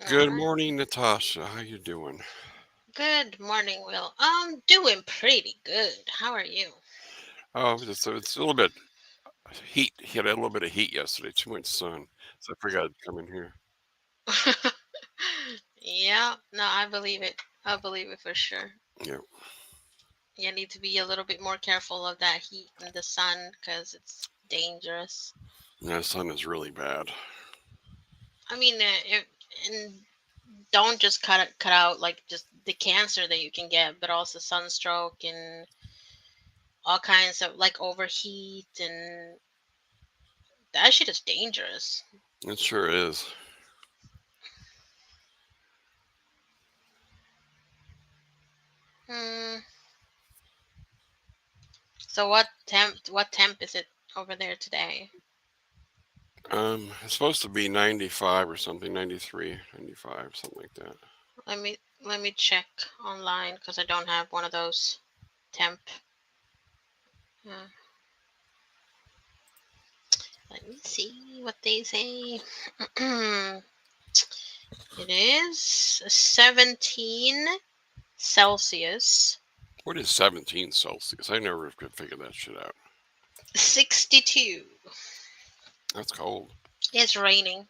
Good Alright. morning, Natasha. How you doing? Good morning, Will. I'm doing pretty good. How are you? Oh, it's a little bit heat. He had a little bit of heat yesterday, too much sun. So I figured I'd come in here. Yeah, no, I believe it. I believe it for sure. Yeah, You need to be a little bit more careful of that heat in the sun because it's dangerous. the sun is really bad. I mean, and don't just cut out like just the cancer that you can get, but also sunstroke and all kinds of like overheat, and that shit is dangerous. It sure is. Hmm. So what temp is it over there today? It's supposed to be 95 or something, 93, 95, something like that. Let me check online because I don't have one of those temp. Uh, Let me see what they say. It is 17 Celsius, What is 17 Celsius? I never could figure that shit out. 62. That's cold. It's raining.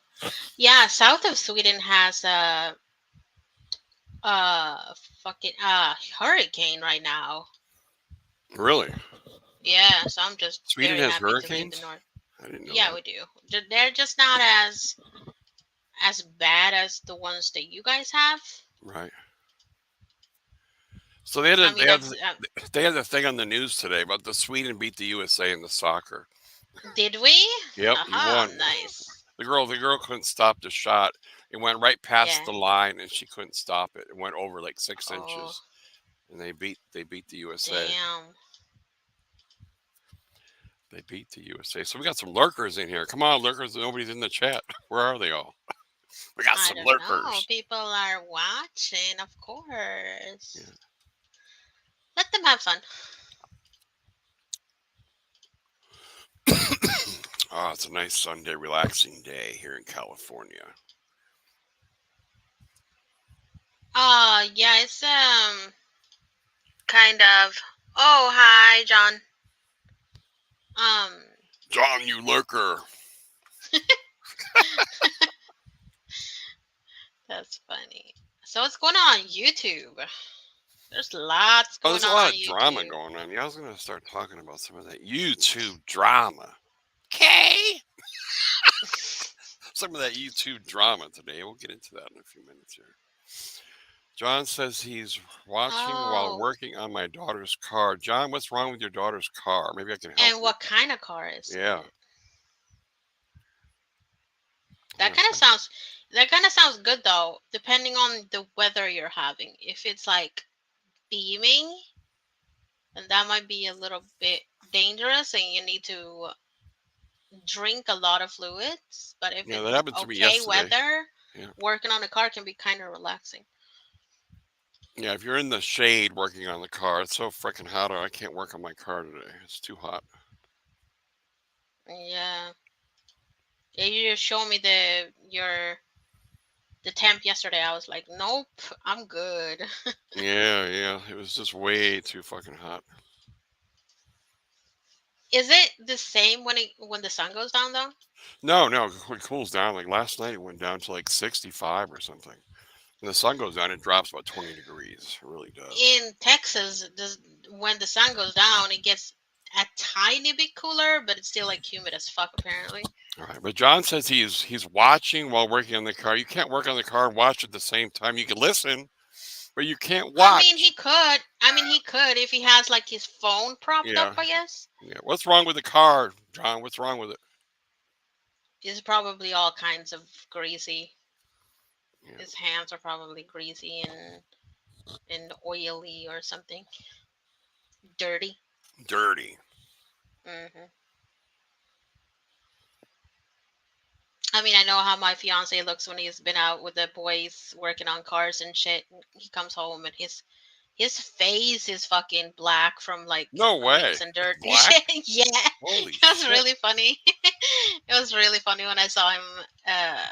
Yeah, south of Sweden has fucking hurricane right now. Really? Yeah, so I'm just Sweden very has happy to be in the hurricanes? north. I didn't know Yeah, that. we do. They're just not as bad as the ones that you guys have. Right. So they had I a, mean, they had a thing on the news today about the Sweden beat the USA in the soccer. did we? Yep, you Aha, won. nice. The girl couldn't stop the shot. It went right past Yeah. the line, and she couldn't stop it. It went over like six Oh, inches, and they beat the USA. damn. They beat the USA. So we got some lurkers in here. Come on, lurkers! Nobody's in the chat. Where are they all? We got I some don't know. lurkers. People are watching, of course. Yeah. Let them have fun. Oh, it's a nice Sunday, relaxing day here in California. Yeah, it's kind of. Oh, hi, John. Um, John, you lurker! that's funny. So what's going on YouTube? There's lots Oh, going there's a on lot on of drama YouTube. going on. Yeah, I was gonna start talking about some of that YouTube drama. Okay. Some of that YouTube drama today. We'll get into that in a few minutes here. John says he's watching while Oh, working on my daughter's car. John, what's wrong with your daughter's car? Maybe I can help and you. what kind of car is Yeah. it? That Yeah. kind of sounds that kind of sounds good though, depending on the weather you're having. If it's like beaming, then that might be a little bit dangerous and you need to drink a lot of fluids. But if Yeah, that it's happened to me okay yesterday. weather, Yeah. working on a car can be kind of relaxing. Yeah, if you're in the shade working on the car, it's so freaking hot out. I can't work on my car today. It's too hot. Yeah. Yeah, you just showed me the temp yesterday. I was like, nope, I'm good. Yeah, yeah. It was just way too fucking hot. Is it the same when the sun goes down though? No, no, it cools down. Like last night, it went down to like 65 or something. When the sun goes down, it drops about 20 degrees. It really does. In Texas, when the sun goes down, it gets a tiny bit cooler, but it's still like humid as fuck apparently. All right, but John says he's watching while working on the car. You can't work on the car and watch at the same time. You can listen, but you can't I mean, he watch. could. I mean, he could if he has like his phone propped up. Yeah, I guess yeah. What's wrong with the car, John? What's wrong with it? it's probably all kinds of greasy. Yeah, His hands are probably greasy and oily or something dirty. dirty. hmm I mean, I know how my fiance looks when he's been out with the boys working on cars and shit. He comes home and his face is fucking black from like No way. grease and dirt and Black? shit. Yeah, Holy it was shit. really funny. It was really funny when I saw him uh,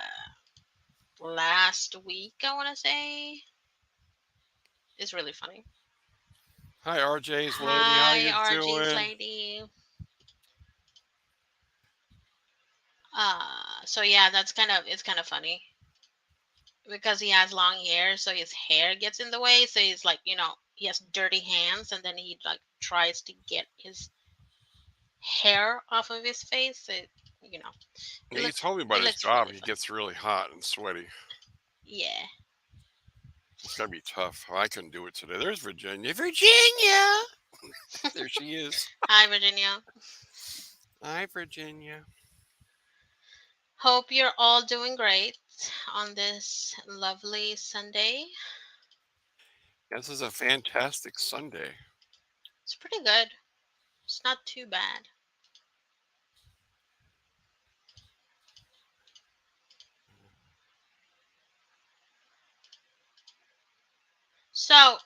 last week. I want to say it's really funny. Hi, RJ's lady. How Hi, you RG's doing? lady. So yeah, that's it's kind of funny because he has long hair, so his hair gets in the way. So he's like, he has dirty hands, and then he like tries to get his hair off of his face. So, you know, Yeah, he told me it about his looks job. really He funny. gets really hot and sweaty. Yeah. It's gotta be tough. I couldn't do it today. There's Virginia. Virginia! There she is. Hi, Virginia. Hi, Virginia. Hope you're all doing great on this lovely Sunday. This is a fantastic Sunday. It's pretty good. It's not too bad. So,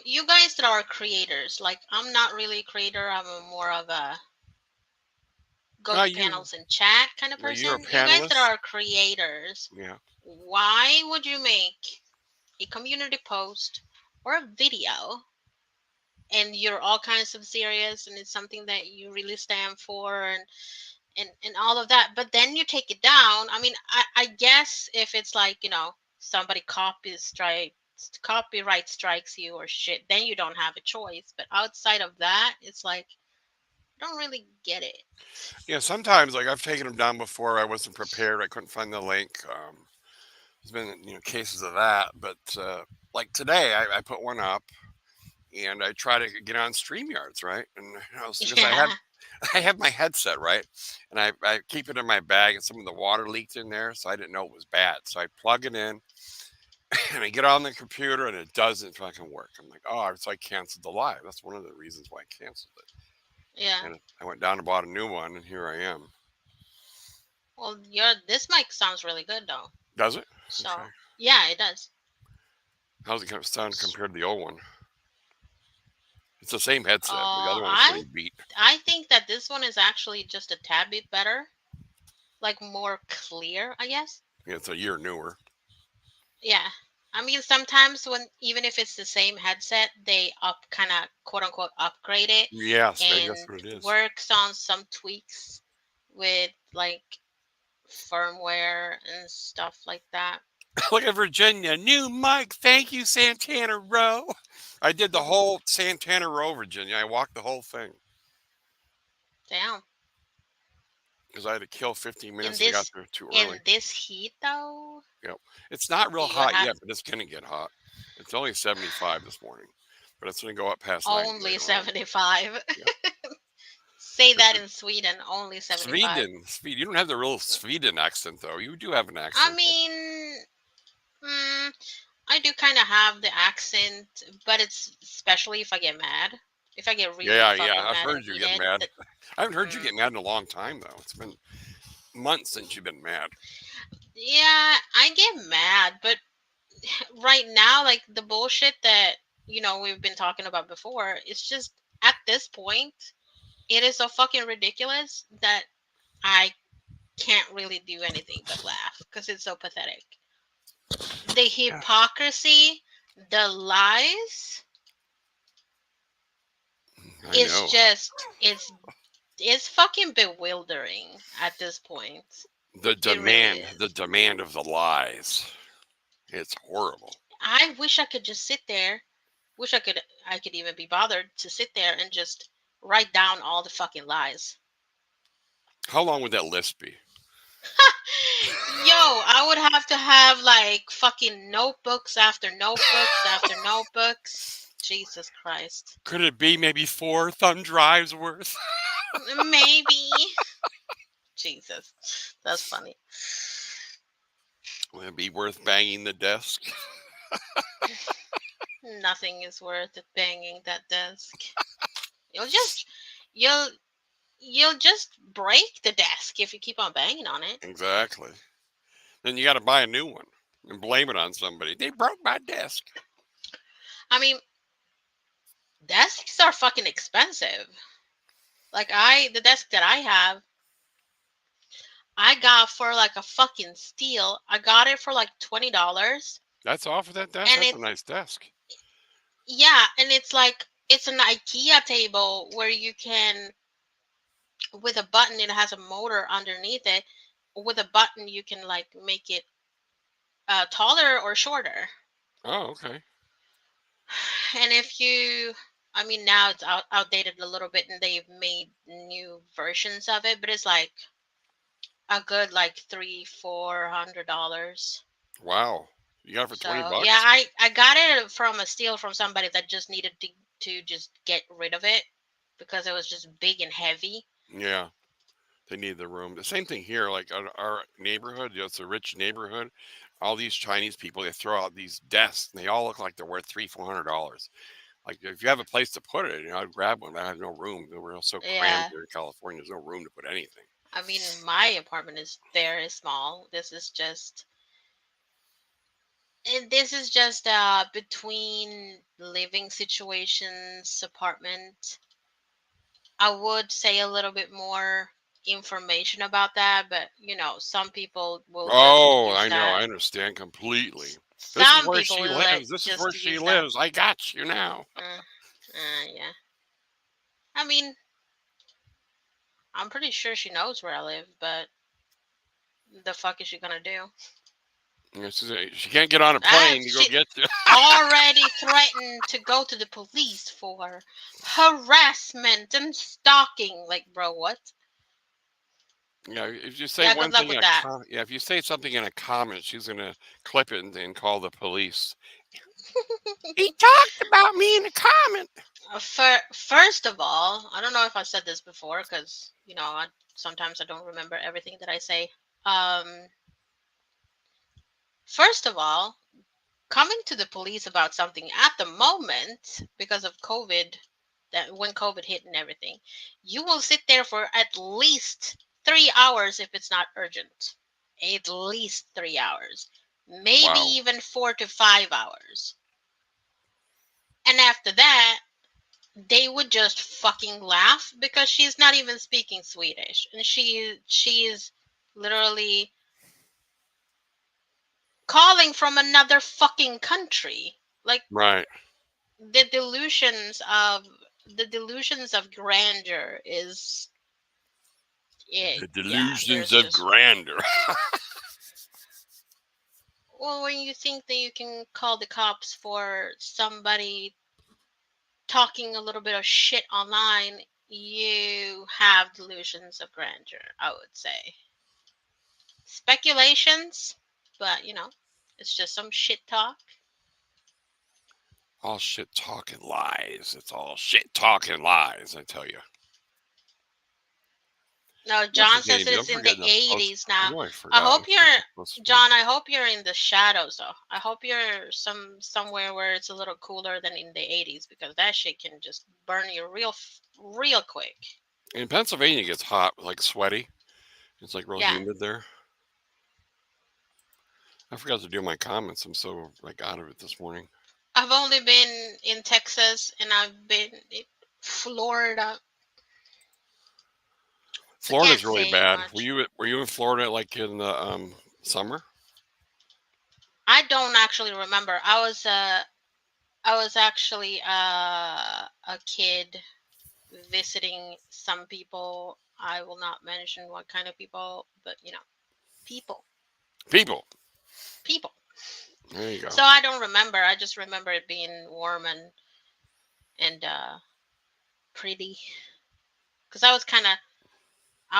you guys that are creators, like I'm not really a creator. I'm more of a go Ah, to you, panels and chat kind of you're a person. You guys that panelist? are creators, Yeah. why would you make a community post or a video and you're all kinds of serious and it's something that you really stand for and all of that, but then you take it down? I mean, I guess if it's like, somebody copyright strikes you or shit, then you don't have a choice. But outside of that, it's like I don't really get it. Yeah, sometimes, like, I've taken them down before. I wasn't prepared. I couldn't find the link. There's been, cases of that. But, like today, I put one up and I try to get on StreamYards, right? And, because Yeah. I have my headset, right? And I keep it in my bag, and some of the water leaked in there, so I didn't know it was bad. So I plug it in and I get on the computer and it doesn't fucking work. I'm like, oh, so I canceled the live. That's one of the reasons why I canceled it. Yeah. And I went down and bought a new one, and here I am. Well, your this mic sounds really good though. Does it? Okay. So yeah, it does. How's it kind of sound S- compared to the old one? It's the same headset. The Uh, other one was I pretty beat. I think that this one is actually just a tad bit better, like more clear, I guess. Yeah, it's a year newer. Yeah. I mean, sometimes when even if it's the same headset, they kind of quote unquote upgrade it Yes, maybe that's and what it is. works on some tweaks with like firmware and stuff like that. Look at Virginia. New mic. Thank you, Santana Row. I did the whole Santana Row, Virginia. I walked the whole thing Damn. because I had to kill 15 In minutes. I got this there too early. in this heat though, Yep. It's not real you hot have yet, but it's going to get hot. It's only 75 this morning, but it's going to go up past 90 only later on. 75. Yep. Say It's that a in Sweden, only 75. Sweden. Sweden. You don't have the real Sweden accent, though. You do have an I accent. mean, mm, I do kind of have the accent, but it's especially if I get mad. If I get really Yeah, yeah. fucking I've mad and heard you get heated, mad. I haven't heard you mm, get mad in a long time, though. It's been months since you've been mad. yeah, I get mad. But right now, like the bullshit that we've been talking about before, it's just at this point, it is so fucking ridiculous that I can't really do anything but laugh because it's so pathetic. The Yeah, hypocrisy, the lies, I it's know. just it's fucking bewildering at this point. It really The is. demand of the lies. It's horrible. I wish I could just sit there. Wish I could even be bothered to sit there and just write down all the fucking lies. How long would that list be? Yo, I would have to have like fucking notebooks after notebooks after notebooks. Jesus Christ. Could it be maybe 4 thumb drives worth? Maybe. Jesus. That's funny. Would it be worth banging the desk? Nothing is worth it banging that desk. You'll just you'll you'll just break the desk if you keep on banging on it. Exactly. Then you got to buy a new one and blame it on somebody. They broke my desk. I mean, desks are fucking expensive. Like the desk that I have, I got for like a fucking steal. I got it for like $20. That's all for that desk. And That's a it's, nice desk. yeah, and it's like, it's an IKEA table where you can, with a button, it has a motor underneath it. With a button, you can like make it taller or shorter. Oh, okay. And if you, I mean, now it's outdated a little bit and they've made new versions of it, but it's like a good like $300-400. Wow. You got it for 20 So yeah, bucks? I got it from a steal from somebody that just needed to just get rid of it because it was just big and heavy. Yeah. They need the room. The same thing here, like our neighborhood, it's a rich neighborhood. All these Chinese people, they throw out these desks and they all look like they're worth $300, $400. Like if you have a place to put it, I'd grab one. But I have no room. We're so crammed Yeah, here in California. There's no room to put anything. I mean, my apartment is very small. This is just between living situations apartment. I would say a little bit more information about that, but some people will just Oh, use I know. I that. understand completely. This is Some where people she will lives. This is where just she use that. lives. I got you now. Uh, yeah. I mean, I'm pretty sure she knows where I live, but the fuck is she gonna do? She can't get on a Ah, plane to go she get you. already threatened to go to the police for harassment and stalking. Like, bro, what? Yeah, if you say Yeah, one good luck thing in with a that. yeah, if you say something in a comment, she's gonna clip it and call the police. He talked about me in a comment. First of all, I don't know if I said this before because sometimes I don't remember everything that I say. Um, First of all, coming to the police about something at the moment because of COVID, that when COVID hit and everything, you will sit there for at least 3 hours if it's not urgent. At least 3 hours, maybe Wow. even 4 to 5 hours. And after that, they would just fucking laugh because she's not even speaking Swedish and she is literally calling from another fucking country. Like Right. the delusions of grandeur is it. The Yeah, delusions there's of just, grandeur. well, when you think that you can call the cops for somebody talking a little bit of shit online, you have delusions of grandeur, I would say. Speculations, but it's just some shit talk. All shit talking lies. It's all shit talking lies, I tell you. No, I'm John says forgetting, dude. I'm it's in the forgetting to post. 80s I now. know I I forgot. I'm hope supposed you're to post it. John, I hope you're in the shadows though. I hope you're somewhere where it's a little cooler than in the 80s because that shit can just burn you real quick. In Pennsylvania, it gets hot, like sweaty. It's like real Yeah. humid there. I forgot to do my comments. I'm so like out of it this morning. I've only been in Texas and I've been in Florida. So can't Florida's really say bad. much. Were you in Florida like in the summer? I don't actually remember. I was actually a kid visiting some people. I will not mention what kind of people, but people, People. people. There you go. So I don't remember. I just remember it being warm and pretty. Because I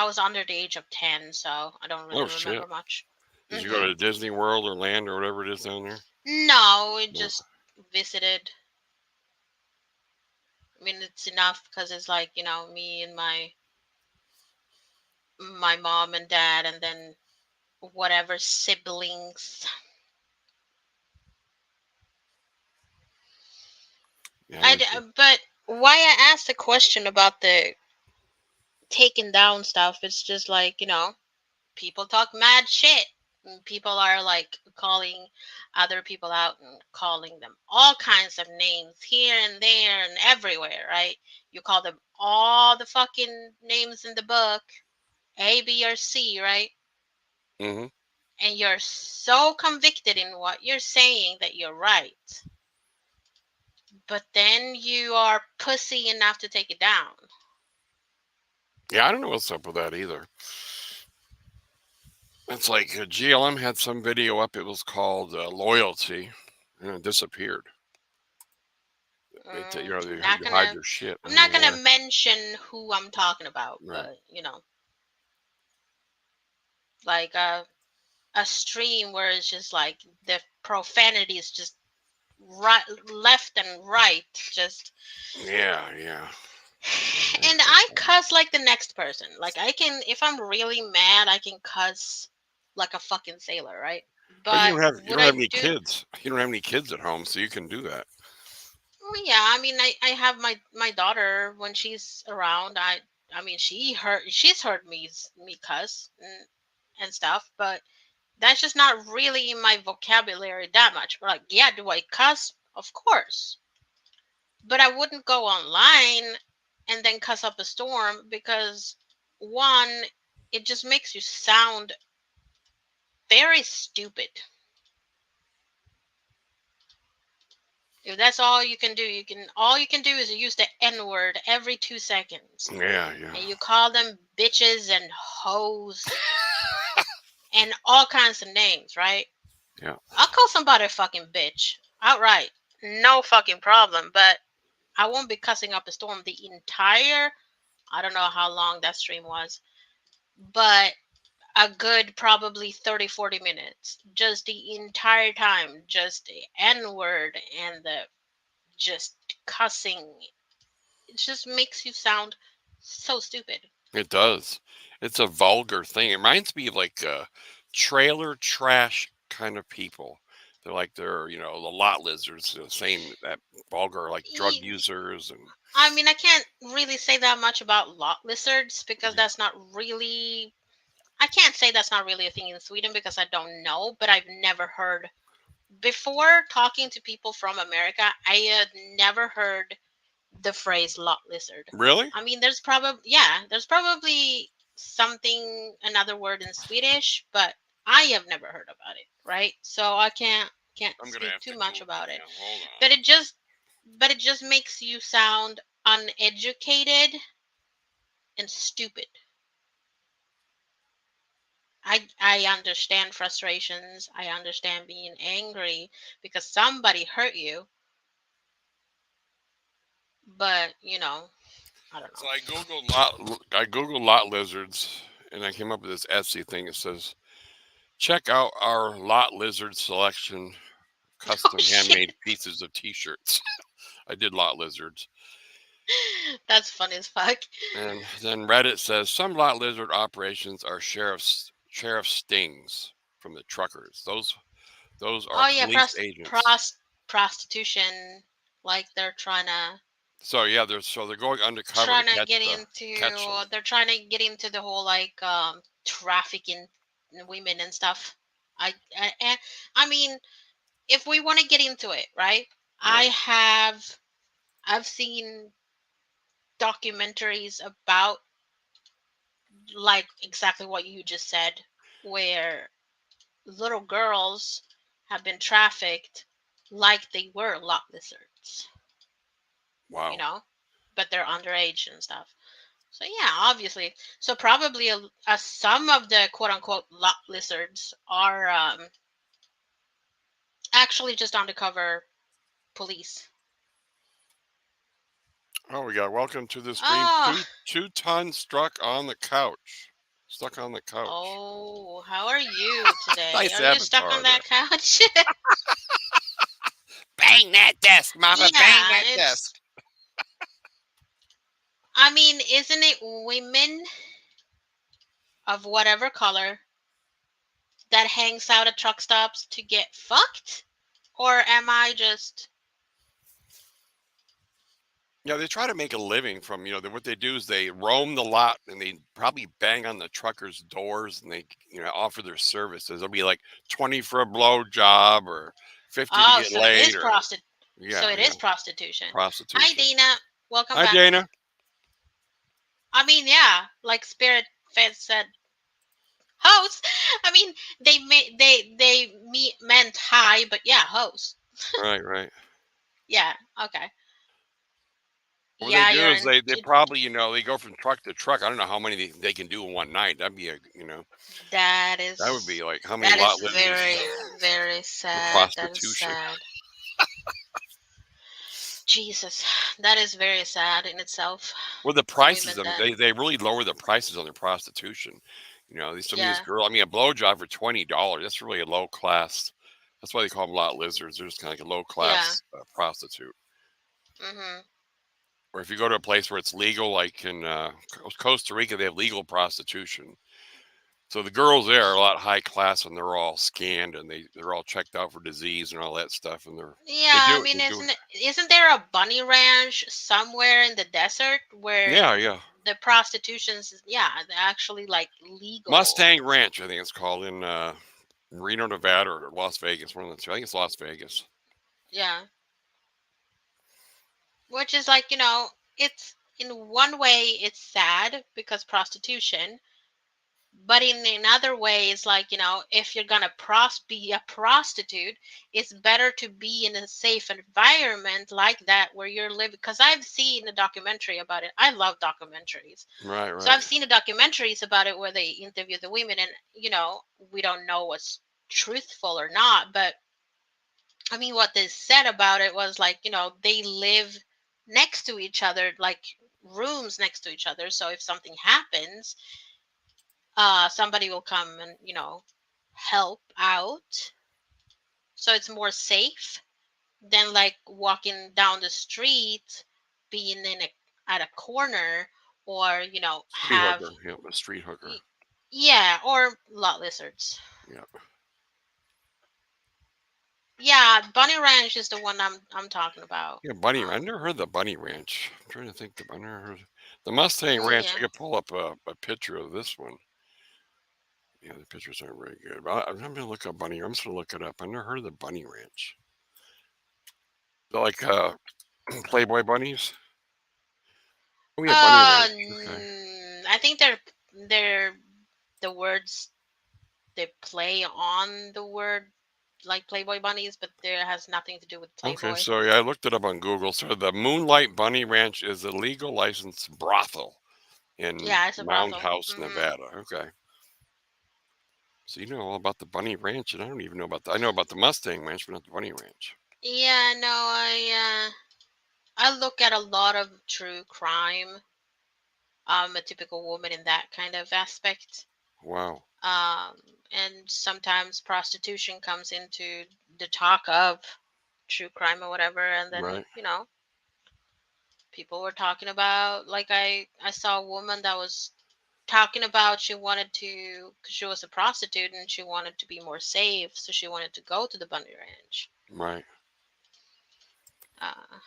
was under the age of 10, so I don't really Oh shit. remember much. Did you go Hmm. to Disney World or Land or whatever it is down there? No, we No. just visited. I mean, it's enough because it's like me and my mom and dad, and then whatever siblings. Yeah, I went to. But why I asked the question about the taking down stuff, it's just like, people talk mad shit. And people are like calling other people out and calling them all kinds of names here and there and everywhere, right? You call them all the fucking names in the book, A, B, or C, right? Hmm. and you're so convicted in what you're saying that you're right, but then you are pussy enough to take it down. Yeah, I don't know what's up with that either. It's like GLM had some video up. It was called "Loyalty," and it disappeared. You know, I'm not you hide gonna your shit. I I'm don't know not why. gonna mention who I'm talking about, Right. but like a stream where it's just like the profanity is just right, left and right, just. Yeah, yeah. Yeah, And I cuss like the next person. Like I can, if I'm really mad, I can cuss like a fucking sailor, right? but But you would don't have I any do? kids. You don't have any kids at home, so you can do that. Well, yeah, I mean, I have my daughter when she's around. I mean, she's heard me cuss and stuff, but that's just not really in my vocabulary that much. But like, yeah, do I cuss? Of course, but I wouldn't go online and then cuss up a storm because one, it just makes you sound very stupid. If that's all you can do, all you can do is use the N word every 2 seconds, Yeah, yeah, and you call them bitches and hoes and all kinds of names, right? yeah. I'll call somebody a fucking bitch outright, no fucking problem. But I won't be cussing up a storm the entire. I don't know how long that stream was, but a good probably 30-40 minutes, just the entire time, just the N word and the just cussing. It just makes you sound so stupid. It does. It's a vulgar thing. It reminds me of like trailer trash kind of people. They're the lot lizards, saying that vulgar like drug E- users and I mean, I can't really say that much about lot lizards because that's not really. I can't say that's not really a thing in Sweden because I don't know, but I've never heard. Before talking to people from America, I had never heard the phrase lot lizard. really. I mean, there's probably something, another word in Swedish, but I have never heard about it, right? So I can't I'm gonna speak have too to much Google about it. now. Hold on. But it just makes you sound uneducated and stupid. I understand frustrations. I understand being angry because somebody hurt you, but I don't So know. I googled lot lizards, and I came up with this Etsy thing. It says, check out our lot lizard selection, Oh custom shit. handmade pieces of T-shirts. I did lot lizards. That's funny as fuck. And then Reddit says some lot lizard operations are sheriff stings from the truckers. Those are Oh yeah, police agents. prostitution. Like So yeah, they're going undercover to catch them. they're trying to get into the whole like trafficking women and stuff. I mean, if we want to get into it, right? I Right. have I've seen documentaries about like exactly what you just said, where little girls have been trafficked like they were lot lizards, you Wow. know, but they're underage and stuff. So yeah, obviously. So probably some of the quote unquote lot lizards are actually just undercover police. Oh, we got welcome to the stream. Oh, Two ton stuck on the couch. oh, how are you today? Nice Are you stuck on avatar there. that couch? Bang that desk, mama. Bang Yeah, that desk. it's. I mean, isn't it women of whatever color that hangs out at truck stops to get fucked? Or am I just. Yeah, they try to make a living from, what they do is they roam the lot and they probably bang on the truckers' doors and they, offer their services. It'll be like 20 for a blow job or 50 to Oh, get so it is laid or, prosti- so yeah, it is prostitution. Hi, prostitution. Dana. Welcome Hi, back. Dana. I mean, yeah, like Spirit Fed said, Host. I mean, they meant hi, but yeah, host. Right, right. Yeah. Okay. What they Yeah, do you're is in. they probably, they go from truck to truck. I don't know how many they can do in one night. That'd be That that would is be like how many that lot is lizards very very for sad. That is prostitution. sad. Jesus, that is very sad in itself. Well, the prices, Women that, they really lower the prices on their prostitution. Some of these yeah, girls, I mean, a blowjob for $20. That's really a low class. That's why they call them lot lizards. They're just kind of like a low yeah, class prostitute. mhm, Or if you go to a place where it's legal, like in Costa Rica, they have legal prostitution. So the girls there are a lot high class, and they're all scanned, and they're all checked out for disease and all that stuff. And they yeah. I do it. mean, They do it. isn't there a bunny ranch somewhere in the desert where Yeah, yeah. the prostitutions? Yeah, they're actually like legal. Mustang Ranch, I think it's called in Reno, Nevada, or Las Vegas. One of the two. I think it's Las Vegas. Yeah, which is like, it's in one way it's sad because prostitution, but in another way it's like, if you're gonna be a prostitute, it's better to be in a safe environment like that where you're living, because I've seen a documentary about it. I love documentaries. Right, So right. I've seen the documentaries about it where they interview the women, and we don't know what's truthful or not, but I mean, what they said about it was like, they live next to each other, like rooms next to each other. So if something happens, somebody will come and, help out. So it's more safe than like walking down the street, being at a corner, or, Street have, hooker. Yeah, a street hooker. y- yeah, or lot lizards. Yeah. Yeah, Bunny Ranch is the one I'm talking about. Yeah, Bunny. I never heard of the Bunny Ranch. I'm trying to think. I never heard the Mustang Ranch. I Yeah. could pull up a picture of this one. Yeah, the pictures aren't very good. But I'm going to look up Bunny. I'm just going to look it up. I never heard of the Bunny Ranch. They're like Playboy bunnies. Oh yeah, Bunny Ranch. Okay. I think they're the words, they play on the word like Playboy bunnies, but there has nothing to do with Okay, Playboy. so yeah, I looked it up on Google. So the Moonlight Bunny Ranch is a legal licensed brothel in Yeah, it's a Mound brothel. House, Nevada. Okay. So you know all about the Bunny Ranch, and I don't even know about I know about the Mustang Ranch, but not the Bunny Ranch. Yeah, no, I look at a lot of true crime. I'm a typical woman in that kind of aspect. Wow. Um, and sometimes prostitution comes into the talk of true crime or whatever, and then Right. people were talking about, like, I saw a woman that was talking about she wanted to, because she was a prostitute and she wanted to be more safe, so she wanted to go to the bunny ranch. Right. uh,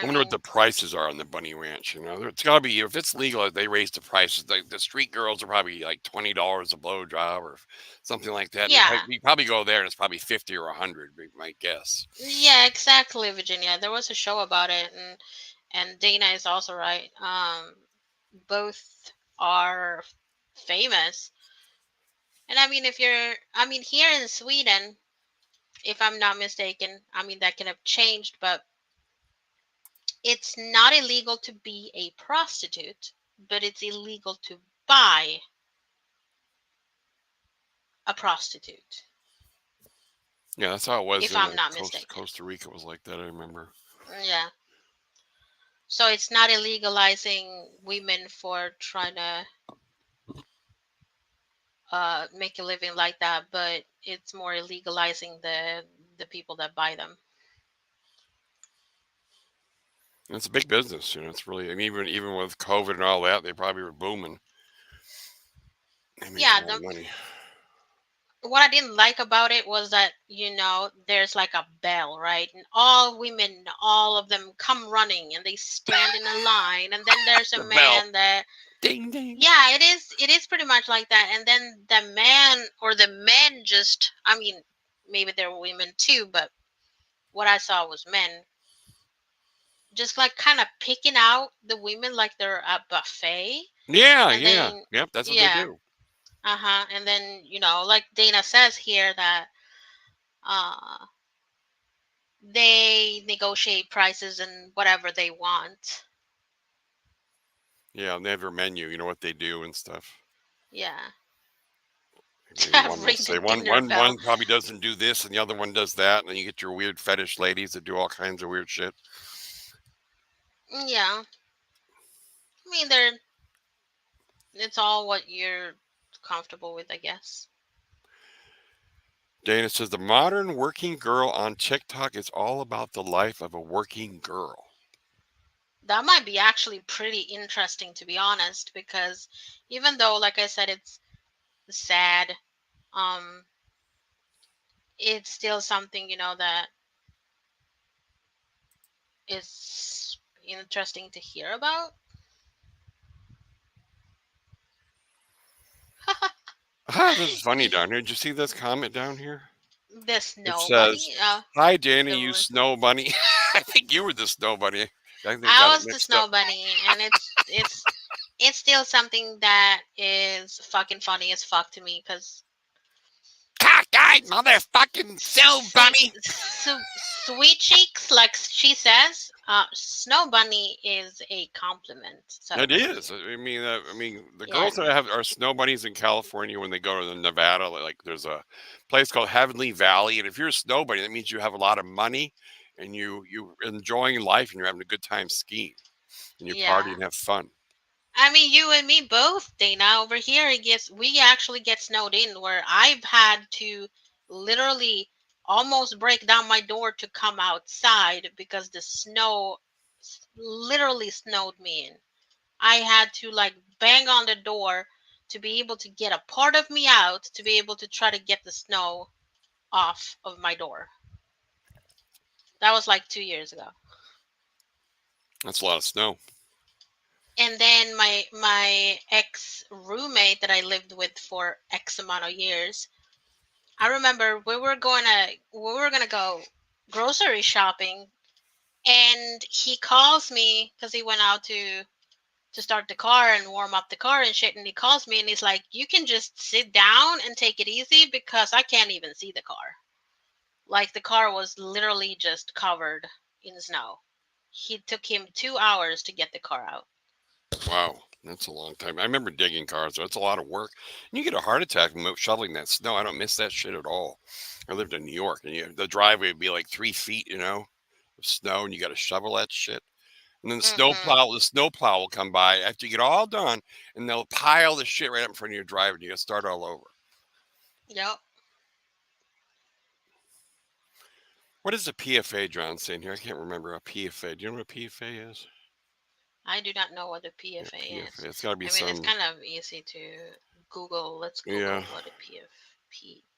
I I wonder what the mean, prices are on the Bunny Ranch. It's got to be if it's legal. They raise the prices. The street girls are probably like $20 a blow job or something like that. And yeah, you probably go there and it's probably 50 or 100. Be my guess. yeah, exactly, Virginia. There was a show about it, and Dana is also right. Both are famous. And I mean, here in Sweden, if I'm not mistaken, I mean, that can have changed, but it's not illegal to be a prostitute, but it's illegal to buy a prostitute, Yeah, that's how it was if in I'm not Costa mistaken. Costa Rica. Was like that. I remember. Yeah. So it's not illegalizing women for trying to make a living like that, but it's more illegalizing the people that buy them. And it's a big business. It's really. I mean, even with COVID and all that, they probably were booming. They make a Yeah, lot of money. what I didn't like about it was that, there's like a bell, right? And all women, all of them come running and they stand in a line, and then there's a The bell. man that, Ding ding. yeah, it is pretty much like that. And then the man or the men just, I mean, maybe there were women too, but what I saw was men just like kind of picking out the women like they're a buffet. Yeah, And yeah, then, yep. That's what they yeah, do. Uh-huh. And then, like Dana says here that uh they negotiate prices and whatever they want. Yeah, and they have your menu. You know what they do and stuff. Yeah. Maybe one will Ring the say dinner bell. one probably doesn't do this, and the other one does that, and then you get your weird fetish ladies that do all kinds of weird shit. Yeah. I mean, it's all what you're comfortable with, I guess. Dana says the modern working girl on TikTok is all about the life of a working girl. That might be actually pretty interesting, to be honest, because even though, like I said, it's sad, um, it's still something, that is interesting to hear about. Ah, this is funny down here. Did you see this comment down here? The It snow bunny. says, "Hi, Dana, The you snow bunny." I think you were the snow bunny. I think I got it was the mixed up. snow bunny, and it's still something that is fucking funny as fuck to me because Cockeyed motherfucking snow bunny. sweet cheeks, like she says, snow bunny is a compliment. So It is. I mean, the yeah, girls that have are snow bunnies in California when they go to the Nevada. Like, there's a place called Heavenly Valley, and if you're a snow bunny, that means you have a lot of money, and you enjoying life, and you're having a good time skiing, and you party yeah. and have fun. I mean, you and me both, Dana. Over here, it gets we actually get snowed in, where I've had to literally almost break down my door to come outside because the snow literally snowed me in. I had to like bang on the door to be able to get a part of me out to be able to try to get the snow off of my door. That was like 2 years ago. That's a lot of snow. And then my ex roommate that I lived with for X amount of years, I remember we were gonna go grocery shopping, and he calls me because he went out to start the car and warm up the car and shit, and he calls me and he's like, "You can just sit down and take it easy because I can't even see the car." Like the car was literally just covered in snow. He took him 2 hours to get the car out. Wow, that's a long time. I remember digging cars. So it's a lot of work. And you get a heart attack shoveling that snow. I don't miss that shit at all. I lived in New York, and the driveway would be like 3 feet, of snow, and you got to shovel that shit. And then Mm-hmm. the snowplow will come by after you get all done, and they'll pile the shit right up in front of your driveway, and you got to start all over. Yep. What is a PFA, John, saying here? I can't remember a PFA. Do you know what a PFA is? I do not know what a Yeah, PFA PFA. is. It's got to be I mean, it's some. kind of easy to Google. Let's Yeah, Google what a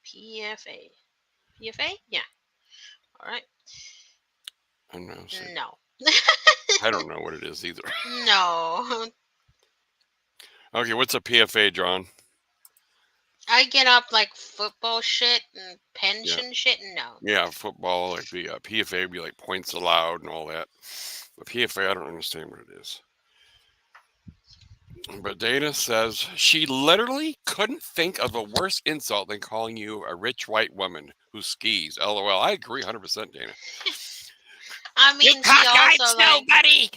PFA. PFA? Yeah. All right. I don't know. No. I don't know what it is either. No. Okay, what's a PFA, John? I get up like football shit and Yeah. pension shit. No. Yeah, football, like the PFA would be like points allowed and all that. The PFA, I don't understand what it is. But Dana says she literally couldn't think of a worse insult than calling you a rich white woman who skis. LOL. I agree 100%, Dana. I You mean, she cockeyed also snow like buddy.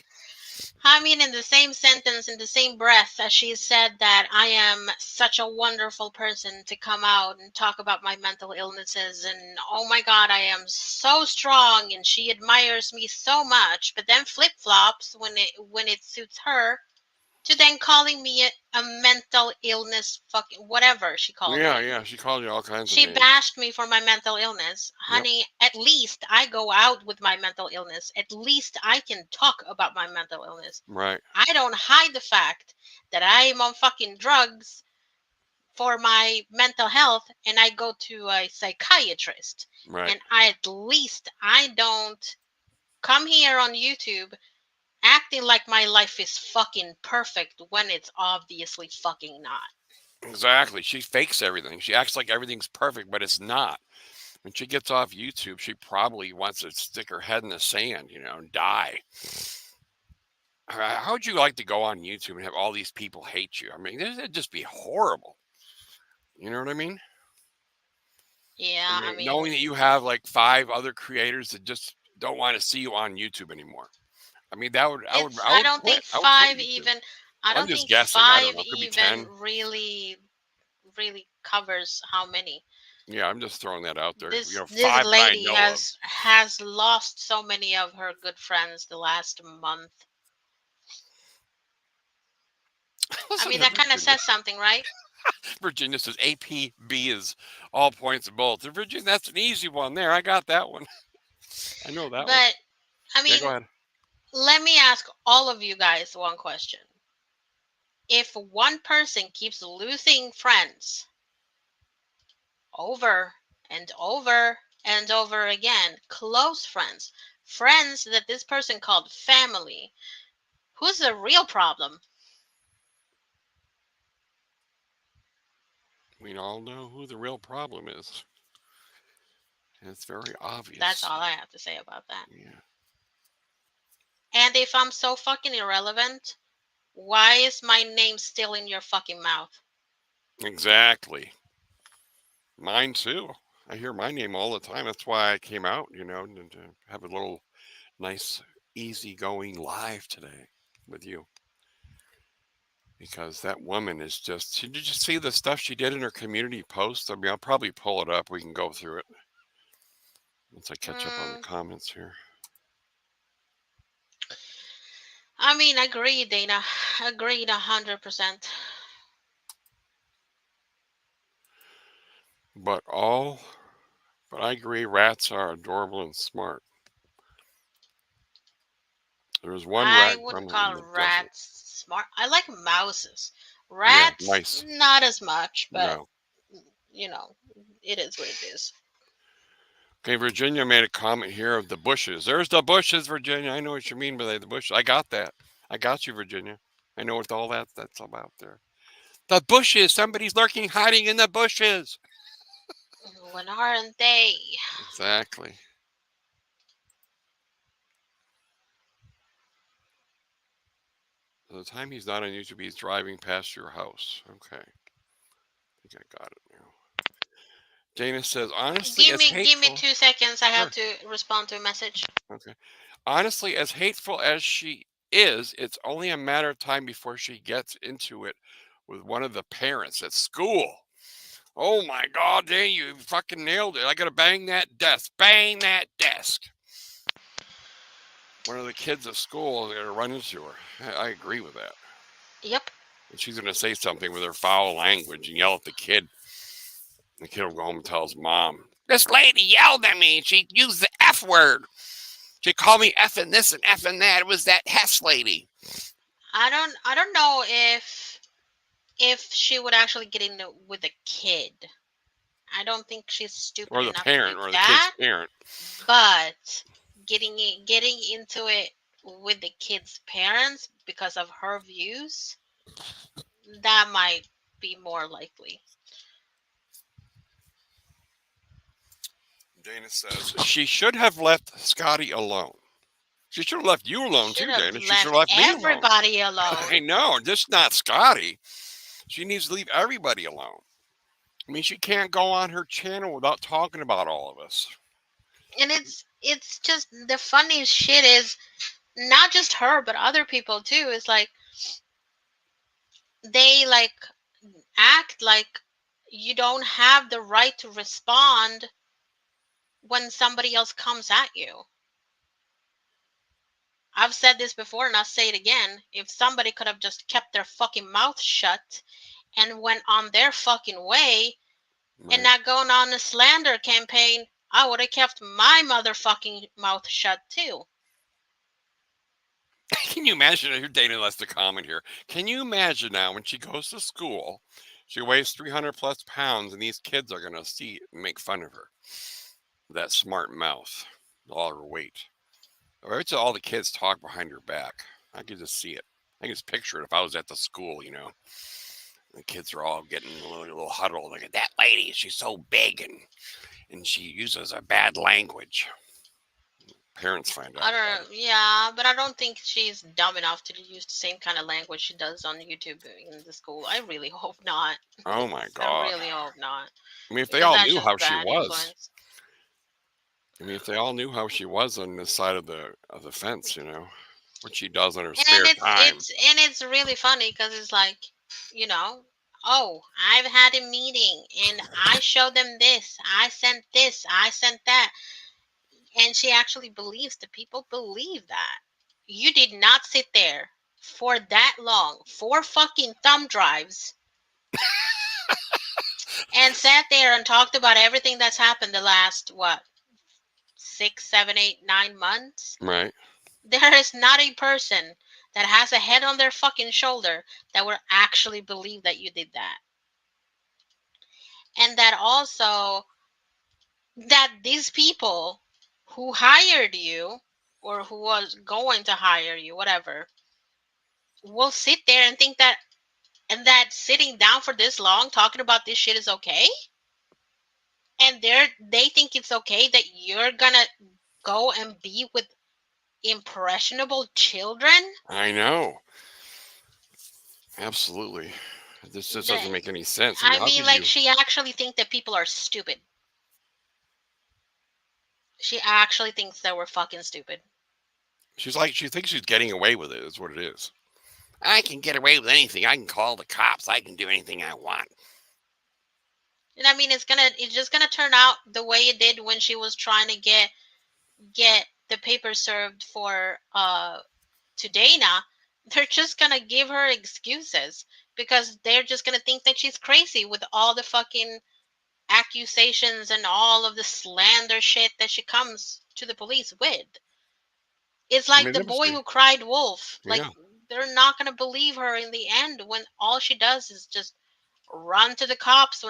I mean, in the same sentence, in the same breath, as she said that I am such a wonderful person to come out and talk about my mental illnesses, and oh my God, I am so strong, and she admires me so much, but then flip flops when it suits her to then calling me a mental illness, fucking whatever she called Yeah, me. yeah. She called you all kinds of She names. bashed me for my mental illness. Yep. Honey, at least I go out with my mental illness. At least I can talk about my mental illness. Right. I don't hide the fact that I am on fucking drugs for my mental health and I go to a psychiatrist. Right. And at least I don't come here on YouTube acting like my life is fucking perfect when it's obviously fucking not. Exactly. She fakes everything. She acts like everything's perfect, but it's not. When she gets off YouTube, she probably wants to stick her head in the sand, and die. How would you like to go on YouTube and have all these people hate you? I mean, it'd just be horrible. You know what I mean? I Yeah, I mean, mean, knowing that you have like 5 other creators that just don't want to see you on YouTube anymore. I mean, that would I would it's I I would don't quit. think I would quit five YouTube. even I I'm don't just think guessing. I don't five know. It could be even 10. really covers how many. Yeah, I'm just throwing that out there. This 5 that I lady know of. has lost so many of her good friends the last month. I Listen mean, to that kind of Virginia. says something, right? Virginia says APB is all points both. Virginia, that's an easy one there. I got that one. I know that one. But I Yeah, go mean, ahead. let me ask all of you guys one question. If one person keeps losing friends over and over and over again, close friends, friends that this person called family, who's the real problem? We all know who the real problem is. It's very That's obvious. all I have to say about that. Yeah, And if I'm so fucking irrelevant, why is my name still in your fucking mouth? exactly. Mine too. I hear my name all the time. That's why I came out, and to have a little nice, easygoing live today with you. Because that woman is just, did you just see the stuff she did in her community post? I mean, I'll probably pull it up. We can go through it once I catch up on the Mm, comments here. I mean, agreed, Dana. Agreed 100%. But all, but I agree, rats are adorable and smart. There's one I rat wouldn't gremlin call that doesn't. rats smart. I like mouses. Yeah, Rats, mice. not as much, but No. you know, it is what it is. Okay, Virginia made a comment here of the bushes. There's the bushes, Virginia. I know what you mean by the bushes. I got that. I got you, Virginia. I know what all that's about there. The bushes. Somebody's lurking, hiding in the bushes. When aren't they? Exactly. So the time he's not on YouTube, he's driving past your house. Okay, I think I got it now. Dana says, honestly, as Give me hateful. 2 seconds. I have Sure. to respond to a message. Okay. Honestly, as hateful as she is, it's only a matter of time before she gets into it with one of the parents at school. Oh my God, Dana, you fucking nailed it. I gotta bang that desk. Bang that desk. One of the kids at school are gonna run into her. I agree with that. Yep. And she's gonna say something with her foul language and yell at the kid. The kid will go home and tell his mom, this lady yelled at me. She used the F word. She called me effing this and effing that. It was that Hess lady. I don't know if she would actually get into with a kid. I don't think she's stupid Or the enough to do parent, or the kid's that. parent. But getting into it with the kid's parents because of her views, that might be more likely. Dana says she should have left Scotty alone. She should have left you alone Should too, have Dana. She should left have left me alone. everybody I alone. know, just not Scotty. She needs to leave everybody alone. I mean, she can't go on her channel without talking about all of us. And it's just the funniest shit is not just her but other people too. It's like they like act like you don't have the right to respond when somebody else comes at you. I've said this before and I'll say it again. If somebody could have just kept their fucking mouth shut and went on their fucking way and Right? not going on a slander campaign, I would have kept my motherfucking mouth shut too. Can you imagine? Your Dana lets the comment here. Can you imagine now when she goes to school, she weighs 300 plus pounds, and these kids are going to see and make fun of her with that smart mouth, all her weight. Or it's all the kids talk behind her back. I could just see it. I can just picture it if I was at the school. The kids are all getting a little huddled. Like, that lady, she's so big and she uses a bad language. parents find I out about it. don't. Yeah, but I don't think she's dumb enough to use the same kind of language she does on YouTube in the school. I really hope not. Oh my I god. really hope not, I mean, if they because all that's knew just how she bad was, influence. I mean, if they all knew how she was on this side of the fence, what she does on her And spare time. it's really funny because it's like, you know, oh, I've had a meeting and I showed them this, I sent that, and she actually believes the people believe that. You did not sit there for that long, 4 fucking thumb drives, and sat there and talked about everything that's happened the last what, 6, 7, 8, 9 months. Right. There is not a person that has a head on their fucking shoulder that would actually believe that you did that. And that also, that these people who hired you or who was going to hire you, whatever, will sit there and think that, and that sitting down for this long talking about this shit is okay. And they think it's okay that you're gonna go and be with impressionable children. I know. Absolutely. This just The, doesn't make any sense. I mean, I how mean, could like, you? she actually think that people are stupid. She actually thinks that we're fucking stupid. She's like, she thinks she's getting away with it. Is what it is. I can get away with anything. I can call the cops. I can do anything I want. And I mean, it's just gonna turn out the way it did when she was trying to get the paper served for to Dana. They're just gonna give her excuses because they're just gonna think that she's crazy with all the fucking accusations and all of the slander shit that she comes to the police with. It's I like mean, the that must boy be. who cried wolf. Like, Yeah. they're not gonna believe her in the end when all she does is just run to the cops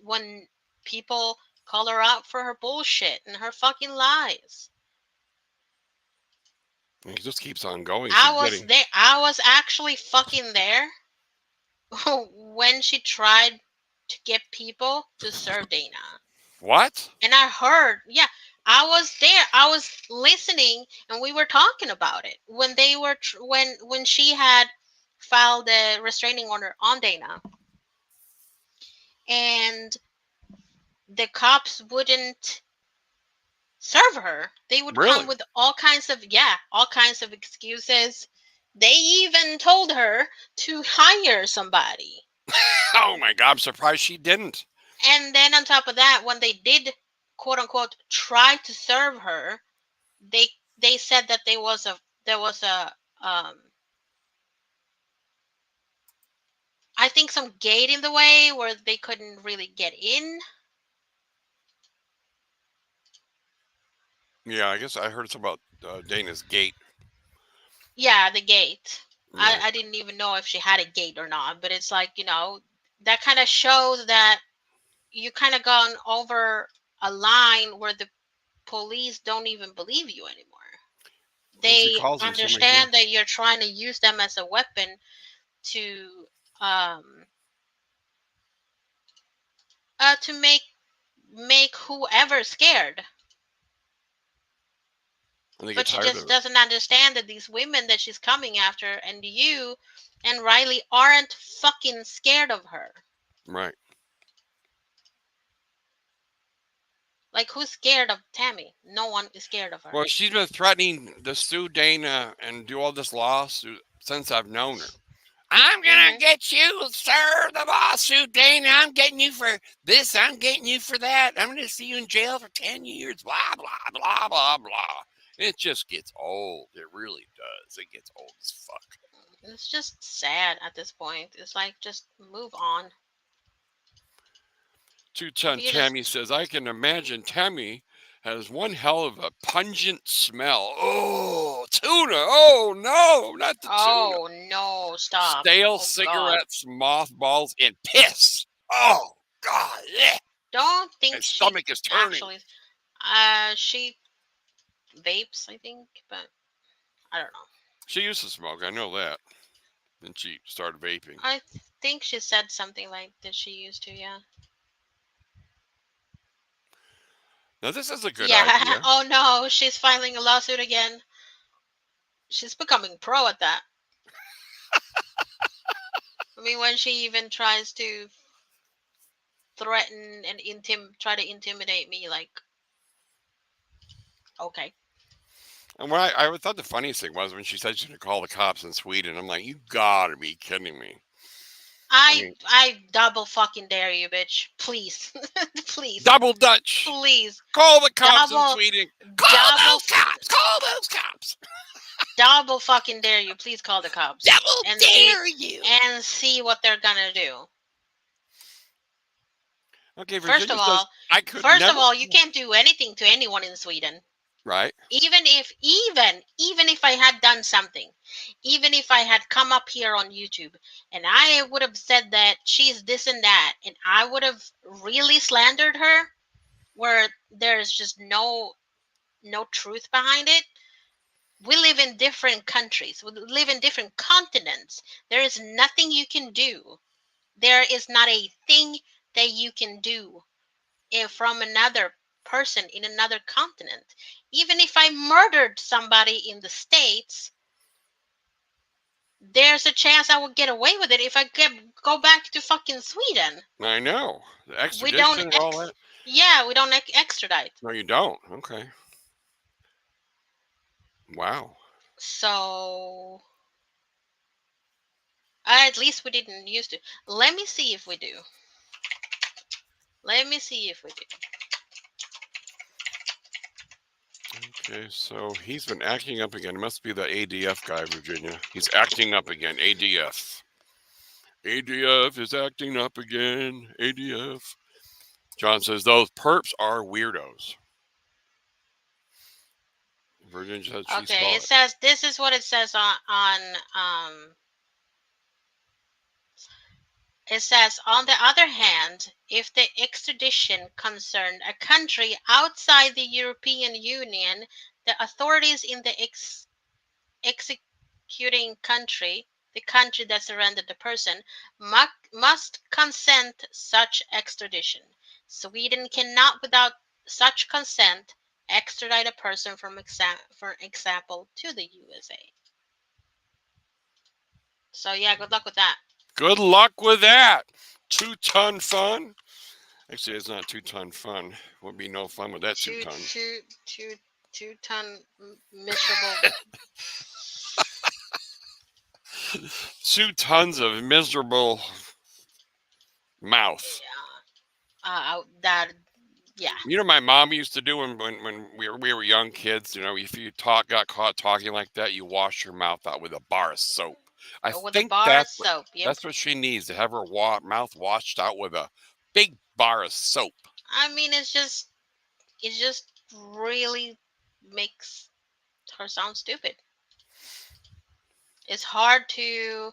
when people call her out for her bullshit and her fucking lies. It just keeps on going. I She's was getting there. I was actually fucking there when she tried to get people to serve Dana. what? And I heard, yeah, I was there. I was listening, and we were talking about it when they were when she had filed a restraining order on Dana, and the cops wouldn't serve her. They would come Really? with all kinds of excuses. They even told her to hire somebody. Oh my god! I'm surprised she didn't. And then on top of that, when they did quote unquote try to serve her, they said that there was a I think some gate in the way where they couldn't really get in. Yeah, I guess I heard something about Dana's gate. Yeah, the gate. I, Right. I didn't even know if she had a gate or not, but it's like, that kind of shows that you kind of gone over a line where the police don't even believe you anymore. And she They calls them so many. Yeah. understand that you're trying to use them as a weapon to um to make whoever scared. And they get But she tired just of it. doesn't understand that these women that she's coming after and you and Riley aren't fucking scared of her. Right. Like, who's scared of Tammy? No one is scared of her. Well, she's been threatening to sue Dana and do all this lawsuit since I've known her. I'm gonna Hmm. get you, sir, the lawsuit, Dana. I'm getting you for this. I'm getting you for that. I'm gonna see you in jail for 10 years. Blah blah blah blah blah. It just gets old. It really does. It gets old as fuck. It's just sad at this point. It's like, just move on. Two If Ton you Tammy just, says, I can imagine Tammy has one hell of a pungent smell. Oh, tuna. Oh no, not the tuna. oh no, stop. Stale Oh God. cigarettes, mothballs, and piss. Oh God, yeah. Don't My think she stomach is turning. actually, she vapes, I think, but I don't know. She used to smoke, I know that. Then she started vaping. I think she said something like that she used to, yeah. Now this is a good Yeah. idea. Oh no, she's filing a lawsuit again. She's becoming pro at that. I mean, when she even tries to threaten and try to intimidate me, like, okay. And what I thought the funniest thing was when she said she's gonna call the cops in Sweden. I'm like, you gotta be kidding me. I mean, I double fucking dare you, bitch. Please. Please. double Dutch. Please. Call the cops in Double Sweden. Call double those cops. Call those cops. double fucking dare you. Please call the cops Double and dare you. see what they're gonna do. Okay, First Virginia of says all, I could never. you can't do anything to anyone in Sweden. Right. Even if I had done something, even if I had come up here on YouTube and I would have said that she's this and that, and I would have really slandered her, where there's just no truth behind it. We live in different countries. We live in different continents. There is nothing you can do. There is not a thing that you can do from another person in another continent. Even if I murdered somebody in the States, there's a chance I would get away with it if I go back to fucking Sweden. I know the We don't extradition and all that. yeah, we don't extradite. No, you don't. Okay. Wow. So at least we didn't used to. Let me see if we do. Let me see if we do. Okay, so he's been acting up again. It must be the ADF guy, Virginia. He's acting up again. ADF. ADF is acting up again. ADF. John says those perps are weirdos. Virginia said she Okay, saw it it. says this is what it says it says, on the other hand, if the extradition concerned a country outside the European Union, the authorities in the executing country, the country that surrendered the person, must consent such extradition. Sweden cannot, without such consent, extradite a person for example, to the USA. So yeah, good luck with that. Good luck with that. 2-ton fun. Actually, it's not 2-ton fun. Would be no fun with that 2 Two, ton. two, two, 2 ton miserable. 2 tons of miserable mouth. That, yeah. You know, my mom used to do when we were young kids. You know, if you got caught talking like that, you wash your mouth out with a bar of soap. I With a think bar of soap. Yep. that's what she needs to have her mouth washed out with a big bar of soap. I mean, it just really makes her sound stupid. It's hard to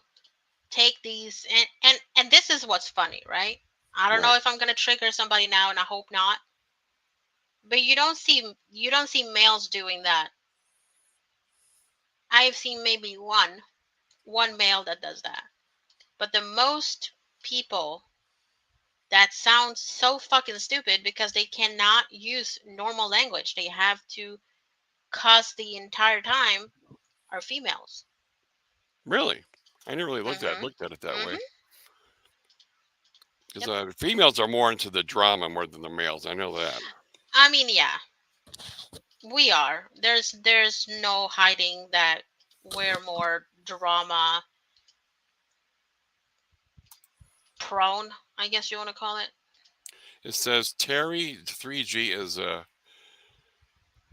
take these, and this is what's funny, right? I don't know Right. if I'm gonna trigger somebody now, and I hope not. But you don't see males doing that. I've seen maybe one male that does that. But the most people that sounds so fucking stupid because they cannot use normal language. They have to cuss the entire time are females. Really, I never really Mhm. looked at it that way. Mhm. Because Yep. females are more into the drama more than the males. I know that. I mean, yeah, we are. There's no hiding that we're more drama prone, I guess you want to call it. It says Terry 3G is a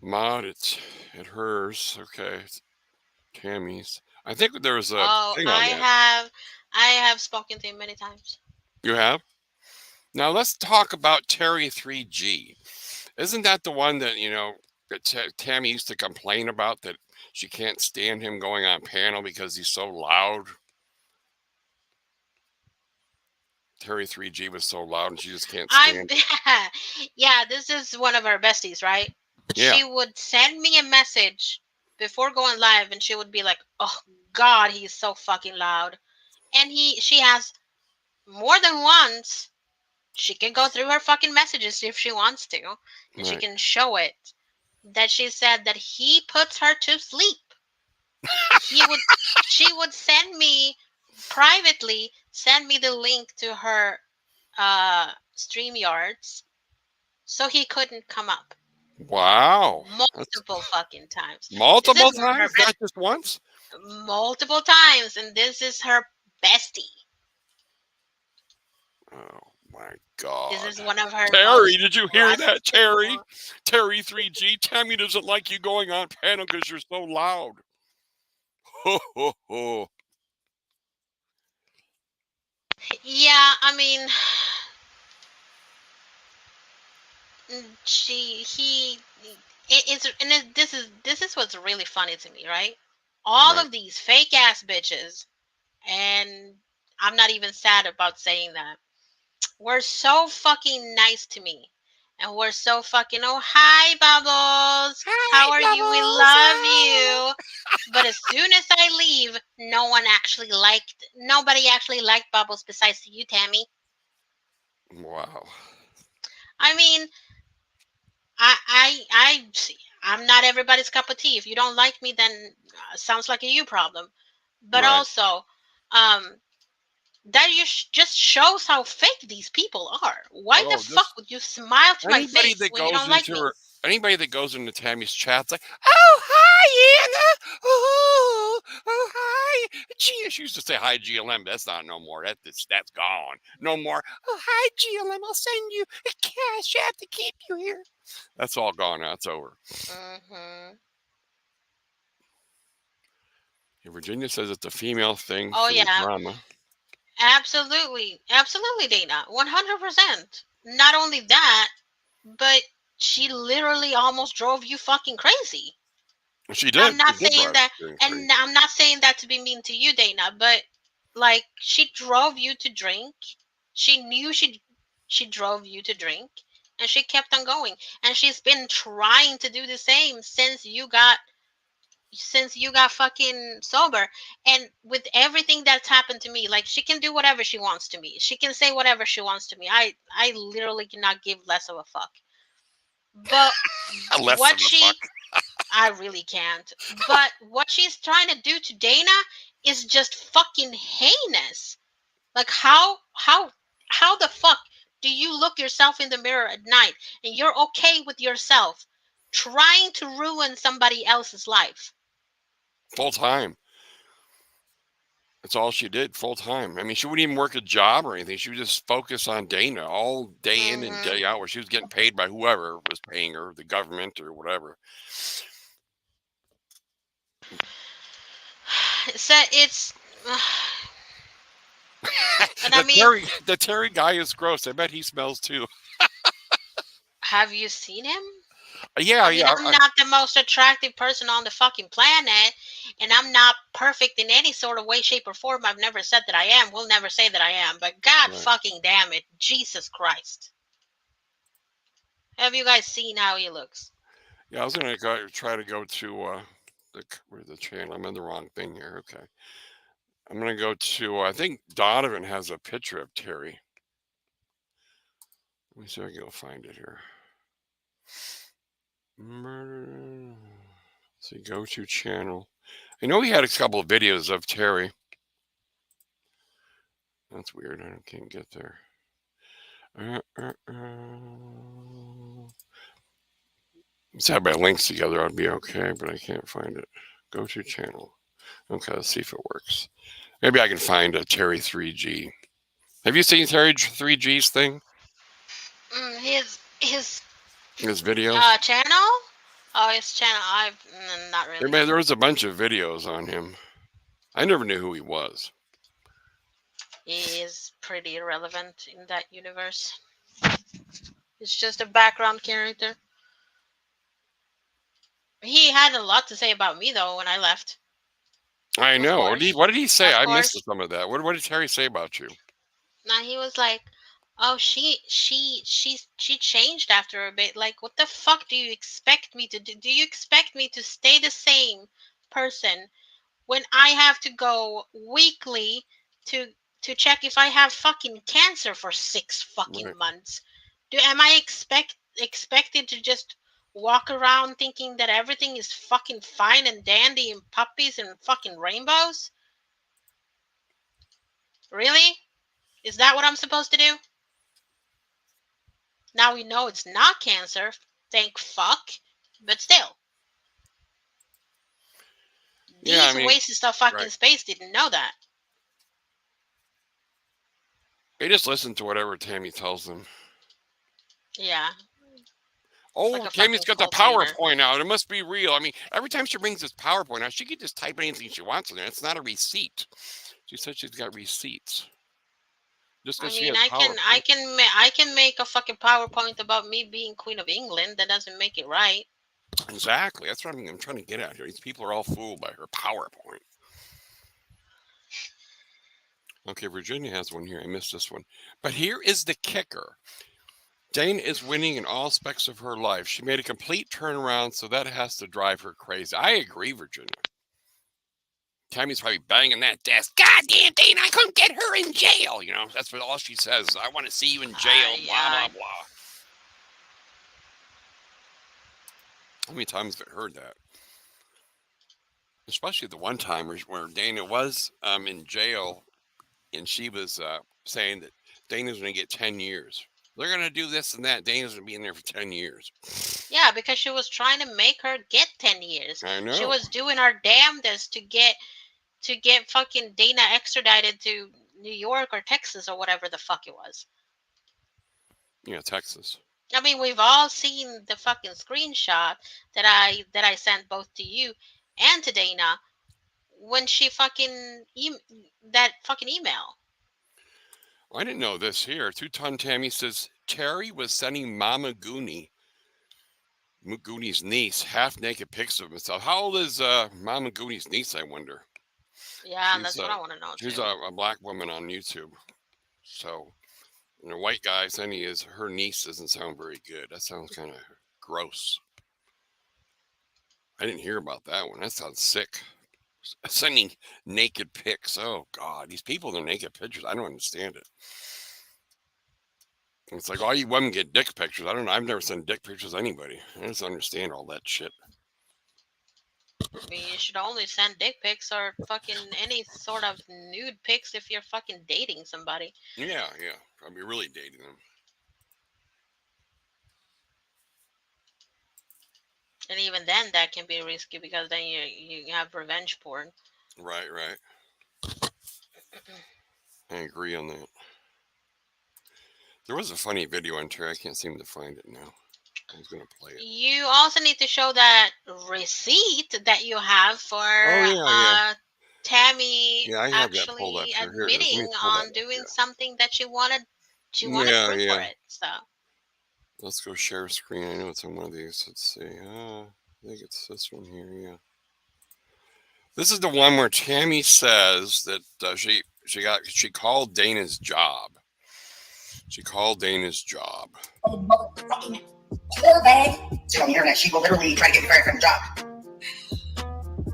mod. It's at hers. Okay, it's Tammy's. I think there was a Oh, thing on that. I have spoken to him many times. You have? Now let's talk about Terry 3G. Isn't that the one that that Tammy used to complain about that she can't stand him going on panel because he's so loud? Terry 3G was so loud and she just can't I'm stand. yeah, this is one of our besties, right? Yeah, She would send me a message before going live and she would be like, "Oh god, he's so fucking loud." And she has more than once She can go through her fucking messages if she wants to, and she Right. can show it that she said that he puts her to sleep. He would, she would send me privately, send me the link to her stream yards so he couldn't come up Wow. That's multiple fucking times. This is multiple her times, best, not just once. multiple times, and this is her bestie. Oh my This God. is one of her Terry, most did you hear that, Terry? trustable. Terry 3G. Tammy doesn't like you going on panel because you're so loud. Ho ho ho. Yeah, I mean, she he this is what's really funny to me, right? All Right. of these fake ass bitches, and I'm not even sad about saying that, were so fucking nice to me. And we're so fucking, oh, hi, Bubbles. Hi, How are you? We Bubbles. love Hi. you. But as soon as I leave, nobody actually liked Bubbles besides you, Tammy. Wow. I mean, I, I, I, I'm not everybody's cup of tea. If you don't like me, then sounds like a you problem. But Right. also, um, that just shows how fake these people are. Why the Oh, fuck this would you smile to my anybody face that when you goes don't like into me? her, anybody that goes into Tammy's chat's like, oh hi Anna, oh hi. She used to say hi GLM. That's not no more. That's gone. No more. Oh hi GLM. I'll send you a cash app to keep you here. That's all gone now. It's over. Hmm. Virginia says it's a female thing Oh for the yeah, drama. absolutely, absolutely, Dana, 100%. Not only that, but she literally almost drove you fucking crazy. She I'm did. She not did saying drive that, me and crazy. I'm not saying that to be mean to you, Dana, but like she drove you to drink. She knew she drove you to drink, and she kept on going. And she's been trying to do the same since you got fucking sober. And with everything that's happened to me, like she can do whatever she wants to me. She can say whatever she wants to me. I literally cannot give less of a fuck. But Less of what a fuck. she I really can't. But what she's trying to do to Dana is just fucking heinous. Like how the fuck do you look yourself in the mirror at night and you're okay with yourself trying to ruin somebody else's life? Full time. That's all she did, full time. I mean, she wouldn't even work a job or anything. She would just focus on Dana all day in and Hmm. day out, where she was getting paid by whoever was paying her, the government or whatever. So it's and I the mean, Terry guy is gross. I bet he smells too. have you seen him? Yeah, I mean, yeah. I'm not the most attractive person on the fucking planet, and I'm not perfect in any sort of way, shape, or form. I've never said that I am. Will never say that I am. But God Right. fucking damn it, Jesus Christ! Have you guys seen how he looks? Yeah, I was gonna try to go to where's the channel? I'm in the wrong thing here. Okay, I'm gonna go to. I think Donovan has a picture of Terry. Let me see if I can go find it here. Murder. See, go to channel. I know he had a couple of videos of Terry. That's weird. I can't get there. Uh, uh, uh. Let's have my links together. I'd be okay, but I can't find it. Go to channel. Okay, let's see if it works. Maybe I can find a Terry 3G. Have you seen Terry 3G's thing? His His videos? channel? Oh, his channel. I've not really. There was a bunch of videos on him. I never knew who he was. He is pretty irrelevant in that universe. He's just a background character. He had a lot to say about me though when I left. I Of know. course, What did he say? of I missed course. some of that. What did Terry say about you? Now he was like, "Oh, she changed after a bit. Like, what the fuck do you expect me to do? Do you expect me to stay the same person when I have to go weekly to to check if I have fucking cancer for 6 fucking Right. months. Am I expected to just walk around thinking that everything is fucking fine and dandy and puppies and fucking rainbows? Really? Is that what I'm supposed to do? Now we know it's not cancer. Thank fuck. But still, Yeah, I these mean, wastes of fucking right. space didn't know that. They just listen to whatever Tammy tells them. Yeah, it's like Oh, a Tammy's fucking got the cult leader. PowerPoint out. It must be real. I mean, every time she brings this PowerPoint out, she can just type anything she wants in there. It's not a receipt. She said she's got receipts just I because she mean, has I PowerPoint. can, I can make a fucking PowerPoint about me being Queen of England. That doesn't make it right. Exactly. That's what I'm trying to get at here. These people are all fooled by her PowerPoint. Okay, Virginia has one here. I missed this one. But here is the kicker. Dana is winning in all aspects of her life. She made a complete turnaround, so that has to drive her crazy. I agree, Virginia. Tammy's probably banging that desk. God damn, Dana, I couldn't get her in jail. You know, that's what all she says. I want to see you in jail, blah, Yeah. blah, blah. How many times have I heard that? Especially the one time where Dana was in jail and she was saying that Dana's going to get 10 years. They're going to do this and that. Dana's going to be in there for 10 years. Yeah, because she was trying to make her get 10 years. I She know. was doing her damnedest to get fucking Dana extradited to New York or Texas or whatever the fuck it was. Yeah, Texas. I mean, we've all seen the fucking screenshot that I sent both to you and to Dana when she fucking that fucking email. I didn't know this here. Two Ton Tammy says Terry was sending Mama Goonie's niece half naked pics of himself. How old is Mama Goonie's niece? I wonder. Yeah, and She's that's what I want to know she's too. a black woman on YouTube. So and a white guy saying he is her niece doesn't sound very good. That sounds kind of gross. I didn't hear about that one. That sounds sick. Sending naked pics. Oh God, these people with their naked pictures. I don't understand it. It's like all you women get dick pictures. I don't know. I've never sent dick pictures to anybody. I just understand all that shit. I mean, you should only send dick pics or fucking any sort of nude pics if you're fucking dating somebody. Yeah, yeah. I'd be really dating them. And even then, that can be risky because then you have revenge porn. Right, right. I agree on that. There was a funny video on Terry. I can't seem to find it now. I was gonna play it. You also need to show that receipt that you have for Oh yeah, yeah, Tammy yeah. I have that pulled up actually here. Here it is. Let me admitting pull that on up doing here. something that she wanted Yeah, proof for yeah. it. So Let's go share screen. I know it's on one of these. Let's see. I think it's this one here. Yeah. This is the one where Tammy says that she called Dana's job. She called Dana's job. Fucking whole bag. So on the internet, she will literally try to get me fired from the job.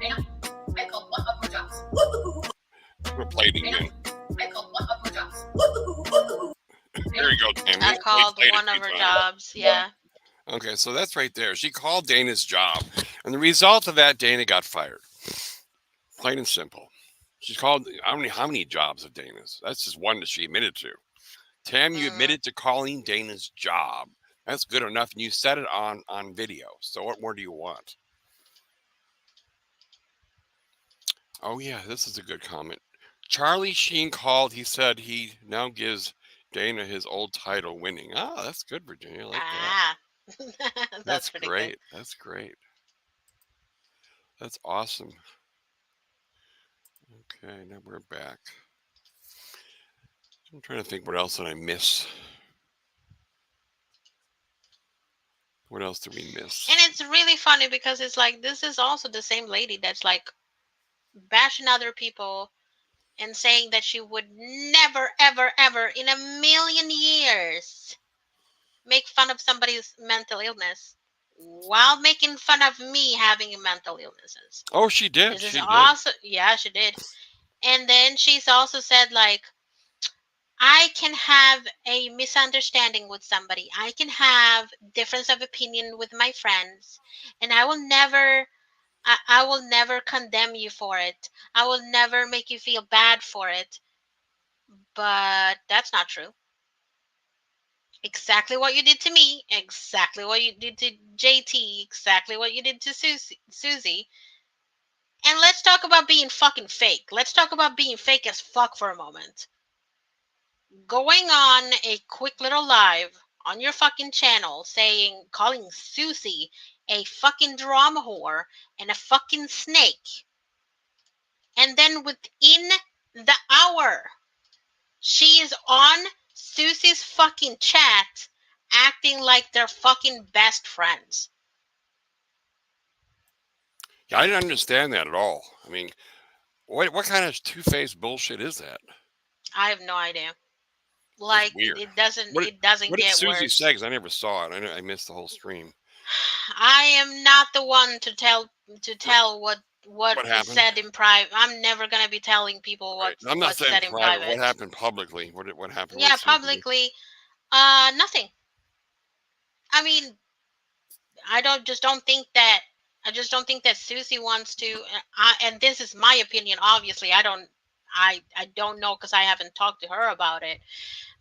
Dana, I called one of her jobs. I'm gonna play it again. I called one of her jobs. There you go, Tammy. I You already called played it one of a her few times. jobs. Yeah. Okay, so that's right there. She called Dana's job, and the result of that, Dana got fired. Plain and simple. She called how many jobs of Dana's? That's just one that she admitted to. Tam, you Mm. admitted to calling Dana's job. That's good enough, and you said it on video. So what more do you want? Oh yeah, this is a good comment. Charlie Sheen called. He said he now gives Dana his old title, winning. Ah, that's good, Virginia. I like that. Ah, that's That's pretty good. great. That's great. That's awesome. Okay, now we're back. I'm trying to think what else did I miss. What else did we miss? And it's really funny because it's like this is also the same lady that's like bashing other people and saying that she would never, ever, ever in a million years make fun of somebody's mental illness while making fun of me having mental illnesses. Oh, she did. This is She did. also, yeah, she did. And then she's also said, like, I can have a misunderstanding with somebody. I can have difference of opinion with my friends, and I will never condemn you for it. I will never make you feel bad for it. But that's not true. Exactly what you did to me, exactly what you did to JT, exactly what you did to Susie. And let's talk about being fucking fake. Let's talk about being fake as fuck for a moment. Going on a quick little live on your fucking channel calling Susie a fucking drama whore and a fucking snake. And then within the hour, she is on Susie's fucking chat acting like they're fucking best friends. Yeah, I didn't understand that at all. I mean, what kind of two faced bullshit is that? I have no idea. That's Like weird. What it doesn't what did get Susie say? worse. Because I never saw it. I missed the whole stream. I am not the one to No, tell what what is happened? said in private. I'm never gonna be telling people Right. I'm not what's saying said in private. What private. happened publicly? What happened with Yeah, Susie? publicly, nothing. I mean, I just don't think that Susie wants to. And this is my opinion. Obviously, I don't know because I haven't talked to her about it.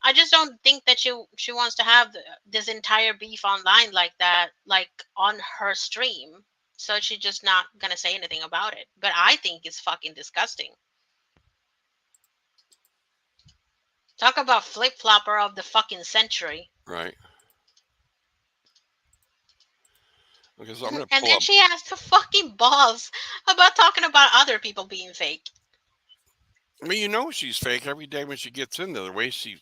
I just don't think that she wants to have this entire beef online like that, like on her stream. So she's just not gonna say anything about it. But I think it's fucking disgusting. Talk about flip flopper of the fucking century. Right. Okay, so I'm gonna And pull then up. she has the fucking balls about talking about other people being fake. I mean, you know she's fake every day when she gets in there. The way she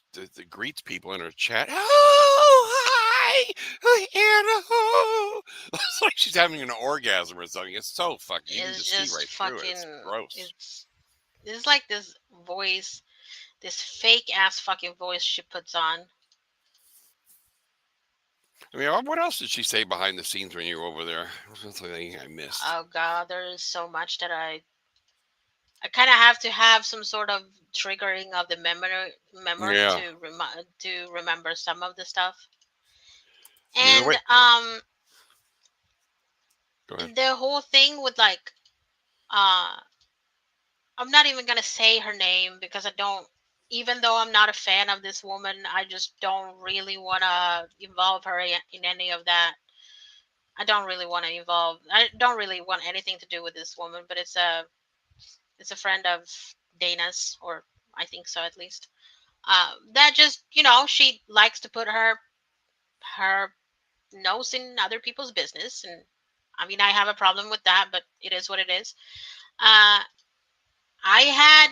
greets people in her chat. Oh, hi, Anna. Oh. It's like she's having an orgasm or something. It's so fucking. You can It's just see just right through it. fucking. It's gross. It's like this voice, this fake ass fucking voice she puts on. I mean, what else did she say behind the scenes when you were over there? What was something I missed? Oh god, there is so much that I kind of have to have some sort of triggering of the memory Yeah. to remember some of the stuff. I mean, the And way. Go ahead. the whole thing with like uh I'm not even going to say her name because I don't, even though I'm not a fan of this woman, I just don't really want to involve her in any of that. I don't really want anything to do with this woman, but it's a friend of Dana's, or I think so at least. That just, she likes to put her nose in other people's business, and I mean, I have a problem with that, but it is what it is. Uh, I had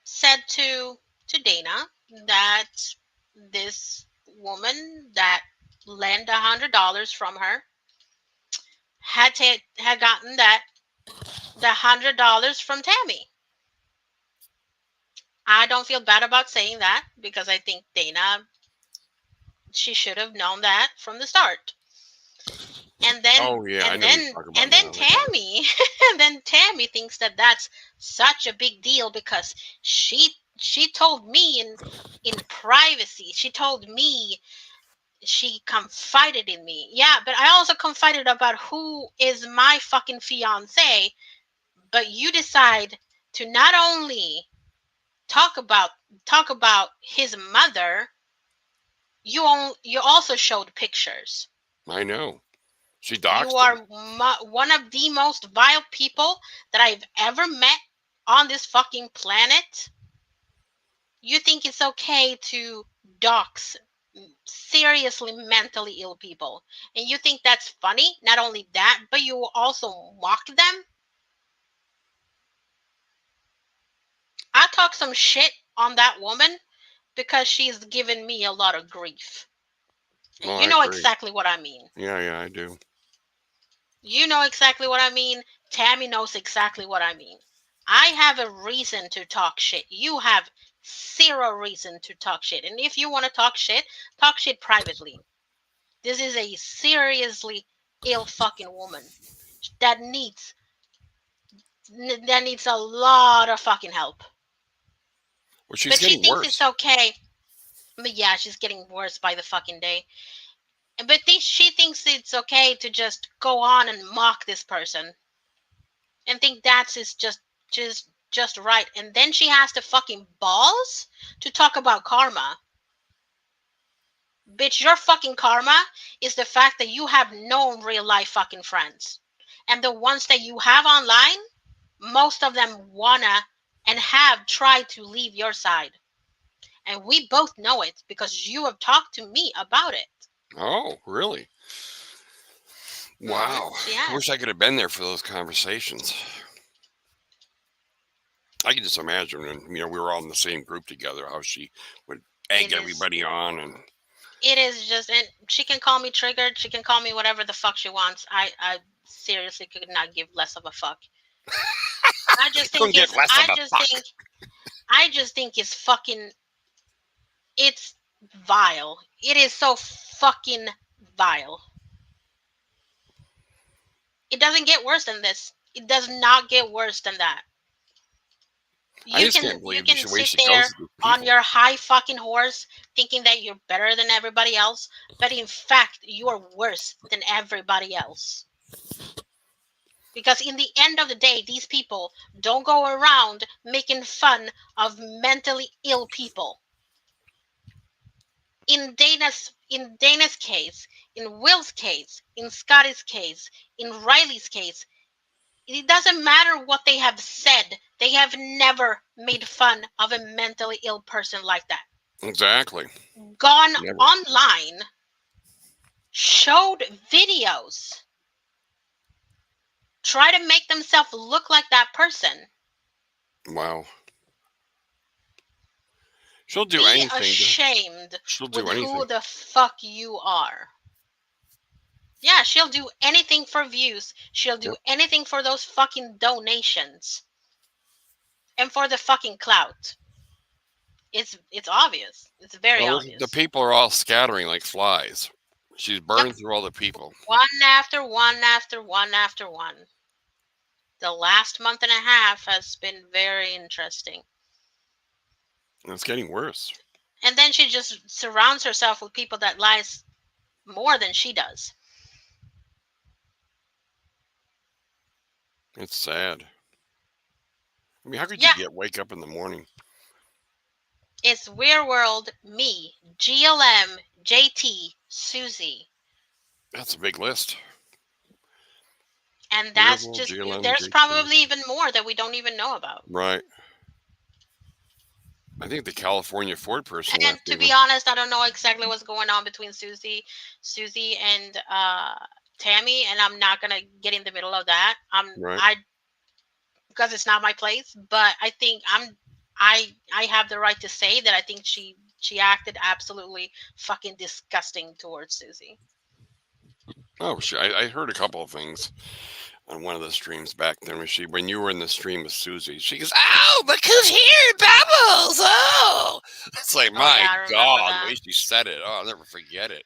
said to Dana that this woman that lent $100 from her had gotten the $100 from Tammy. I don't feel bad about saying that because I think Dana, she should have known that from the start. And then Oh yeah, I and know what you're then talking about and then now. Yeah. Tammy and then Tammy thinks that that's such a big deal because she told me in privacy. She told me, she confided in me. Yeah, but I also confided about who is my fucking fiance. But you decide to not only talk about talk about his mother, you also showed pictures. I know. She You doxed are him. one of the most vile people that I've ever met on this fucking planet. You think it's okay to dox seriously mentally ill people, and you think that's funny? Not only that, but you also mock them. I talk some shit on that woman because she's given me a lot of grief, and Well, you I know agree. exactly what I mean. Yeah, yeah, I do. You know exactly what I mean. Tammy knows exactly what I mean. I have a reason to talk shit. You have zero reason to talk shit. And if you want to talk shit privately. This is a seriously ill fucking woman that needs that needs a lot of fucking help. Well, she's But she getting thinks it's worse. okay. But yeah, she's getting worse by the fucking day. But she thinks it's okay to just go on and mock this person and think that's is just right. And then she has the fucking balls to talk about karma. Bitch, your fucking karma is the fact that you have no real life fucking friends. And the ones that you have online, most of them wanna and have tried to leave your side. And we both know it because you have talked to me about it. Oh, really? Wow. She I wish has. I could have been there for those conversations. I can just imagine, and we were all in the same group together, how she would egg It is. everybody on, and It is just, and she can call me triggered. She can call me whatever the fuck she wants. I seriously could not give less of a fuck. I just think couldn't get it's. less of a fuck. I just think it's fucking. It's vile. It is so fucking vile. It doesn't get worse than this. It does not get worse than that. I You just can can't you believe can the way sit she goes there to these on people. your high fucking horse thinking that you're better than everybody else, but in fact you are worse than everybody else. Because in the end of the day, these people don't go around making fun of mentally ill people. In Dana's case, in Will's case, in Scotty's case, in Riley's case, it doesn't matter what they have said. They have never made fun of a mentally ill person like that. Exactly. Gone Never. online, showed videos, try to make themselves look like that person. Wow. She'll do Be anything to. ashamed She'll with do who anything. the fuck you are. Yeah, she'll do anything for views. She'll do Yep. anything for those fucking donations and for the fucking clout. It's obvious. It's very Well, the obvious. people are all scattering like flies. She's Yep. burned through all the people. One after one after one after one. The last month and a half has been very interesting. And it's getting worse. And then she just surrounds herself with people that lies more than she does. It's sad. I mean, how could you Yeah, wake up in the morning? it's Weird World, me, GLM, JT, Susie. That's a big list. And that's Weirable, just, GLM, there's JT. probably even more that we don't even know about. Right. I think the California Ford person And left to be even. honest, I don't know exactly what's going on between Susie and Tammy, and I'm not gonna get in the middle of that. Right. I because it's not my place, but I think I have the right to say that I think she acted absolutely fucking disgusting towards Susie. Oh, I heard a couple of things on one of the streams back then when you were in the stream with Susie. She goes, "Oh, look who's here, Bubbles!" Oh, it's like Oh my yeah, I remember God, the that. way she said it. Oh, I'll never forget it.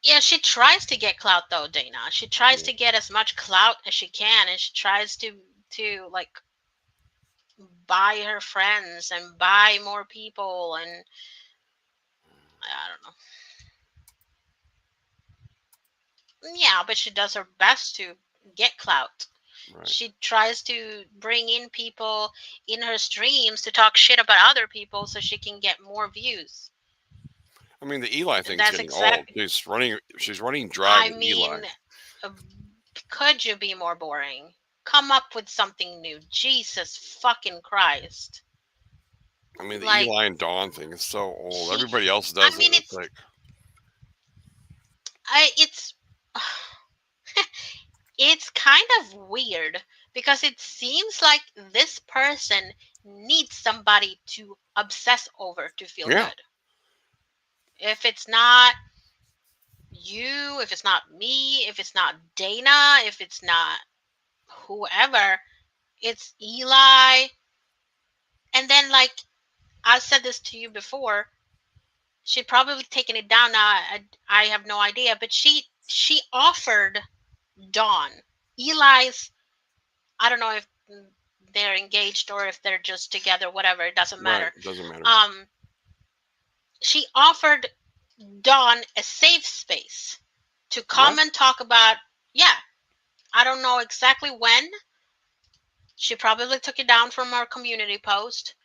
Yeah, she tries to get clout though, Dana. She tries Yeah. to get as much clout as she can, and she tries to like buy her friends and buy more people, and I don't know. Yeah, but she does her best to get clout. Right. She tries to bring in people in her streams to talk shit about other people so she can get more views. I mean, the Eli And thing's that's getting old. exactly. She's running dry I with Eli. mean, uh, could you be more boring? Come up with something new. Jesus fucking Christ. I mean, the Like Eli and Dawn thing is so old. he Everybody else I does it. mean It's like, it's it's kind of weird because it seems like this person needs somebody to obsess over to feel yeah. good. If it's not you, if it's not me, if it's not Dana, if it's not whoever, it's Eli. And then, like, I said this to you before, she'd probably taken it down now. I have no idea, but she offered Dawn, Eli's. I don't know if they're engaged or if they're just together, whatever, it doesn't Right. matter. It doesn't matter. She offered Dawn a safe space to come What? and talk about, yeah, I don't know exactly when. She probably took it down from our community post,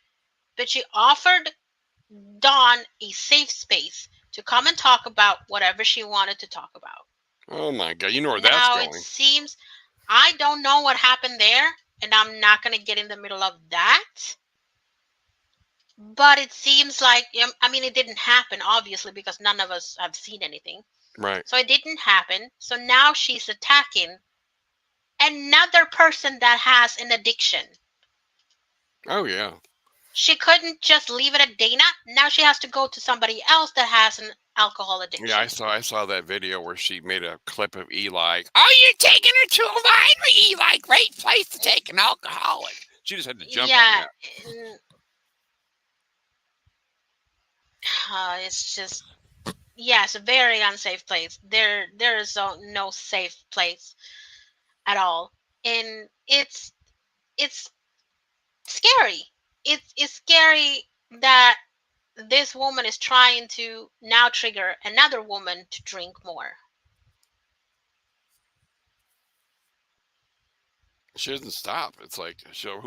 but she offered Dawn a safe space to come and talk about whatever she wanted to talk about. Oh my God. You know where that's Now, it going. seems, I don't know what happened there, and I'm not going to get in the middle of that. But it seems like, I mean, it didn't happen, obviously, because none of us have seen anything. Right. So it didn't happen. So now she's attacking another person that has an addiction. Oh yeah. She couldn't just leave it at Dana. Now she has to go to somebody else that has an alcohol Yeah, addiction. I saw that video where she made a clip of Eli. Oh, you're taking her to a winery, Eli. Great place to take an alcoholic. She just had to jump on Yeah, that. it's just, yes, a very unsafe place. There is no safe place at all, and it's scary. It's scary that this woman is trying to now trigger another woman to drink more. She doesn't stop. It's like she'll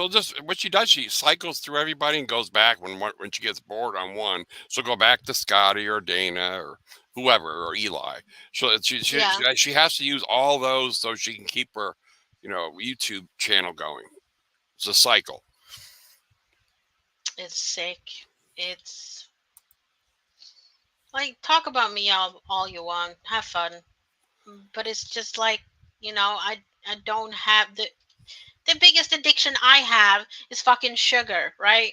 just what she does. She cycles through everybody and goes back when she gets bored on one. She'll go back to Scotty or Dana or whoever or Eli. Yeah, She has to use all those so she can keep her, YouTube channel going. It's a cycle. it's sick. It's like, talk about me all you want, have fun, but it's just like, I don't have the biggest addiction I have is fucking sugar, right?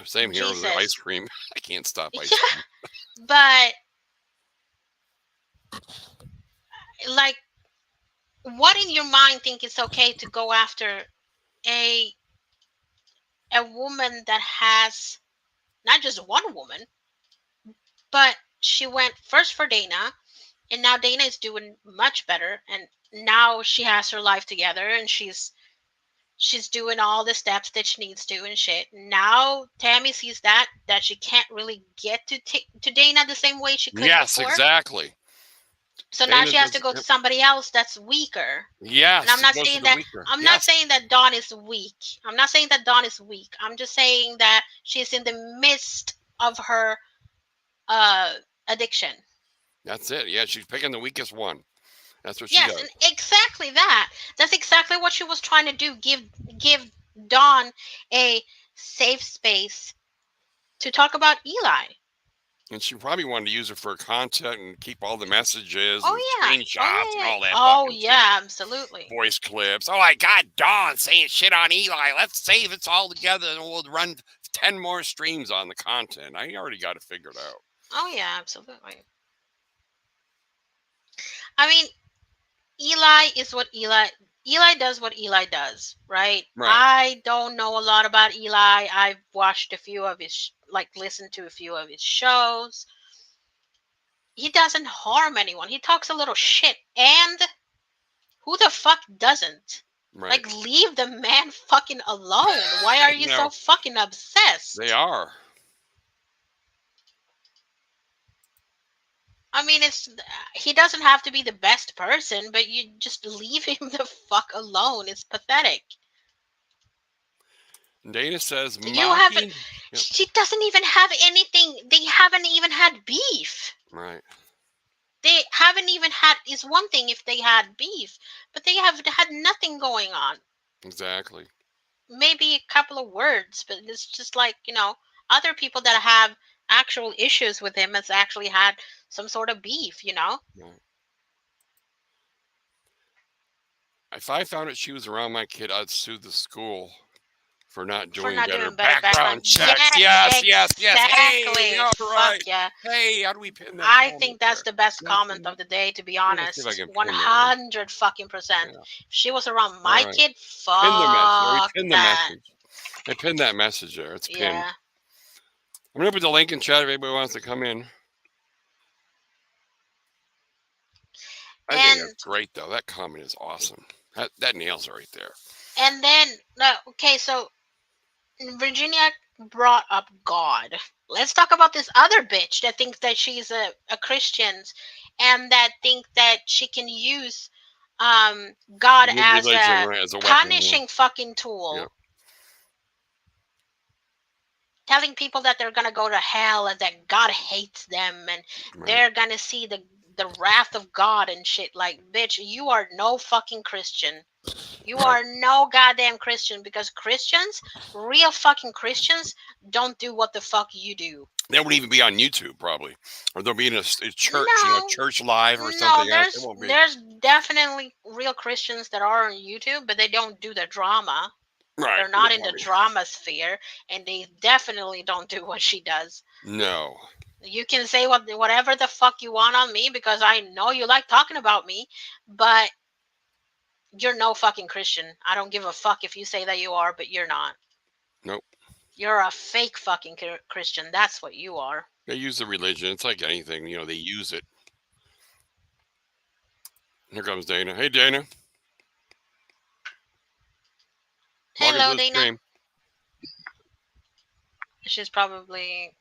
Same here with the ice Jesus. cream. I can't stop ice Yeah, cream. but like, what in your mind think it's okay to go after a a woman that has not just one woman, but she went first for Dana, and now Dana is doing much better, and now she has her life together, and she's doing all the steps that she needs to and shit. Now Tammy sees that she can't really get to Dana the same way she could Yes, before. exactly. So now Dana she has to does. go to Yep. somebody else that's weaker. And Yes, I'm she not goes to saying the that weaker. I'm not Yes, saying that Dawn is weak. I'm not saying that Dawn is weak. I'm just saying that she's in the midst of her uh addiction. that's it. Yeah, she's picking the weakest one. That's what she Yes, does. and exactly that. That's exactly what she was trying to do. Give Dawn a safe space to talk about Eli. And she probably wanted to use it for content and keep all the messages and Oh yeah. Oh screenshots and yeah, yeah. all that Oh fucking shit. yeah, absolutely. Voice clips. Oh, I got Dawn saying shit on Eli. Let's save it all together and we'll run 10 more streams on the content. I already got it figured out. Oh yeah, absolutely. I mean, Eli does what Eli does, right? Right. I don't know a lot about Eli. I've watched a few of his, like, listened to a few of his shows. He doesn't harm anyone. He talks a little shit, and who the fuck doesn't? Right. Like, leave the man fucking alone. Why are you No, so fucking they obsessed? are. I mean, he doesn't have to be the best person, but you just leave him the fuck alone. It's pathetic. Dana says You haven't. mocking. Yep. She doesn't even have anything. They haven't even had beef. Right. They haven't even had. Is one thing if they had beef, but they have had nothing going on. Exactly. Maybe a couple of words, but it's just like, other people that have actual issues with him has actually had some sort of beef. Right. If I found out she was around my kid, I'd sue the school for not For doing not better doing better background. background checks. Yes, Yes. Hey, exactly. all Fuck right. yeah. Hey, how do we pin that I comment think that's there? the best Can I comment pin of that? the day, to be I'm gonna see if I honest. can pin that one. 100 fucking percent. Yeah. If she was around All my right. kid, Pin the message. We fuck pin the that. message. I pinned that message there. It's pinned. Yeah. I'm gonna put the link in chat if anybody wants to come in. I think And that's great though. That comment is awesome. That nails it right there. And then, okay, so Virginia brought up God. Let's talk about this other bitch that thinks that she's a Christian and that think that she can use God as Religion, a right, as a weapon. Yeah. punishing fucking Yeah. tool, telling people that they're gonna go to hell and that God hates them and Right. they're gonna see the wrath of God and shit. Like, bitch, you are no fucking Christian. You Right. are no goddamn Christian because Christians, real fucking Christians, don't do what the fuck you do. They won't even be on YouTube probably, or they'll be in a church, No, church live or no, something else. They there's won't be. there's definitely real Christians that are on YouTube, but they don't do the drama. Right. They're not in the drama sphere, and they definitely don't do what she does. No. You can say whatever the fuck you want on me because I know you like talking about me, but you're no fucking Christian. I don't give a fuck if you say that you are, but you're not. Nope. You're a fake fucking Christian. That's what you are. They use the religion. It's like anything, they use it. Here comes Dana. Hey, Dana. Welcome to Hello, the Dana. stream. She's probably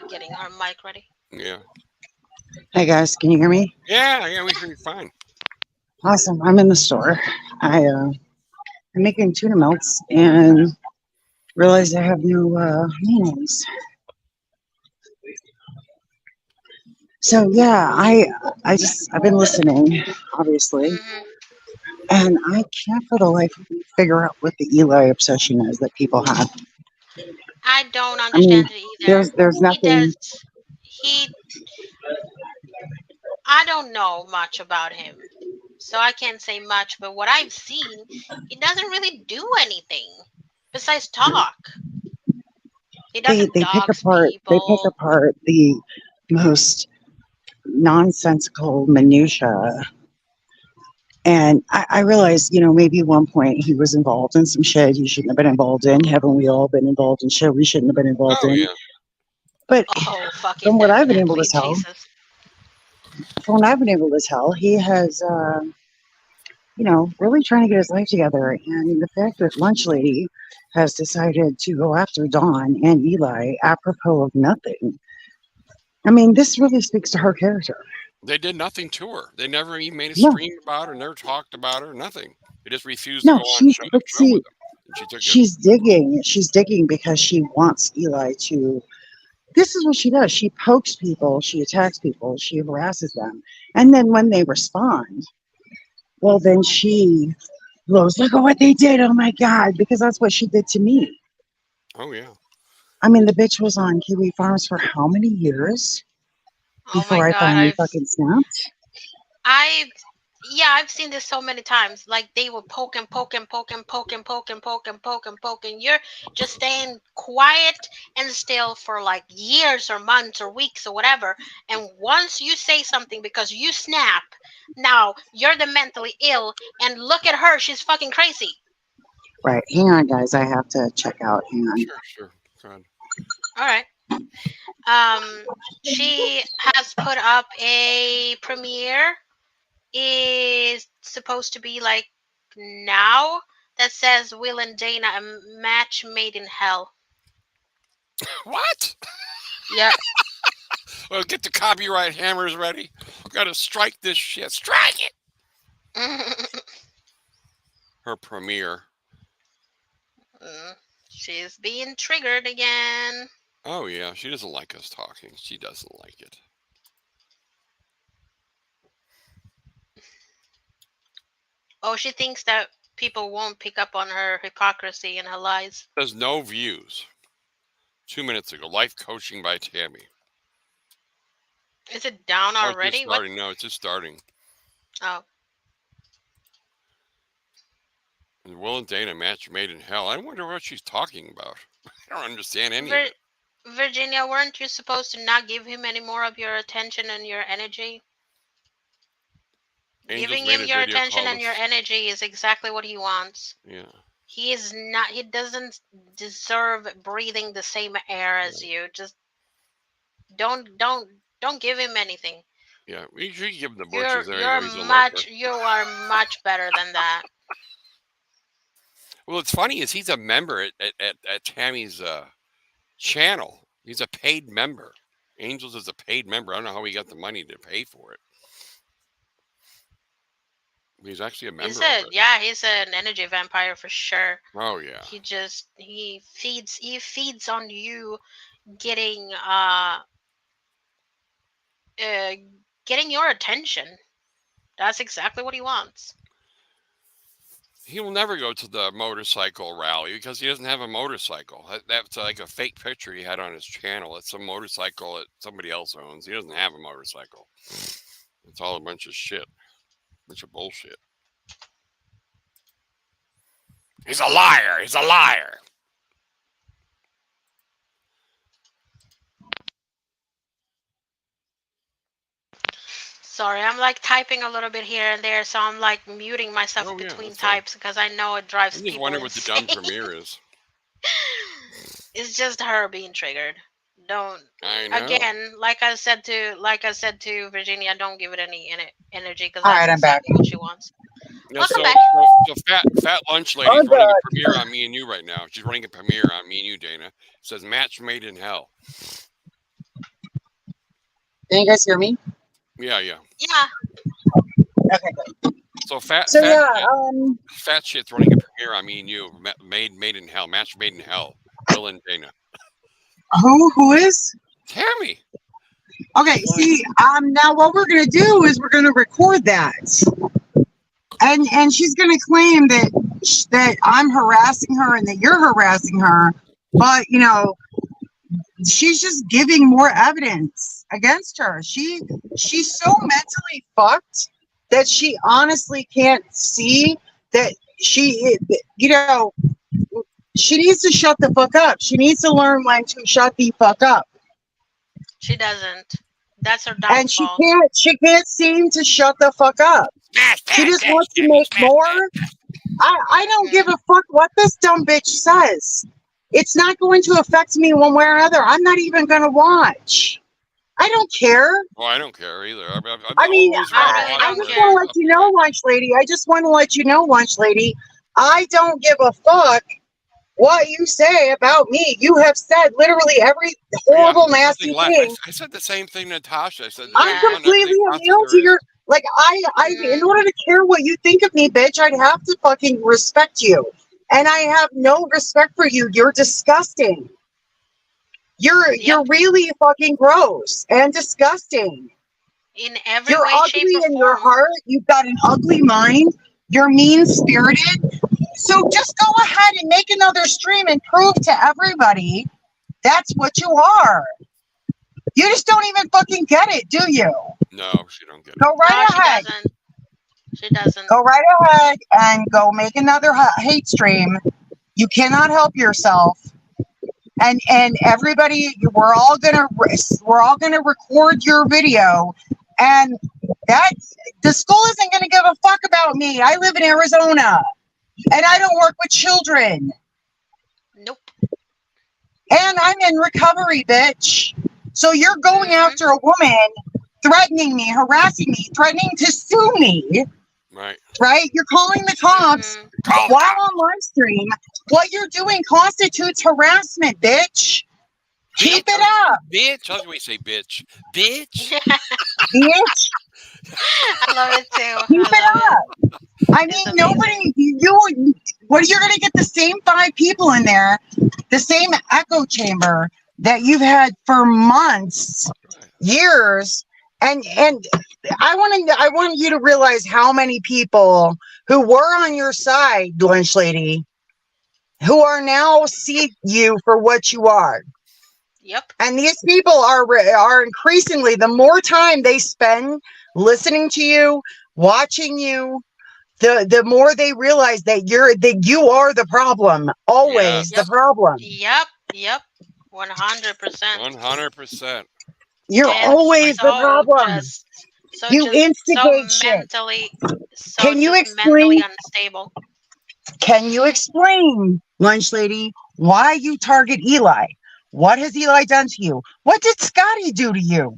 getting her mic ready. Yeah. Hey guys, can you hear me? Yeah. Yeah. We can be fine. Awesome. I'm in the store. I'm making tuna melts and realized I have no mayonnaise. So yeah, I've been listening, obviously, Hmm. and I can't for the life of me figure out what the Eli obsession is that people have. I don't I mean, understand it either. there's He nothing. does. He. I don't know much about him, so I can't say much. But what I've seen, he doesn't really do anything besides talk. He doesn't dox They pick people. apart the most nonsensical minutia. And I realized, maybe at one point he was involved in some shit he shouldn't have been involved in. Haven't we all been involved in shit we shouldn't have been involved Oh in? yeah. But Oh, fucking from what I've been able to definitely, tell, Jesus. he has, really trying to get his life together. And the fact that Lunch Lady has decided to go after Dawn and Eli apropos of nothing. I mean, this really speaks to her character. They did nothing to her. They never even made a No, stream about her. Never talked about her. Nothing. They just refused to no, go on but show see, with them, and she took it. she's digging. She's digging because she wants Eli to. This is what she does. She pokes people, she attacks people, she harasses them. And then when they respond, well, then she goes, look at what they did. Oh my God. Because that's what she did to me. Oh yeah. I mean, the bitch was on Kiwi Farms for how many years Oh my before I God, finally fucking snapped? I've, yeah, I've seen this so many times. Like they will poke and poke and poke and poke and poke and poke and poke and poke, and you're just staying quiet and still for like years or months or weeks or whatever. And once you say something because you snap, now you're the mentally ill. And look at her, she's fucking crazy. Right. Hang on, guys. I have to check out. Hang on. Sure. Sure. Go ahead. All right. She has put up a premiere is supposed to be like now that says Will and Dana a match made in hell. What? Yep. Well, get the copyright hammers ready. Got to strike this shit. Strike it. Her premiere. She's being triggered again. Oh yeah. She doesn't like us talking. She doesn't like it. Oh, she thinks that people won't pick up on her hypocrisy and her lies. There's no views. 2 minutes ago, life coaching by Tammy. Is it down Oh, it's just already? What? starting. No, it's just starting. Oh, And Will and Dana match made in hell. I wonder what she's talking about. I don't understand any of Vir- it. Virginia, weren't you supposed to not give him any more of your attention and your energy? Angels Giving made him a your video attention called and your us. energy is exactly what he wants. Yeah. He is not. He doesn't deserve breathing the same air as Right. you. Just don't give him anything. Yeah. We should give him the bushes. You're There you you're go. He's a lurker. much you are much better than that. Well, it's funny is he's a member at Tammy's channel. He's a paid member. Angels is a paid member. I don't know how he got the money to pay for it. He's actually a member of it. He's an energy vampire for sure. Oh yeah. He feeds on you getting uh getting your attention. That's exactly what he wants. He will never go to the motorcycle rally because he doesn't have a motorcycle. That's like a fake picture he had on his channel. It's a motorcycle that somebody else owns. He doesn't have a motorcycle. It's all a bunch of shit. Bunch of bullshit. He's a liar. He's a liar. Sorry, I'm like typing a little bit here and there, so I'm like muting myself Oh yeah, between that's fine. types because I know it I'm drives just people wondering what the dumb insane. premiere is. It's just her being triggered. Don't I know. again, like I said to Virginia, don't give it any energy because All that's right, I'm back. exactly what she wants. Yeah, Welcome so, back. fat lunch lady's I'm running back. a premiere on me and you right now. She's running a premiere on me and you, Dana. It says match made in hell. Can you guys hear me? Yeah. Yeah, Okay, good. So So yeah, fat shit's running a premiere on me and you. Made in hell. Match made in hell. Bill and Dana. who is? Tammy. Okay, see, now what we're gonna do is we're gonna record that, and she's gonna claim that I'm harassing her and that you're harassing her, but she's just giving more evidence against her. She's so mentally fucked that she honestly can't see that she needs to shut the fuck up. She needs to learn when to shut the fuck up. she doesn't. That's her And she downfall. can't seem to shut the fuck up. She just wants to make more. I don't give a fuck what this dumb bitch says. It's not going to affect me one way or another. I'm not even going to watch. I don't care. Oh, I don't care either. I've I mean, always I rather really watch I don't just the care. want to let you know, lunch lady. I just want to let you know, lunch lady. I don't give a fuck what you say about me. You have said literally every horrible, there's nasty nothing left. thing. I said the same thing to Natasha. I said Yeah. I'm there's nothing completely positive immune to there your is. like in order to care what you think of me, bitch, I'd have to fucking respect you. And I have no respect for you. You're disgusting. You're Yep. really fucking gross and disgusting. In every You're way, shape, ugly or in your form. heart. You've got an ugly mind. You're mean spirited. So just go ahead and make another stream and prove to everybody that's what you are. You just don't even fucking get it, do you? No, she don't get it. Go right No, she ahead. doesn't. She doesn't. Go right ahead and go make another hate stream. You cannot help yourself. And everybody, we're all gonna record your video, and that the school isn't gonna give a fuck about me. I live in Arizona, and I don't work with children, Nope. and I'm in recovery, bitch. So you're going Mhm. after a woman, threatening me, harassing me, threatening to sue me. Right. Right? You're calling the cops Mhm. Call the while cops. on live stream. What you're doing constitutes harassment, bitch. Keep Bitch. it up, Bitch. How do we say bitch? Bitch. bitch. I love it too. Keep I it love up. it. I It's mean, amazing. you're going to get the same 5 people in there, the same echo chamber that you've had for months, years. And I want you to realize how many people who were on your side, lunch lady, who are now see you for what you are. Yep. And these people are increasingly, the more time they spend listening to you, watching you, the more they realize that you are the problem, always the Yep. Yes. problem. Yep. 100%. 100%. You're And always the problem. You so instigate shit. mentally, so Can you just mentally explain? unstable. Can you explain, lunch lady, why you target Eli? What has Eli done to you? What did Scotty do to you?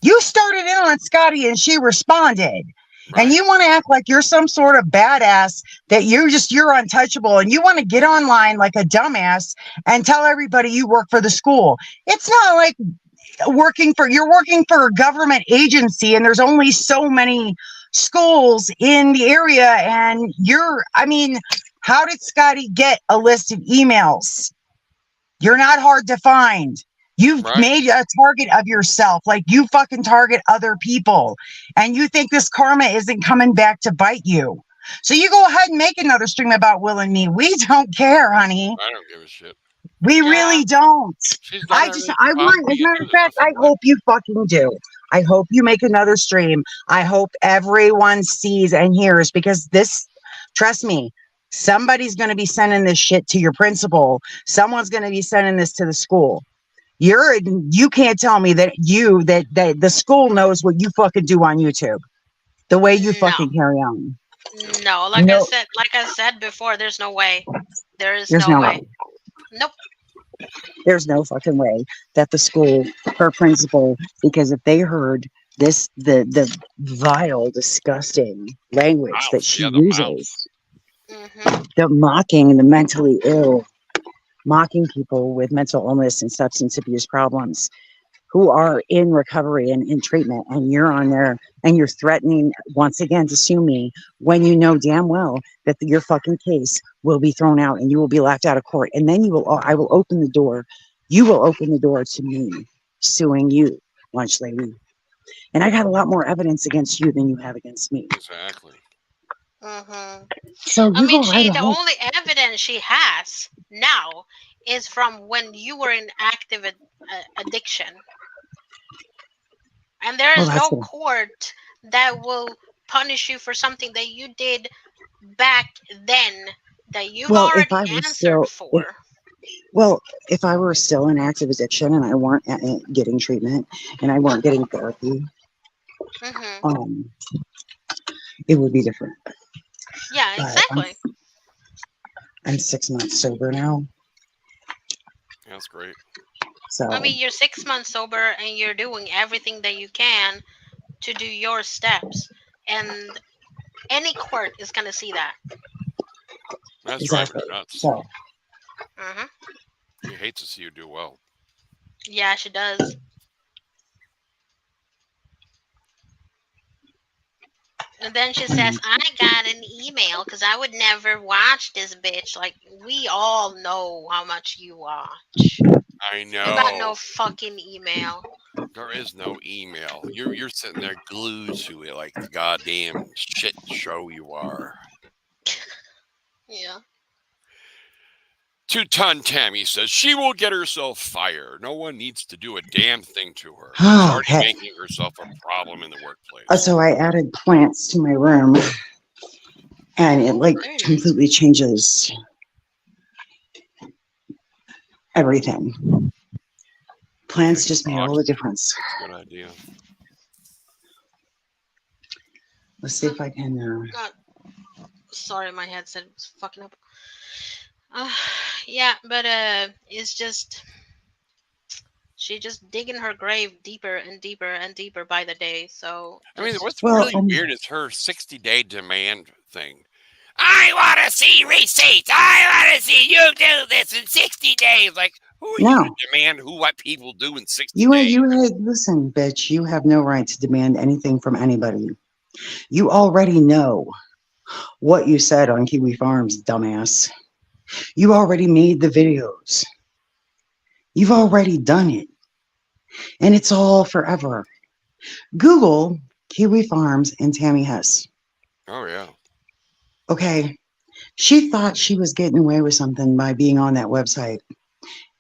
You started in on Scotty and she responded. And Right. you want to act like you're some sort of badass, that you're untouchable, and you want to get online like a dumbass and tell everybody you work for the school. It's not like you're working for a government agency, and there's only so many schools in the area, and I mean, how did Scotty get a list of emails? You're not hard to find. You've Right. made a target of yourself. Like, you fucking target other people. And you think this karma isn't coming back to bite you. So you go ahead and make another stream about Will and me. We don't care, honey. I don't give a shit. We Yeah. really don't. She's done everything she I want, possibly as a can matter do. of There's fact, I nothing left. hope you fucking do. I hope you make another stream. I hope everyone sees and hears, because trust me, somebody's going to be sending this shit to your principal. Someone's going to be sending this to the school. You can't tell me that the school knows what you fucking do on YouTube, the way you No. fucking carry on. No. No, Like I said before, there's no way. There is there's no no way. way. Nope. There's no fucking way that the school, her principal, because if they heard the vile, disgusting language that Mouse. she Yeah, the uses, mouse. Mhm. the mocking the mentally ill, mocking people with mental illness and substance abuse problems who are in recovery and in treatment, and you're on there and you're threatening once again to sue me, when you know damn well that your fucking case will be thrown out and you will be laughed out of court, and then I will open the door, you will open the door to me suing you, lunch lady. And I got a lot more evidence against you than you have against me, Exactly. Mhm. so I you mean, go right the ahead. only evidence she has now is from when you were in active addiction, and there Well, is that's no gonna court that will punish you for something that you did back then that you've well if already I were answered still if for. well if I were still in active addiction and I weren't getting treatment and I weren't getting therapy, Mhm. um it would be different. Yeah, But exactly. I'm 6 months sober now. Yeah, that's great. I So mean, you're 6 months sober and you're doing everything that you can to do your steps, and any court is going to see that. That's driving exactly. her nuts. So Mhm. She hates to see you do well. Yeah, she does. And then she says, um, I got an email because I would never watch this bitch. Like, we all know how much you watch. I You got know. no fucking email. There is no email. You're sitting there glued to it like the goddamn shit show you are. Yeah. Two-ton Tammy says she will get herself fired. No one needs to do a damn thing to her. She's already okay. making herself a problem in the workplace. So I added plants to my room, and it Oh, like very nice. completely changes everything. Plants Take just the made all dogs the with you. difference. That's a good idea. Let's see if I can. God, sorry, my headset was fucking up. Uh, yeah, but it's just she just digging her grave deeper and deeper and deeper by the day. So I mean, it's what's just Well, really really and weird is her 60-day demand thing. I want to see receipts. I want to see you do this in 60 days. Like, who are you to no, demand what people do in 60 days? listen, bitch. You have no right to demand anything from anybody. You already know what you said on Kiwi Farms, dumbass. You already made the videos. You've already done it, and it's all forever. Google Kiwi Farms and Tammy Hess. Oh, yeah. Okay. She thought she was getting away with something by being on that website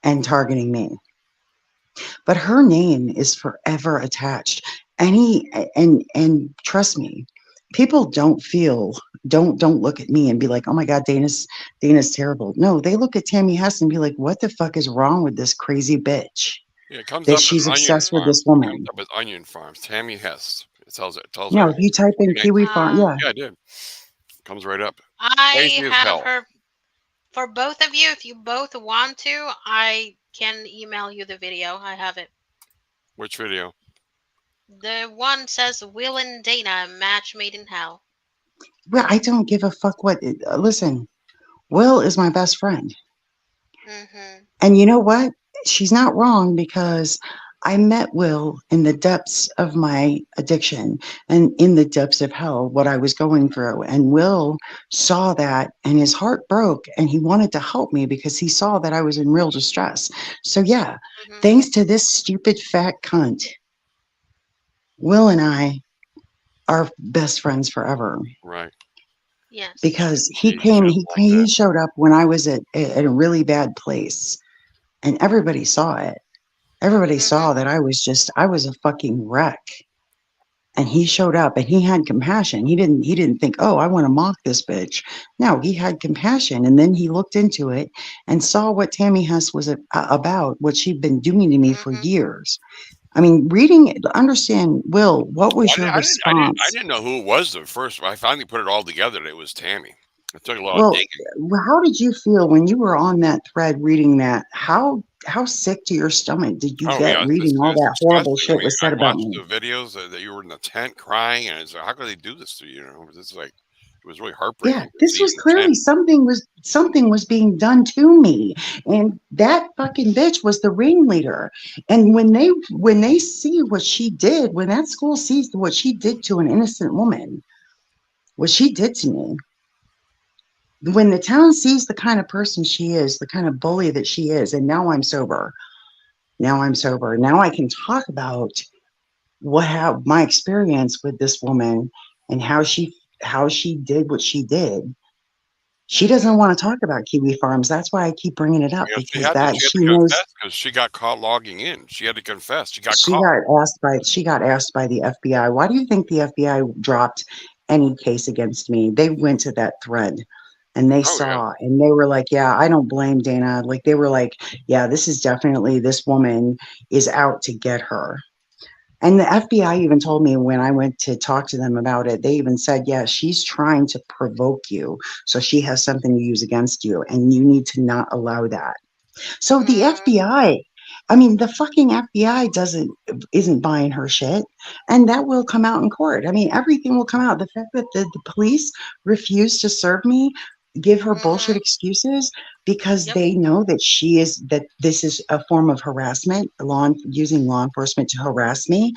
and targeting me. But her name is forever attached. And trust me, people don't look at me and be like, oh my God, Dana's terrible. No, they look at Tammy Hess and be like, what the fuck is wrong with this crazy bitch? Yeah, it comes That up as she's Onion obsessed with Farms. this It comes woman. up as Onion Farms. Tammy Hess. It tells No, if everything. you type in Kiwi Farm, uh yeah. Yeah, I did. Comes right up. I Crazy as have hell. her for both of you. If you both want to, I can email you the video. I have it. Which video? The one says Will and Dana, a match made in hell. Well, I don't give a fuck what. Listen, Will is my best friend. Mm-hmm. And you know what? She's not wrong because I met Will in the depths of my addiction and in the depths of hell, what I was going through. And Will saw that and his heart broke and he wanted to help me because he saw that I was in real distress. So, yeah, Mm-hmm. thanks to this stupid fat cunt, Will and I are best friends forever Right. Yes. because She shouldn't like he that. showed up when I was at a really bad place and everybody saw it. Everybody Mm-hmm. saw that I was a fucking wreck. And he showed up and he had compassion. He didn't think, "Oh, I want to mock this bitch." No, he had compassion and then he looked into it and saw what Tammy Hess was about, what she'd been doing to me for Mm-hmm. years. I mean, reading it, understand, Will, what Well, was your I response? didn't know who it was the first. I finally put it all together. That it was Tammy. It took a lot of Well, digging. how did you feel when you were on that thread reading that? How sick to your stomach did you Oh get yeah, reading all it's that horrible disgusting. I shit mean, was I said about watched me? the videos that you were in the tent crying, and it's like, how could they do this to you? You know, this is like it was really Yeah, heartbreaking to this see was in the tent. clearly something was being done to me, and that fucking bitch was the ringleader. And when they see what she did, when that school sees what she did to an innocent woman, what she did to me, when the town sees the kind of person she is, the kind of bully that she is, and now I'm sober. Now I'm sober. Now I can talk about what how my experience with this woman and how she did what she did. She Mm-hmm. doesn't want to talk about kiwi farms. That's why I keep bringing it up Yeah, she because had to. that She had she to knows confess because she got caught logging in. She had to confess. She got caught. she got asked by the FBI. Why do you think the FBI dropped any case against me? They went to that thread and they Oh yeah, saw and they were like, "Yeah, I don't blame Dana." Like they were like, "Yeah, this is definitely this woman is out to get her." And the FBI even told me when I went to talk to them about it, they even said, "Yeah, she's trying to provoke you. So she has something to use against you, and you need to not allow that." So the Mm-hmm. FBI, I mean, the fucking FBI isn't buying her shit, and that will come out in court. I mean, everything will come out. The fact that the police refuse to serve me, give her bullshit Mm-hmm. excuses because Yep. they know that she is that this is a form of harassment, using law enforcement to harass me,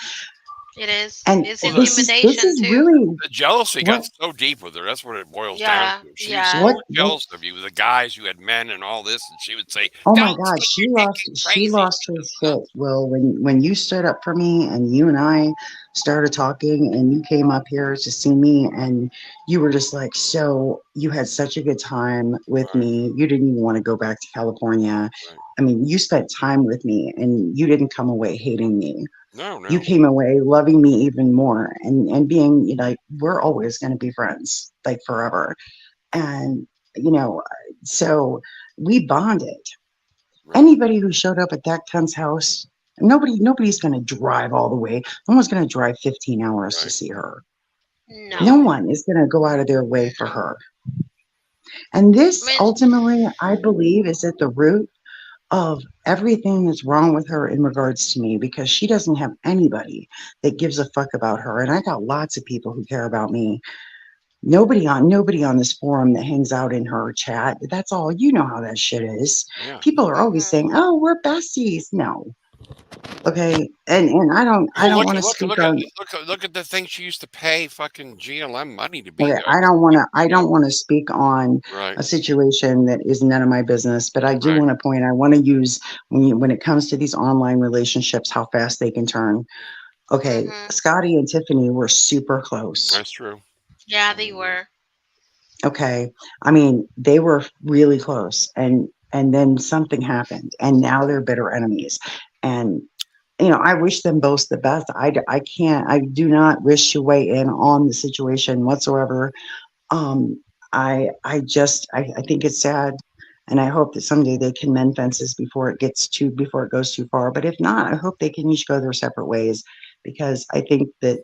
It is. and It's well the this intimidation is too. really the jealousy what got so deep with her. That's what it boils down Yeah. to. She was Yeah. so what jealous of you, the guys. You had men and all this, and she would say, Oh my "Don't God, stick your dick in she crazy." lost her shit. Well, when you stood up for me and you and I started talking and you came up here to see me and you were just like, so you had such a good time with Right, me. You didn't even want to go back to California. right. I mean, you spent time with me and you didn't come away hating me. No, You no. came away loving me even more and being, you know, like, we're always going to be friends, like forever. And, you know, so we bonded. Right, Anybody who showed up at that cunt's house, nobody's going to drive all the way. No one's going to drive 15 hours to right, see her. right. No No. one is going to go out of their way for her. And I this mean, ultimately, I believe, is at the root of everything that's wrong with her in regards to me because she doesn't have anybody that gives a fuck about her. And I got lots of people who care about me. Nobody on this forum that hangs out in her chat. That's all. You know how that shit is. Yeah. People are always mm-hmm. saying, "Oh, we're besties." No, okay, and I Well, don't want to speak on. look at the thing she used to pay fucking GLM money to be Okay, there. Just, I you know. don't want to speak on Right, a situation that is none of my business. But I do right. want to point. I want to use when it comes to these online relationships, how fast they can turn. Okay, Mm-hmm. Scotty and Tiffany were super close. That's true. Yeah, they Mhm. were. Okay, I mean they were really close, and then something happened, and now they're bitter enemies. And you know, I wish them both the best. I can't. I do not wish to weigh in on the situation whatsoever. Um, I think it's sad, and I hope that someday they can mend fences before it goes too far. But if not, I hope they can each go their separate ways because I think that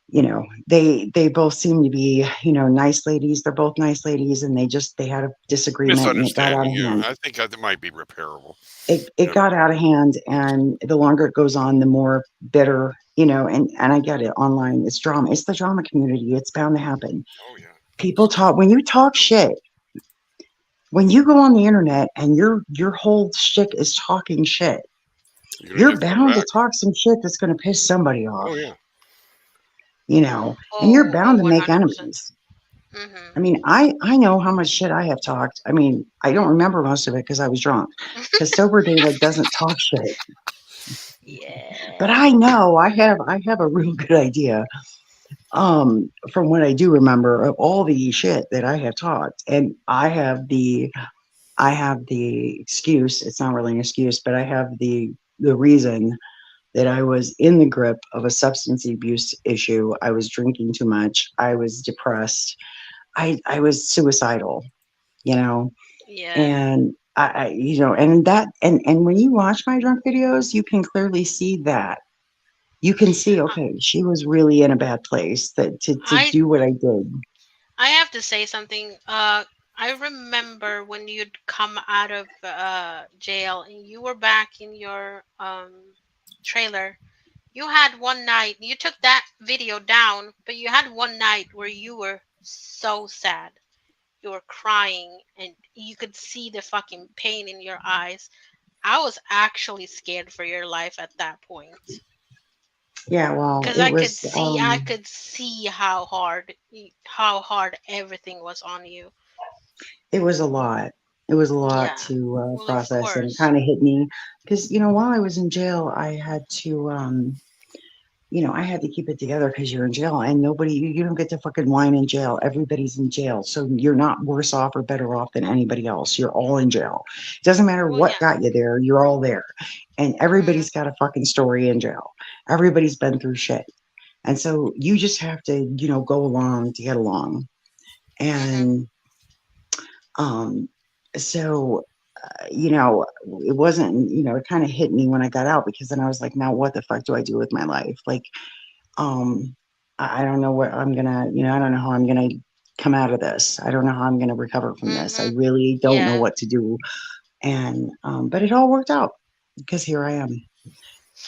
they both seem to be, nice ladies. They're both nice ladies, and they had a disagreement, and it got out Misunderstanding, of yeah. hand. I think that might be repairable. It You know? got out of hand, and the longer it goes on, the more bitter, and I get it. Online, it's drama. It's the drama community. It's bound to happen. Oh yeah. People talk when you talk shit. When you go on the internet and your whole shtick is talking shit, You're gonna you're get some bound to back. talk some shit that's going to piss somebody off, Oh yeah. and you're Oh, bound oh, to make 100%. enemies. I Mm-hmm. mean, I know how much shit I have talked. I mean, I don't remember most of it because I was drunk. Because sober Dana doesn't talk shit, but Yeah. I know I have a real good idea, from what I do remember of all the shit that I have talked, and I have the excuse. It's not really an excuse, but I have the reason that I was in the grip of a substance abuse issue. I was drinking too much. I was depressed. I was suicidal, you know, Yeah. and and when you watch my drunk videos, you can clearly see that. You can see, I okay, she was really in a bad place that to I do what I did. I have to say something. I remember when you'd come out of jail and you were back in your trailer. You had one night. You took that video down, but you had one night where you were so sad. You were crying, and you could see the fucking pain in your eyes. I was actually scared for your life at that point. Yeah, well, Because I could see how hard everything was on you. it was a lot. It was a lot Yeah. to Well, of process, and it course. kind of hit me because while I was in jail, I had to I had to keep it together because you're in jail, and nobody, you don't get to fucking whine in jail. Everybody's in jail. So you're not worse off or better off than anybody else. You're all in jail. It doesn't matter Well, what yeah. got you there, you're all there. And Hmm. everybody's got a fucking story in jail. Everybody's been through shit. And so you just have to, go along to get along. Hmm. And um, so, it wasn't, it kind of hit me when I got out because then I was like, now what the fuck do I do with my life? Like, um, I don't know what I'm gonna, I don't know how I'm gonna come out of this. I don't know how I'm gonna recover from this. I Hmm. really don't know Yeah. what to do. And but it all worked out because here I am.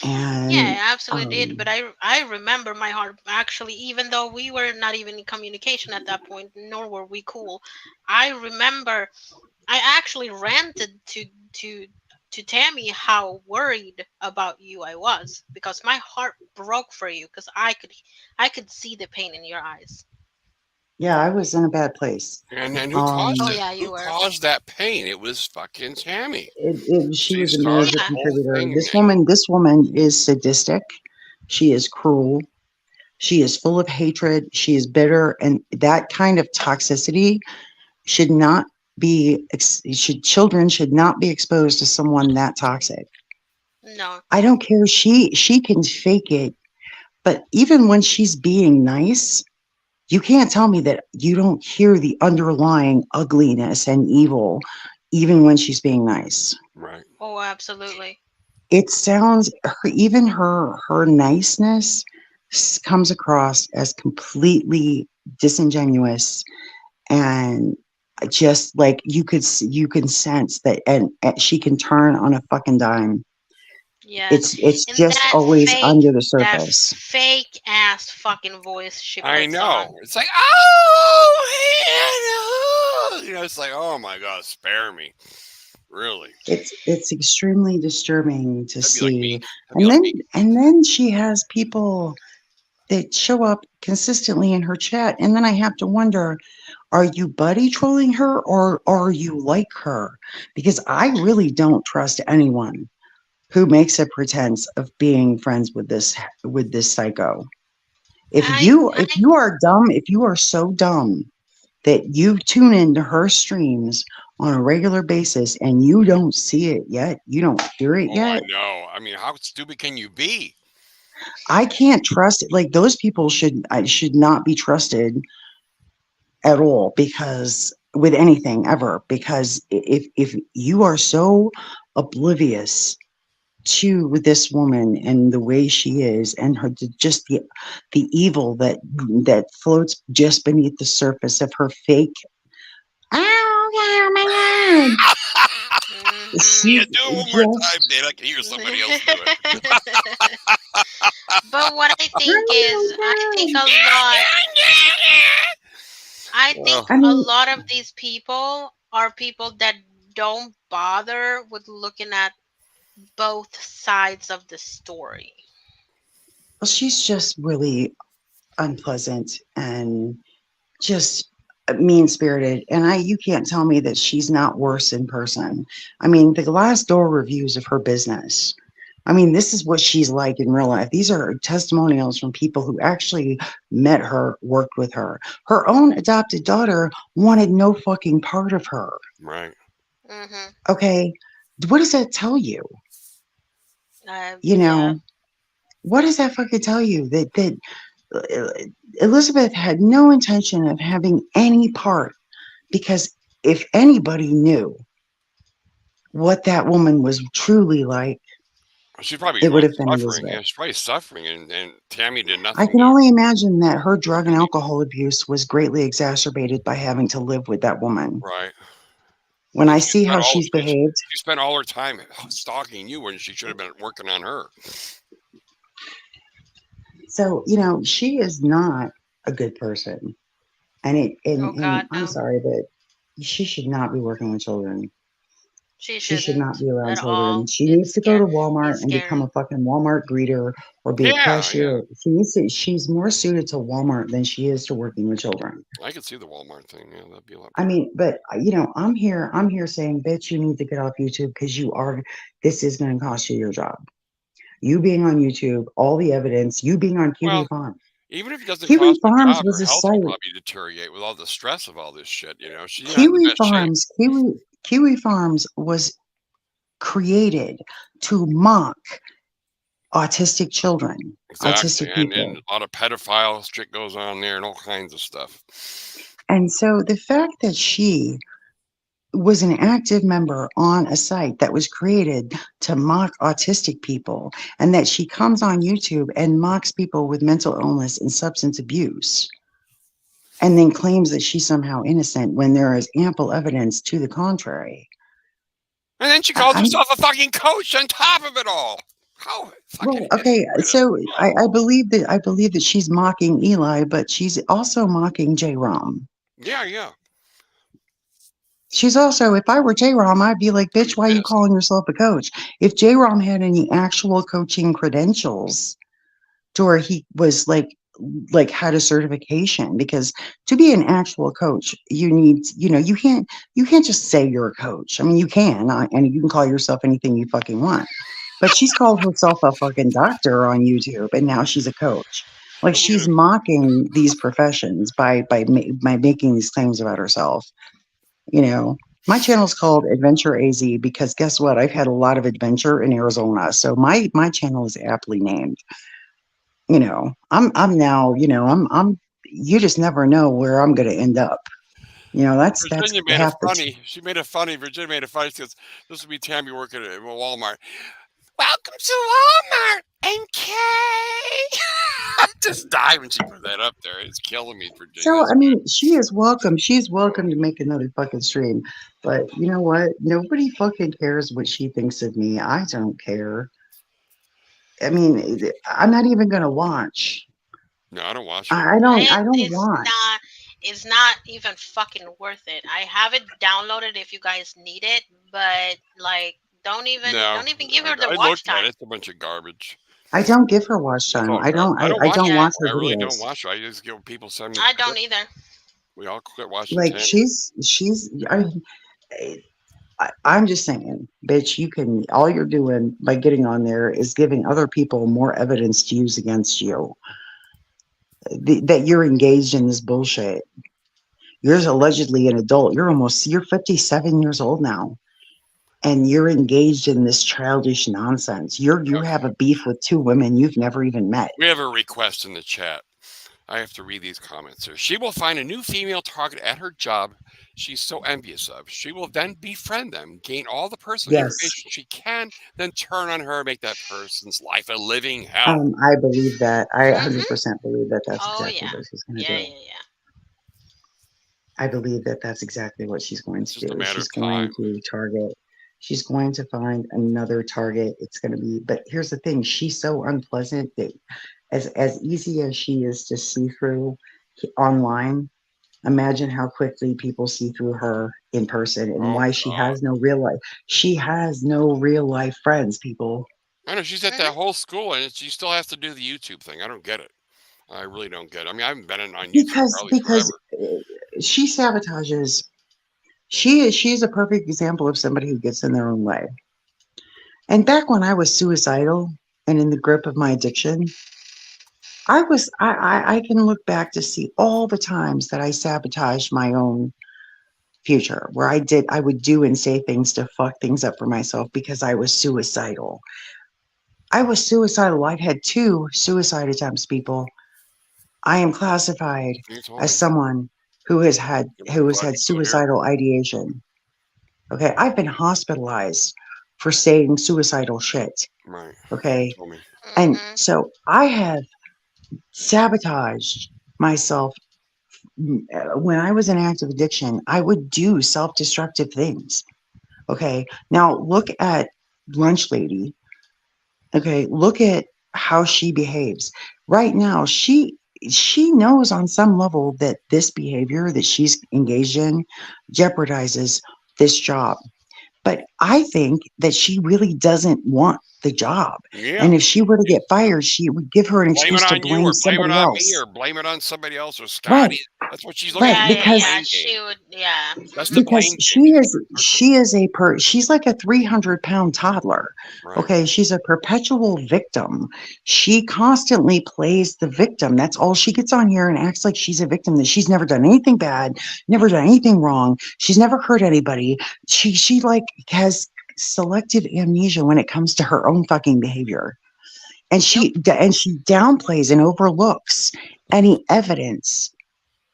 Yeah, And it absolutely did. um, But I remember my heart actually, even though we were not even in communication at that point, nor were we cool. I remember I actually ranted to to Tammy how worried about you I was because my heart broke for you because I could see the pain in your eyes. yeah, I was in a bad place. And who caused Oh Um, it? yeah, Who you were. caused that pain? It was fucking Tammy. she She was a started major the Yeah. whole contributor. thing, This woman is sadistic. She is cruel. She is full of hatred. She is bitter, and that kind of toxicity should not should children should not be exposed to someone that toxic. No. I don't care. She can fake it, but even when she's being nice, you can't tell me that you don't hear the underlying ugliness and evil even when she's being nice. right? Oh, absolutely. It sounds even her niceness comes across as completely disingenuous, and just like you can sense that, and she can turn on a fucking dime. Yeah. It's And just always under the that surface. fake ass fucking voice she I puts on. know. It's like, oh, Hannah. It's like, oh my God, spare me. Really? It's extremely disturbing to That'd be like see. me. That'd be And like then me. and then she has people that show up consistently in her chat, and then I have to wonder, are you buddy trolling her or are you like her? Because I really don't trust anyone who makes a pretense of being friends with this psycho. If I you are dumb, if you are so dumb that you tune into her streams on a regular basis and you don't see it yet, you don't hear it Oh, I yet, know. I mean, how stupid can you be? I can't trust it. Like those people I should not be trusted at all, because with anything ever, because if you are so oblivious to this woman and the way she is and her just the evil that floats just beneath the surface of her fake. Oh my god. Hmm. Yeah, She's do it one more time, just Dana. I can hear somebody else do it. But what I think is, I think oh a lot. I Oh, think my god. I a mean, lot of these people are people that don't bother with looking at both sides of the story. well, she's just really unpleasant and just mean spirited. And you can't tell me that she's not worse in person. I mean, the Glassdoor reviews of her business. I mean, this is what she's like in real life. These are testimonials from people who actually met her, worked with her. Her own adopted daughter wanted no fucking part of her. right. Hmm. Okay. What does that tell you? You Yeah. know, what does that fucking tell you? That uh, Elizabeth had no intention of having any part because if anybody knew what that woman was truly like, She's probably it would really have been suffering. Elizabeth. Yeah, she's probably suffering, and Tammy did I nothing can to only imagine that her drug and relieve. alcohol abuse was greatly exacerbated by having to live with that woman. Right. When And I see how she's behaved, she spent all her time stalking you when she should have been working on her. so she is not a good person, and Oh God, I'm no. sorry, but she should not be working with children. She She should not shouldn't be around at children. all. She It's needs to go to scare. Walmart It's and become scary. a fucking Walmart greeter or be a Yeah, yeah. cashier. She's more suited to Walmart than she is to working with children. I could see the Walmart thing. Yeah, that'd be a lot I better. mean, but I'm here saying, bitch, you need to get off YouTube because this is going to cost you your job. You being on YouTube, all the evidence, you being on Kiwi Well, Farm. even if it doesn't Kiwi cost her Farms job, was her a health will site. probably deteriorate with all the stress of all this shit. You know, she's not in the Kiwi best shape. Farms, Kiwi Farms was created to mock autistic children, Exactly, autistic and people. a lot of pedophile shit goes on there, and all kinds of stuff. And so the fact that she was an active member on a site that was created to mock autistic people, and that she comes on YouTube and mocks people with mental illness and substance abuse, and then claims that she's somehow innocent when there is ample evidence to the contrary. And then she I, calls I'm herself a fucking coach on top of it all. How fucking well, okay. hypocritical. So Oh, I believe that she's mocking Eli, but she's also mocking J. Rom. yeah, yeah. She's also, if I were J. Rom, I'd be like, I'd bitch, be why are you pissed. calling yourself a coach? If J. Rom had any actual coaching credentials to where he was like had a certification, because to be an actual coach you need, you can't just say you're a coach. I mean, you can, and you can call yourself anything you fucking want, but she's called herself a fucking doctor on YouTube and now she's a coach. Like, I'm she's gonna, mocking these professions by making these claims about herself. My channel's called Adventure AZ because guess what, I've had a lot of adventure in Arizona, so my channel is aptly named. I'm now, you just never know where I'm going to end up. That's Virginia made it half the funny. She made it funny. Virginia made it funny because this would be Tammy working at Walmart. Welcome to Walmart, NK. I just died when she put that up there. It's killing me, Virginia. So, That's I good. mean, she is welcome. She's welcome to make another fucking stream. But you know what? Nobody fucking cares what she thinks of me. I don't care. I mean, I'm not even going to watch. No, I don't watch her. I don't, I And don't watch. it's not even fucking worth it. I have it downloaded if you guys need it, but like No, don't even give her the I watch looked at time. it. It's a bunch of garbage. I don't give her watch It's time. all I garbage. don't, I don't I watch don't it Yeah, watch her anymore. I really don't videos. watch her. I just give people send me I don't clips. either. We all quit watching Like, Tammy. I'm just saying, bitch, all you're doing by getting on there is giving other people more evidence to use against you, that you're engaged in this bullshit. You're allegedly an adult. You're 57 years old now, and you're engaged in this childish nonsense. You have a beef with two women you've never even met. We have a request in the chat. I have to read these comments here. She will find a new female target at her job she's so envious of. She will then befriend them, gain all the personal Yes. information she can, then turn on her and make that person's life a living hell. I believe that. I Mm-hmm. 100% believe that that's Oh exactly yeah. what she's going to Yeah, do. yeah, yeah. I believe that that's exactly what she's going It's to just a do. matter She's of going time. to target, she's going to find another target. It's going to be, but here's the thing, she's so unpleasant that as easy as she is to see through online, imagine how quickly people see through her in person and Oh why she God. has no real life. She has no real life friends, people. I know she's at that Mm-hmm. whole school and she still has to do the YouTube thing. I don't get it. I really don't get it. I mean, I haven't been on YouTube probably Because forever. she sabotages. She's a perfect example of somebody who gets in their own way. And back when I was suicidal and in the grip of my addiction, I can look back to see all the times that I sabotaged my own future, where I would do and say things to fuck things up for myself because I was suicidal. I was suicidal. I've had two suicide attempts, people. I am classified You told as me. someone I'm who has glad had to still hear it. suicidal ideation. Okay, I've been hospitalized for saying suicidal shit. Right. You Okay, told me. and Mm-hmm. so I have sabotaged myself. When I was in active addiction, I would do self destructive things. Okay. Now look at Lunch Lady. Okay. Look at how she behaves. Right now, she knows on some level that this behavior that she's engaged in jeopardizes this job. But I think that she really doesn't want the job. Yeah. And if she were to get fired, she would give her an Blame it excuse to on you blame or blame it somebody on me else. or blame it on somebody else or Right. Scotty. That's what she's looking Right. for. Yeah, Is yeah, the Because yeah. blame game. She would. Yeah. That's the Mm-hmm. because blame game. She's a good person. she's like a 300-pound toddler. Right. Okay, she's a perpetual victim. She constantly plays the victim. That's all. She gets on here and acts like she's a victim, that she's never done anything bad, never done anything wrong, she's never hurt anybody. She like has selective amnesia when it comes to her own fucking behavior, and Yep. she downplays and overlooks any evidence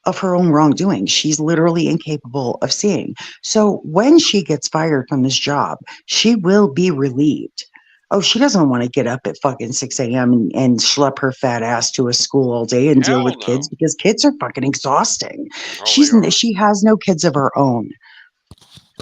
of her own wrongdoing. She's literally incapable of seeing. So when she gets fired from this job, she will be relieved. Oh, she doesn't want to get up at fucking 6 a.m. And schlep her fat ass to a school all day and deal Hell with kids, no. because kids are fucking exhausting. Oh, they are. She has no kids of her own.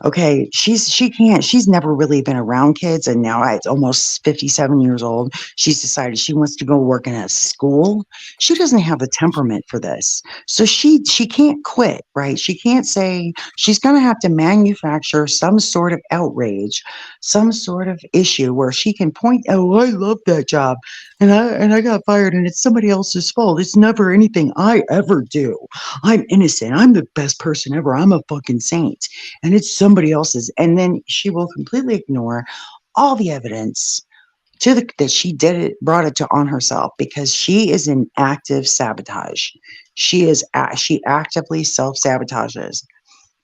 Okay, she's never really been around kids, and now at almost 57 years old, she's decided she wants to go work in a school. She doesn't have the temperament for this. So she can't quit, right? She can't say, she's going to have to manufacture some sort of outrage, some sort of issue where she can point, "Oh, I love that job. And I got fired and it's somebody else's fault. It's never anything I ever do. I'm innocent. I'm the best person ever. I'm a fucking saint, and it's somebody else's." And then she will completely ignore all the evidence that she did it, brought it to on herself, because she is in active sabotage. She actively self sabotages.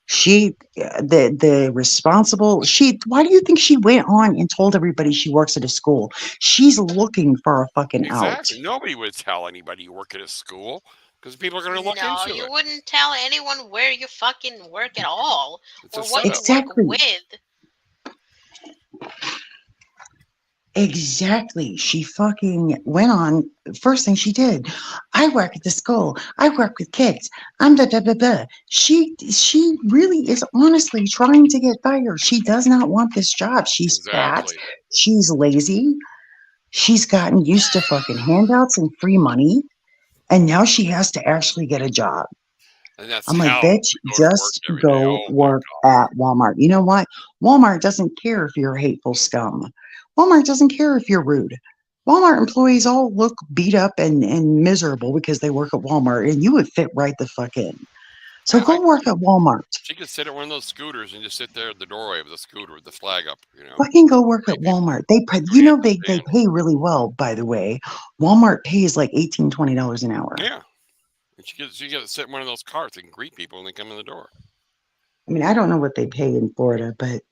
The responsible she Why do you think she went on and told everybody she works at a school? She's looking for a fucking out. Exactly. Nobody would tell anybody you work at a school because people are going to look No, into you it. wouldn't tell anyone where you fucking work at all It's a or what you setup. work Exactly. with. Exactly. She fucking went on. First thing she did, I work at the school. I work with kids. I'm da da da da. She really is honestly trying to get fired. She does not want this job. She's fat. Exactly. She's lazy. She's gotten used to fucking handouts and free money, and now she has to actually get a job. And that's I'm like, hell bitch, to go to work just every day. go Oh my work God. at Walmart. You know what? Walmart doesn't care if you're hateful scum. Walmart doesn't care if you're rude. Walmart employees all look beat up and miserable because they work at Walmart, and you would fit right the fuck in. So Yeah, go work at Walmart. she could sit at one of those scooters and just sit there at the doorway with the scooter with the flag up, Fucking go work at greet people. Walmart. You Nobody know, they understand. pay really well, by the way. Walmart pays like $18-20 an hour. Yeah. And she gets to sit in one of those carts and greet people when they come in the door. I mean, I don't know what they pay in Florida, but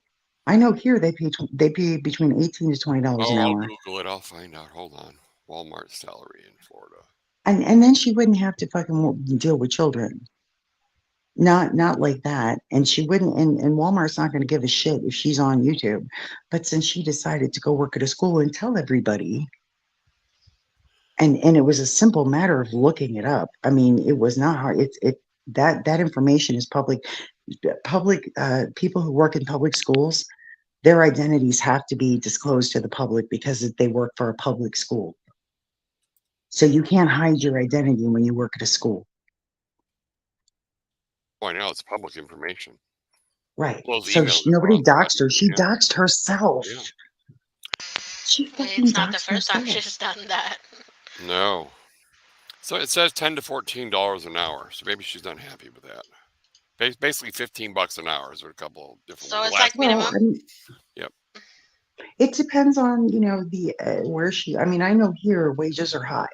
I know here they pay between $18 to $20 an Oh, I'll hour. Google it. I'll find out. Hold on. Walmart salary in Florida. And then she wouldn't have to fucking deal with children. Not like that. And she wouldn't. And Walmart's not going to give a shit if she's on YouTube. But since she decided to go work at a school and tell everybody, and it was a simple matter of looking it up. I mean, it was not hard. That information is public. Public people who work in public schools, their identities have to be disclosed to the public because they work for a public school. So you can't hide your identity when you work at a school. Oh, I know it's public information. Right. Those So emails that go nobody out to doxed her. She everybody. doxed herself. Yeah. She fucking It's not the doxed first time herself. she's done that. Yeah. No. So it says $10 to $14 an hour. So maybe she's unhappy with that. Basically $15 an hour is a couple of different So ones. it's like Well, minimum. I mean, Yep. it depends on, the where she, I mean, I know here wages are high,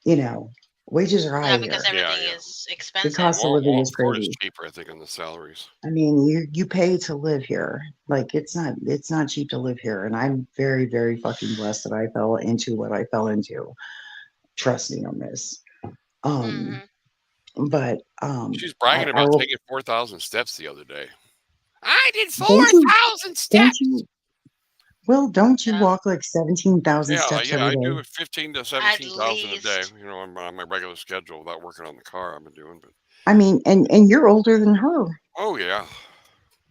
you know, wages are high Yeah, because here. Yeah, everything yeah. is The expensive. cost of living is Florida's crazy. cheaper, I think, on the salaries. I mean, you pay to live here. Like it's not cheap to live here. And I'm very, very fucking blessed that I fell into what I fell into. Trust me on this. Um, Hmm. but She's I, bragging I about will, taking 4,000 steps the other day. I did don't you 4,000 don't steps. you Will, don't you Yeah, walk like 17,000 Yeah, steps yeah, every I day? do 15 to at 17,000 a day. least. On my regular schedule without working on the car. I've been doing, but I mean, and you're older than her. oh yeah,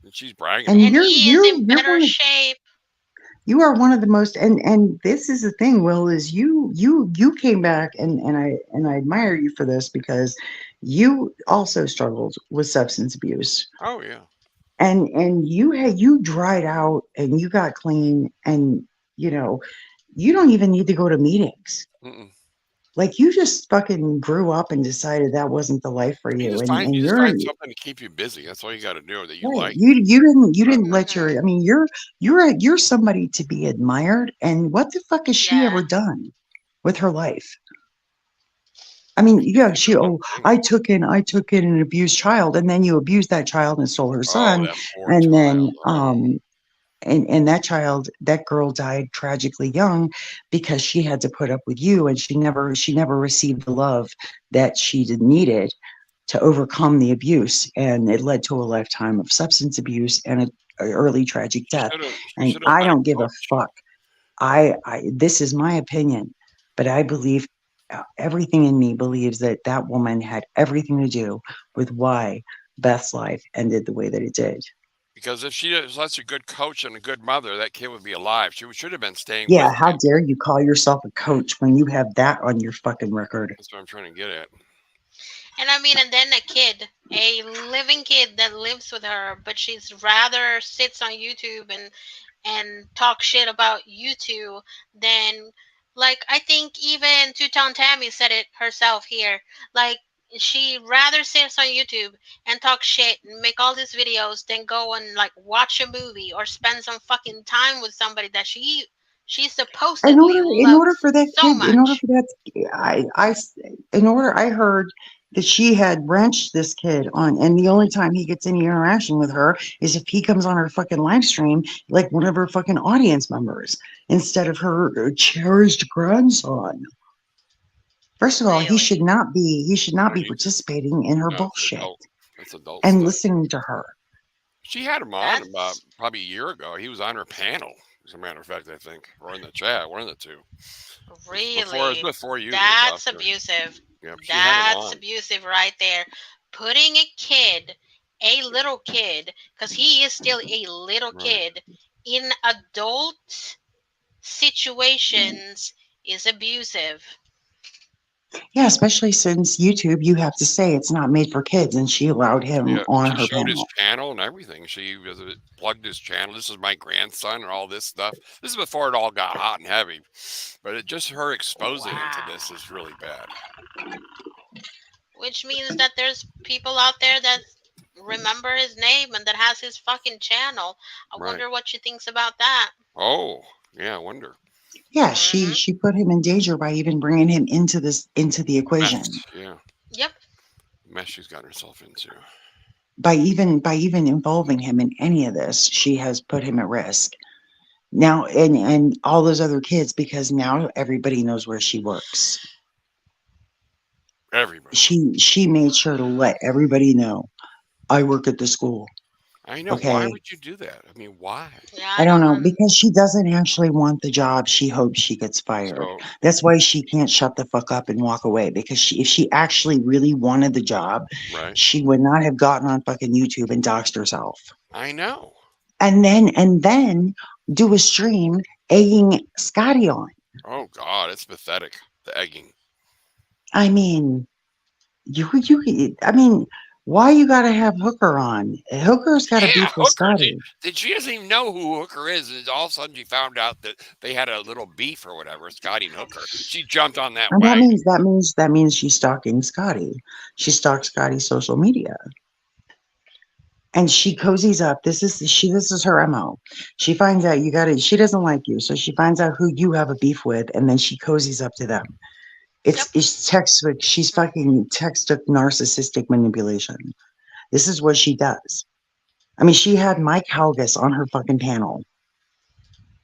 and she's bragging And about And it. he is in better shape. you are one of the most, and this is the thing, Will, is you came back, and I admire you for this because you also struggled with substance abuse. Oh yeah, And you dried out and you got clean, and you know you don't even need to go to meetings. mm-mm. Like, you just fucking grew up and decided that wasn't the life for you, You and just you're find something to keep you busy. That's all you got to do that you right. like. You didn't let Hmm. your, I mean, you're somebody to be admired. And what the fuck has she Yeah. ever done with her life? I mean, I can't yeah, think of one oh, thing. I took in an abused child, and then you abused that child and stole her Oh, son, that poor and then child. Oh, and that girl died tragically young because she had to put up with you, and she never received the love that needed to overcome the abuse, and it led to a lifetime of substance abuse and a early tragic death. she And should have I met a don't give a coach. fuck. I This is my opinion, but I believe, everything in me believes that that woman had everything to do with why Beth's life ended the way that it did. Because if she was such a good coach and a good mother, that kid would be alive. She should have been staying Yeah, with how him. dare you call yourself a coach when you have that on your fucking record? That's what I'm trying to get at. And I mean, and then a living kid that lives with her, but she's rather sits on YouTube and talk shit about you two than, like, I think even Two Tone Tammy said it herself here. Like, she rather sits on YouTube and talk shit and make all these videos than go and like watch a movie or spend some fucking time with somebody that she In supposedly order, in order loves for that so kid, in order much. for that, in order, I heard that she had wrenched this kid on, and the only time he gets any interaction with her is if he comes on her fucking live stream, like one of her fucking audience members, instead of her cherished grandson. First of all, Really. he should not No, be participating in her no, it's bullshit adult. That's adult and stuff. listening to her. She had him on about That's probably a year ago. He was on her panel, as a matter of fact, I think, or in the chat, one of the two. It was really, before you, that's Natasha. abusive. Yep, she had him That's on. abusive right there. Putting a little kid, because he is still a little Right. kid, in adult situations is abusive. Yeah, especially since YouTube, you have to say it's not made for kids, and she allowed him Yeah, on she her showed his panel. channel and everything. She plugged his channel. This is my grandson and all this stuff. This is before it all got hot and heavy. But just her exposing him to this Wow. is really bad. Which means that there's people out there that remember his name and that has his fucking channel. I Right. wonder what she thinks about that. Oh, yeah, I wonder. Yeah, she Hmm. she put him in danger by even bringing him into the Mess. equation. Yeah. Yep. Mess she's gotten herself into. By even involving him in any of this, she has put him at risk. Now, and all those other kids, because now everybody knows where she works. Everybody. She made sure to let everybody know I work at the school. I know. Why Okay. would you do that? I mean, why? Yeah, I I don't don't know know. because she doesn't actually want the job. She hopes she gets fired. So, That's why she can't shut the fuck up and walk away because if she actually really wanted the job, right. she would not have gotten on fucking YouTube and doxed herself. I know. And then do a stream egging Scotty on. Oh God, it's pathetic. The egging. I mean, I mean, why you gotta have Hooker on? Hooker's got a Yeah, beef with Hooker. Scotty. She doesn't even know who Hooker is, and all of a sudden she found out that they had a little beef or whatever. Scotty and Hooker. She jumped on that And that wagon. means that means she's stalking Scotty. She stalks Scotty's social media. And she cozies up. This is her MO. She finds out she doesn't like you, so she finds out who you have a beef with, and then she cozies up to them. Yep. It's textbook. She's fucking textbook narcissistic manipulation. This is what she does. I mean, she had Mike Halgus on her fucking panel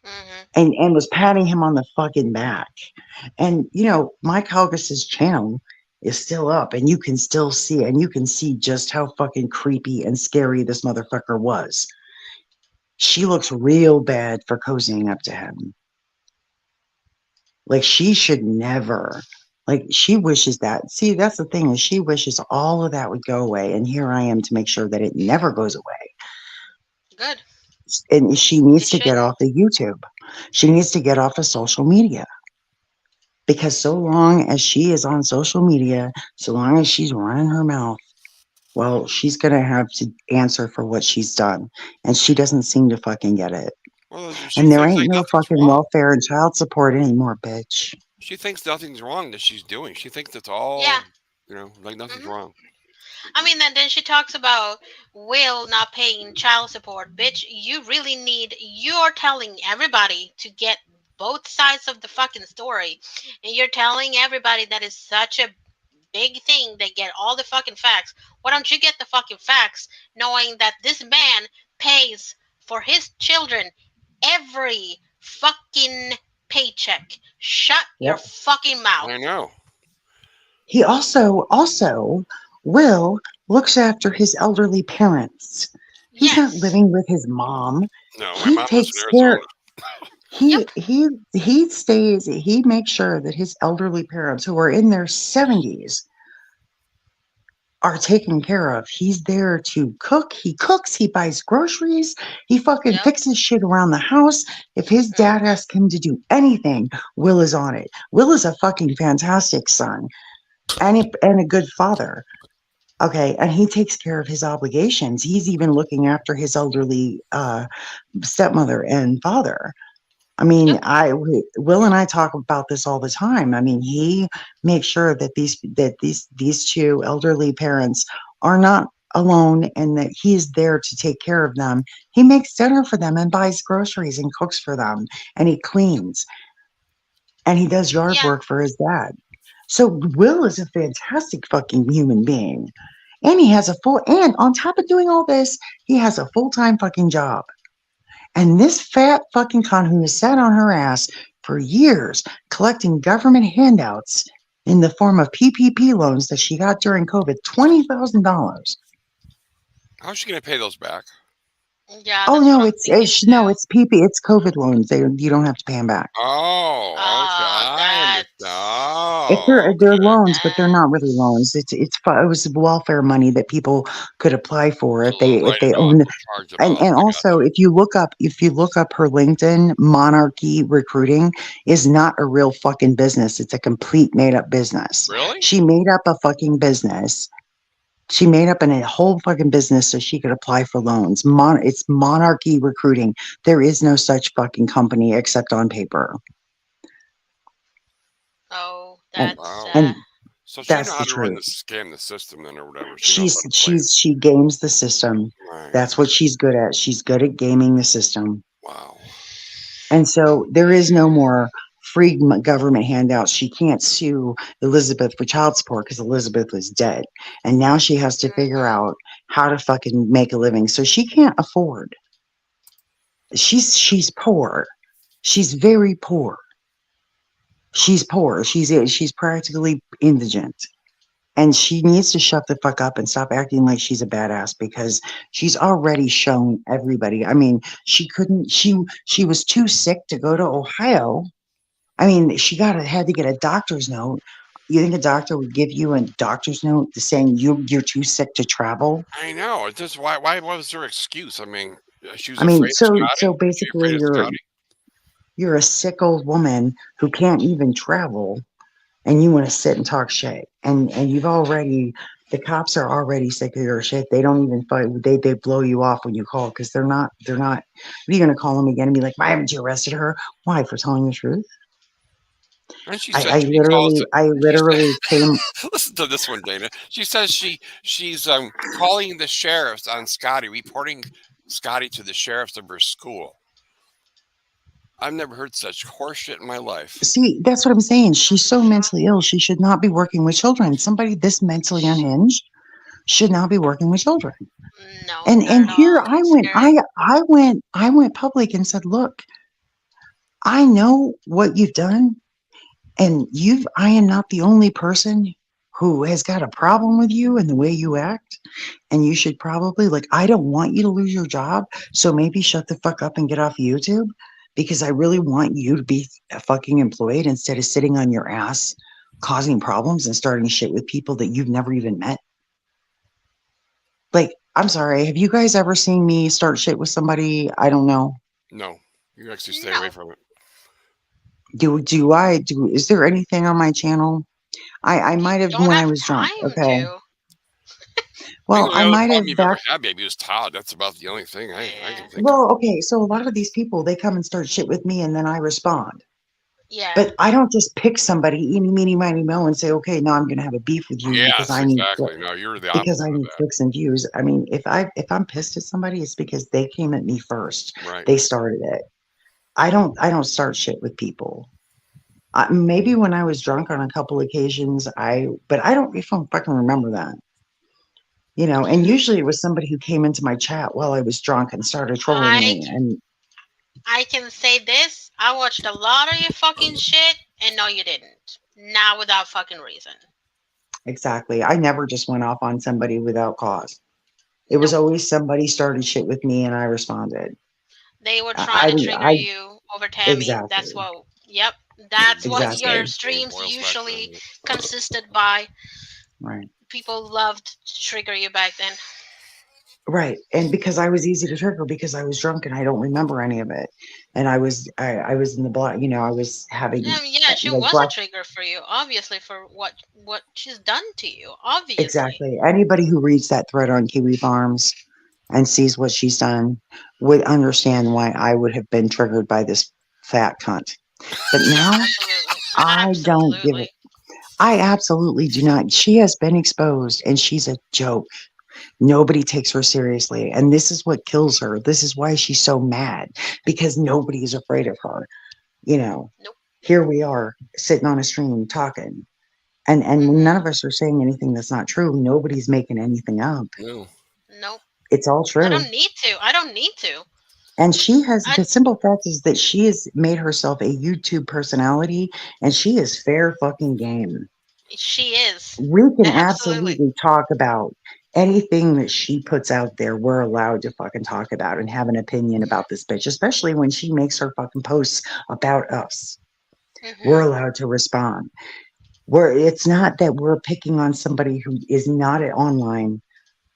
Hmm. and was patting him on the fucking back. And Mike Halgus's channel is still up, and you can still see, and you can see just how fucking creepy and scary this motherfucker was. She looks real bad for cozying up to him. Like she should never. Like she wishes that. See, that's the thing is she wishes all of that would go away, and here I am to make sure that it never goes away. Good. And she needs It to get should. off the YouTube. She needs to get off of social media because so long as she is on social media, so long as she's running her mouth, well, she's gonna have to answer for what she's done, and she doesn't seem to fucking get it. Well, she And there thinks ain't like no nothing's fucking wrong. welfare and child support anymore, bitch. She thinks nothing's wrong that she's doing. She thinks it's Yeah. all, like nothing's Hmm. wrong. I mean, then she talks about Will not paying child support. Bitch, you really need. You're telling everybody to get both sides of the fucking story, and you're telling everybody that is such a big thing. They get all the fucking facts. Why don't you get the fucking facts, knowing that this man pays for his children every fucking paycheck? Shut your Yep. fucking mouth. I know. He also Will looks after his elderly parents. He's not Yes. living with his mom. No, my He mom lives takes in care Arizona. he makes sure that his elderly parents who are in their 70s are taken care of. He's there to cook. He cooks, he buys groceries, he fucking Yep. fixes shit around the house. If his dad Hmm. asks him to do anything, Will is on it. Will is a fucking fantastic son and a good father. Okay, and he takes care of his obligations. He's even looking after his elderly stepmother and father. I mean, Yep. Will and I talk about this all the time. I mean, he makes sure that these two elderly parents are not alone and that he is there to take care of them. He makes dinner for them and buys groceries and cooks for them and he cleans and he does yard Yeah. work for his dad. So Will is a fantastic fucking human being. And he has and on top of doing all this, he has a full-time fucking job. And this fat fucking con who has sat on her ass for years collecting government handouts in the form of PPP loans that she got during COVID, $20,000. How's she gonna pay those back? Yeah, Oh that's what no, I'm thinking no, too. it's PP, it's COVID loans. You don't have to pay them back. Oh, okay. Oh, I understand. that's Oh, They're okay. loans, but they're that. not really loans. It was welfare money that people could apply for It's if a they little if write they it off own. or charge it off. And I got also, you. if you look up her LinkedIn, Monarchy Recruiting is not a real fucking business. It's a complete made up business. Really? She made up a fucking business. She made up a whole fucking business so she could apply for loans. It's Monarchy Recruiting. There is no such fucking company except on paper. Oh, And that's Wow. and So she know that's how the to run truth. the scam the system then or whatever. She knows She's how to play it. she's she games the system. Right. That's what she's good at. She's good at gaming the system. Wow. And so there is no more free government handouts. She can't sue Elizabeth for child support because Elizabeth was dead. And now she has to figure hmm out how to fucking make a living. So she can't afford. She's poor. She's very poor. She's poor. She's practically indigent. And she needs to shut the fuck up and stop acting like she's a badass because she's already shown everybody. I mean, she couldn't she was too sick to go to Ohio. I mean, she had to get a doctor's note. You think a doctor would give you a doctor's note saying you're too sick to travel? I know. It's just why what was her excuse? I mean, she was I mean, afraid of so Scotty? Was she basically afraid of Scotty? you're a sick old woman who can't even travel and you want to sit and talk shit. And you've already the cops are already sick of your shit. They don't even fight. They blow you off when you call because they're not. What are you gonna call them again and be like, why haven't you arrested her? Why, for telling the truth? And she I, said I she calls literally it I she said literally came. listen to this one, Dana. She says she's calling the sheriffs on Scotty, reporting Scotty to the sheriffs of her school. I've never heard such horseshit in my life. See, that's what I'm saying. She's so Mhm. mentally ill. She should not be working with children. Somebody this mentally Sh- unhinged should not be working with children. No, And not at here all. I It's went. scary. I went public and said, look, I know what you've done. And I am not the only person who has got a problem with you and the way you act. And you should probably, like, I don't want you to lose your job. So maybe shut the fuck up and get off YouTube because I really want you to be fucking employed instead of sitting on your ass causing problems and starting shit with people that you've never even met. Like, I'm sorry. Have you guys ever seen me start shit with somebody? I don't know. No, you actually stay away No, from it. Is there anything on my channel? I you might have don't when I have was drunk. time Okay. to. I think Well, the I only other might problem have you've ever back. had maybe was Todd. That's about the only thing I Yeah, can think of. Well, okay. So a lot of these people, they come and start shit with me and then I respond. yeah. But I don't just pick somebody, eeny, meeny, miny, mo, and say, okay, now I'm going to have a beef with you Yes, exactly. No, you're the because I opposite of need that. clicks and views. I mean, if I'm pissed at somebody, it's because they came at me first. Right. They started it. I don't start shit with people. Maybe when I was drunk on a couple occasions, but I don't even fucking remember that. And usually it was somebody who came into my chat while I was drunk and started trolling I me. And I can say this. I watched a lot of your fucking shit, and no, you didn't. Not without fucking reason. exactly, I never just went off on somebody without cause. It was Nope. always somebody started shit with me and I responded. They were trying I, to trigger I you over Tammy. That's exactly, what. Yep. That's what Most your exactly, everything streams boils back down usually to it. consisted by. right. People loved to trigger you back then. Right. And because I was easy to trigger because I was drunk and I don't remember any of it. And I was in the block, I was having Yeah, she like was a black. trigger for you, obviously, for what she's done to you, obviously. Exactly. Anybody who reads that thread on Kiwi Farms and sees what she's done would understand why I would have been triggered by this fat cunt. But now Absolutely, I don't give a absolutely. I absolutely do not. She has been exposed and she's a joke. Nobody takes her seriously. And this is what kills her. This is why she's so mad because nobody is afraid of her. You know, Nope. here we are sitting on a stream talking. And none Mhm. of us are saying anything that's not true. Nobody's making anything up. No. Nope. It's all I true. don't need to. I don't need to. And she has I the simple fact is that she has made herself a YouTube personality and she is fair fucking game. She is. We can Absolutely. absolutely talk about anything that she puts out there. We're allowed to fucking talk about and have an opinion about this bitch, especially when she makes her fucking posts about us. We're Mhm. allowed to respond. It's not that we're picking on somebody who is not online,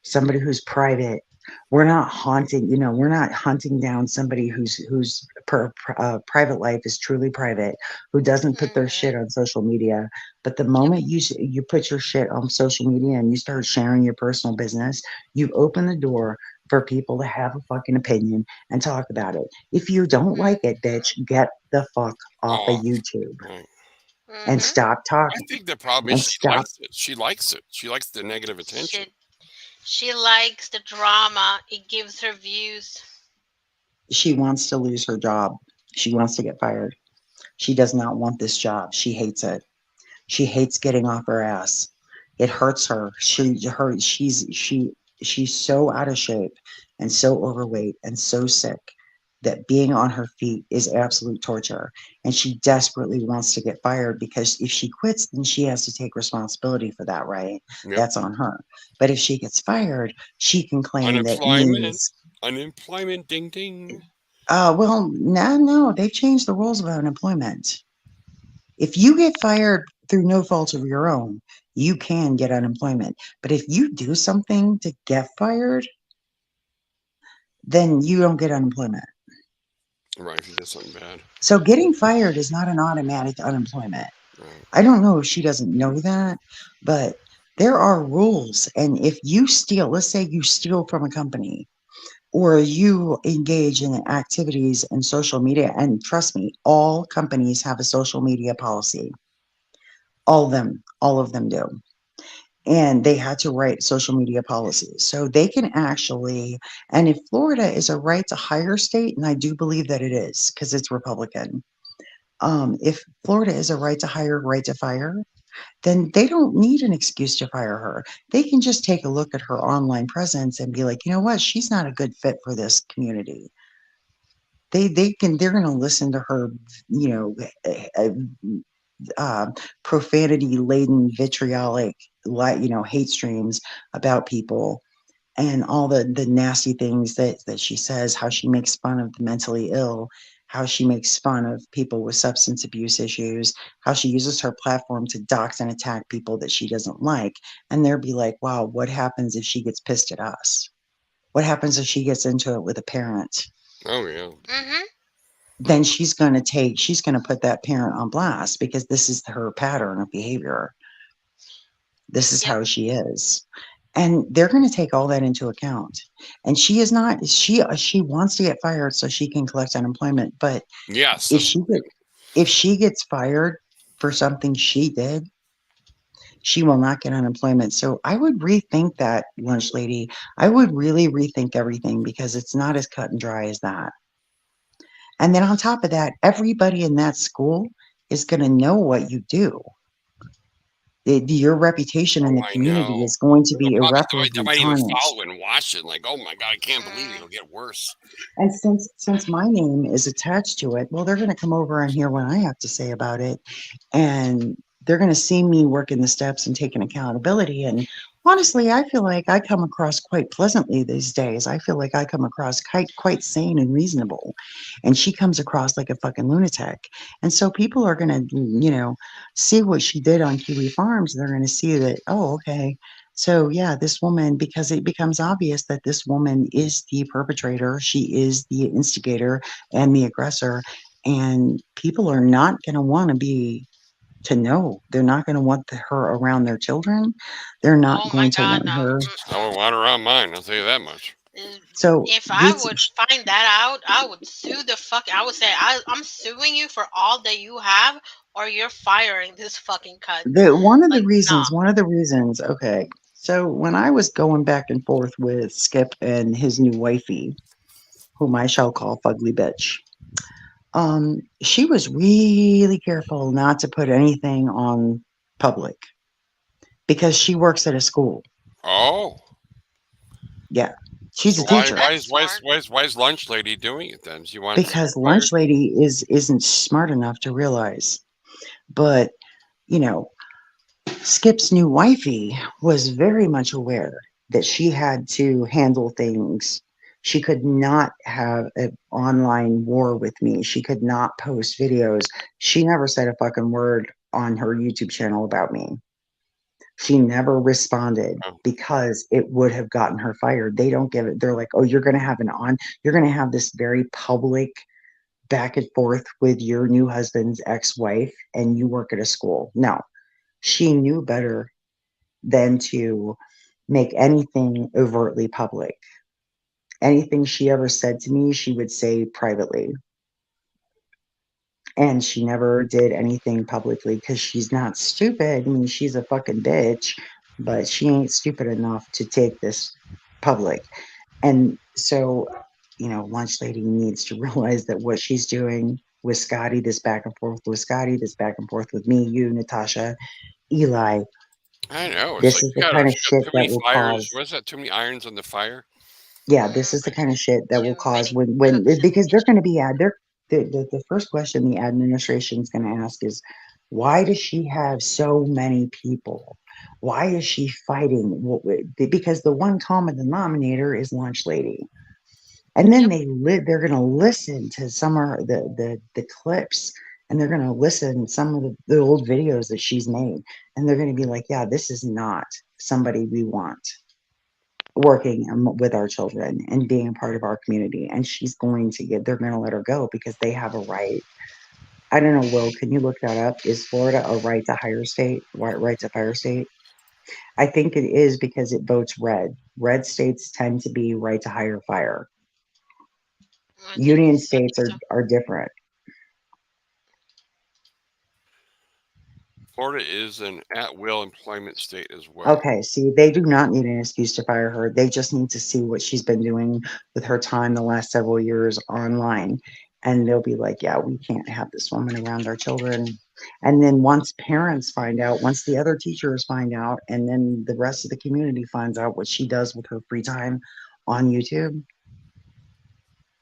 somebody who's private. We're not we're not hunting down somebody whose private life is truly private, who doesn't put their Mhm. shit on social media. But the Yep. moment you put your shit on social media and you start sharing your personal business, you've opened the door for people to have a fucking opinion and talk about it. If you don't like it, bitch, Mhm. get the fuck off of Off. YouTube Right. and Mhm. stop I talking think the problem is and she stop. likes it. She likes it. She likes the negative attention. She likes the drama. It gives her views. She wants to lose her job. She wants to get fired. She does not want this job. She hates it. She hates getting off her ass. It hurts her. She's so out of shape and so overweight and so sick. that being on her feet is absolute torture. And she desperately wants to get fired because if she quits, then she has to take responsibility for that, right? Yep. That's on her. But if she gets fired, she can claim that Unemployment. means, Unemployment. Ding ding. well, no, no, they've changed the rules of unemployment. If you get fired through no fault of your own, you can get unemployment. But if you do something to get fired, then you don't get unemployment. Right, if you did something bad. So getting fired is not an automatic unemployment. Right. I don't know if she doesn't know that, but there are rules. And if you steal, let's say you steal from a company or you engage in activities in social media, and trust me, all companies have a social media policy. All of them do. And they had to write social media policies. So they can actually, and if Florida is a right to hire state, and I do believe that it is because it's Republican, if Florida is a right to hire, right to fire, then they don't need an excuse to fire her. They can just take a look at her online presence and be like, you know what, she's not a good fit for this community. They're going to listen to her, you know, uh, uh, profanity laden, vitriolic, hate streams about people and all the nasty things that she says, how she makes fun of the mentally ill, how she makes fun of people with substance abuse issues, how she uses her platform to dox and attack people that she doesn't like. And they'll be like, wow, what happens if she gets pissed at us? What happens if she gets into it with a parent? Oh yeah. Mhm. Then she's going to put that parent on blast because this is her pattern of behavior. This is Yep. how she is. And they're going to take all that into account. And she is not she wants to get fired so she can collect unemployment, but Yes, if that's she get if she gets fired for something she did, she will not get unemployment. So I would rethink that, lunch lady. I would really rethink everything because it's not as cut and dry as that. And then on top of that, everybody in that school is going to know what you do. Your reputation in oh the I community know. is going to They'll be probably they irreparably might even tarnished. follow it and watch it like, oh my god, I can't believe it. Mm. It'll get worse. And since my name is attached to it, well, they're going to come over and hear what I have to say about it, and they're going to see me working the steps and taking accountability. And honestly, I feel like I come across quite pleasantly these days. I feel like I come across quite sane and reasonable, and she comes across like a fucking lunatic. And so people are going to, see what she did on Kiwi Farms. They're going to see that, oh, okay. So, yeah, this woman, because it becomes obvious that this woman is the perpetrator, she is the instigator and the aggressor, and people are not going to want to know. They're not going to want her around their children. They're not Oh my going to God, want no. her. I won't want around mine. I'll tell you that much. Mm. So, If I this, would find that out, I would sue the fuck. I would say I'm suing you for all that you have, or you're firing this fucking cunt. Like no. one of the reasons, okay. So, when I was going back and forth with Skip and his new wifey, whom I shall call Fugly Bitch, she was really careful not to put anything on public because she works at a school. Oh, Yeah, she's so a That teacher. that's smart. why is lunch lady doing it then? She wants to get Because fired. lunch lady isn't smart enough to realize. But you know, Skip's new wifey was very much aware that she had to handle things. She could not have an online war with me. She could not post videos. She never said a fucking word on her YouTube channel about me. She never responded Oh, because it would have gotten her fired. They don't give it. They're like, oh, you're going to have this very public back and forth with your new husband's ex wife, and you work at a school. No, she knew better than to make anything overtly public. Anything she ever said to me, she would say privately. And she never did anything publicly because she's not stupid. I mean, she's a fucking bitch, but she ain't stupid enough to take this public. And so, Lunch Lady needs to realize that what she's doing with Scotty, this back and forth with Scotty, this back and forth with me, you, Natasha, Eli, I know. It's this like is the kind of she got shit too that many will fires. cause. What's that? Too many irons on the fire. Yeah, this is the kind of shit that will Too cause many when cooks in the because they're kitchen. going to be the first question the administration is going to ask is why does she have so many people? Why is she fighting? Because the one common denominator is lunch lady. And then Yep. they're going to listen to some of the clips, and they're going to listen some of the old videos that she's made, and they're going to be like, yeah, this is not somebody we want working with our children and being a part of our community. And she's going to get, they're going to let her go because they have a right. I don't know, Will, can you look that up? Is Florida a right to hire state? Right to fire state? I think it is because it votes red. Red states tend to be right to hire fire. I Union think states so. are different. Florida is an at-will employment state as well. Okay, see, they do not need an excuse to fire her. They just need to see what she's been doing with her time the last several years online. And they'll be like, yeah, we can't have this woman around our children. And then once parents find out, once the other teachers find out, and then the rest of the community finds out what she does with her free time on YouTube,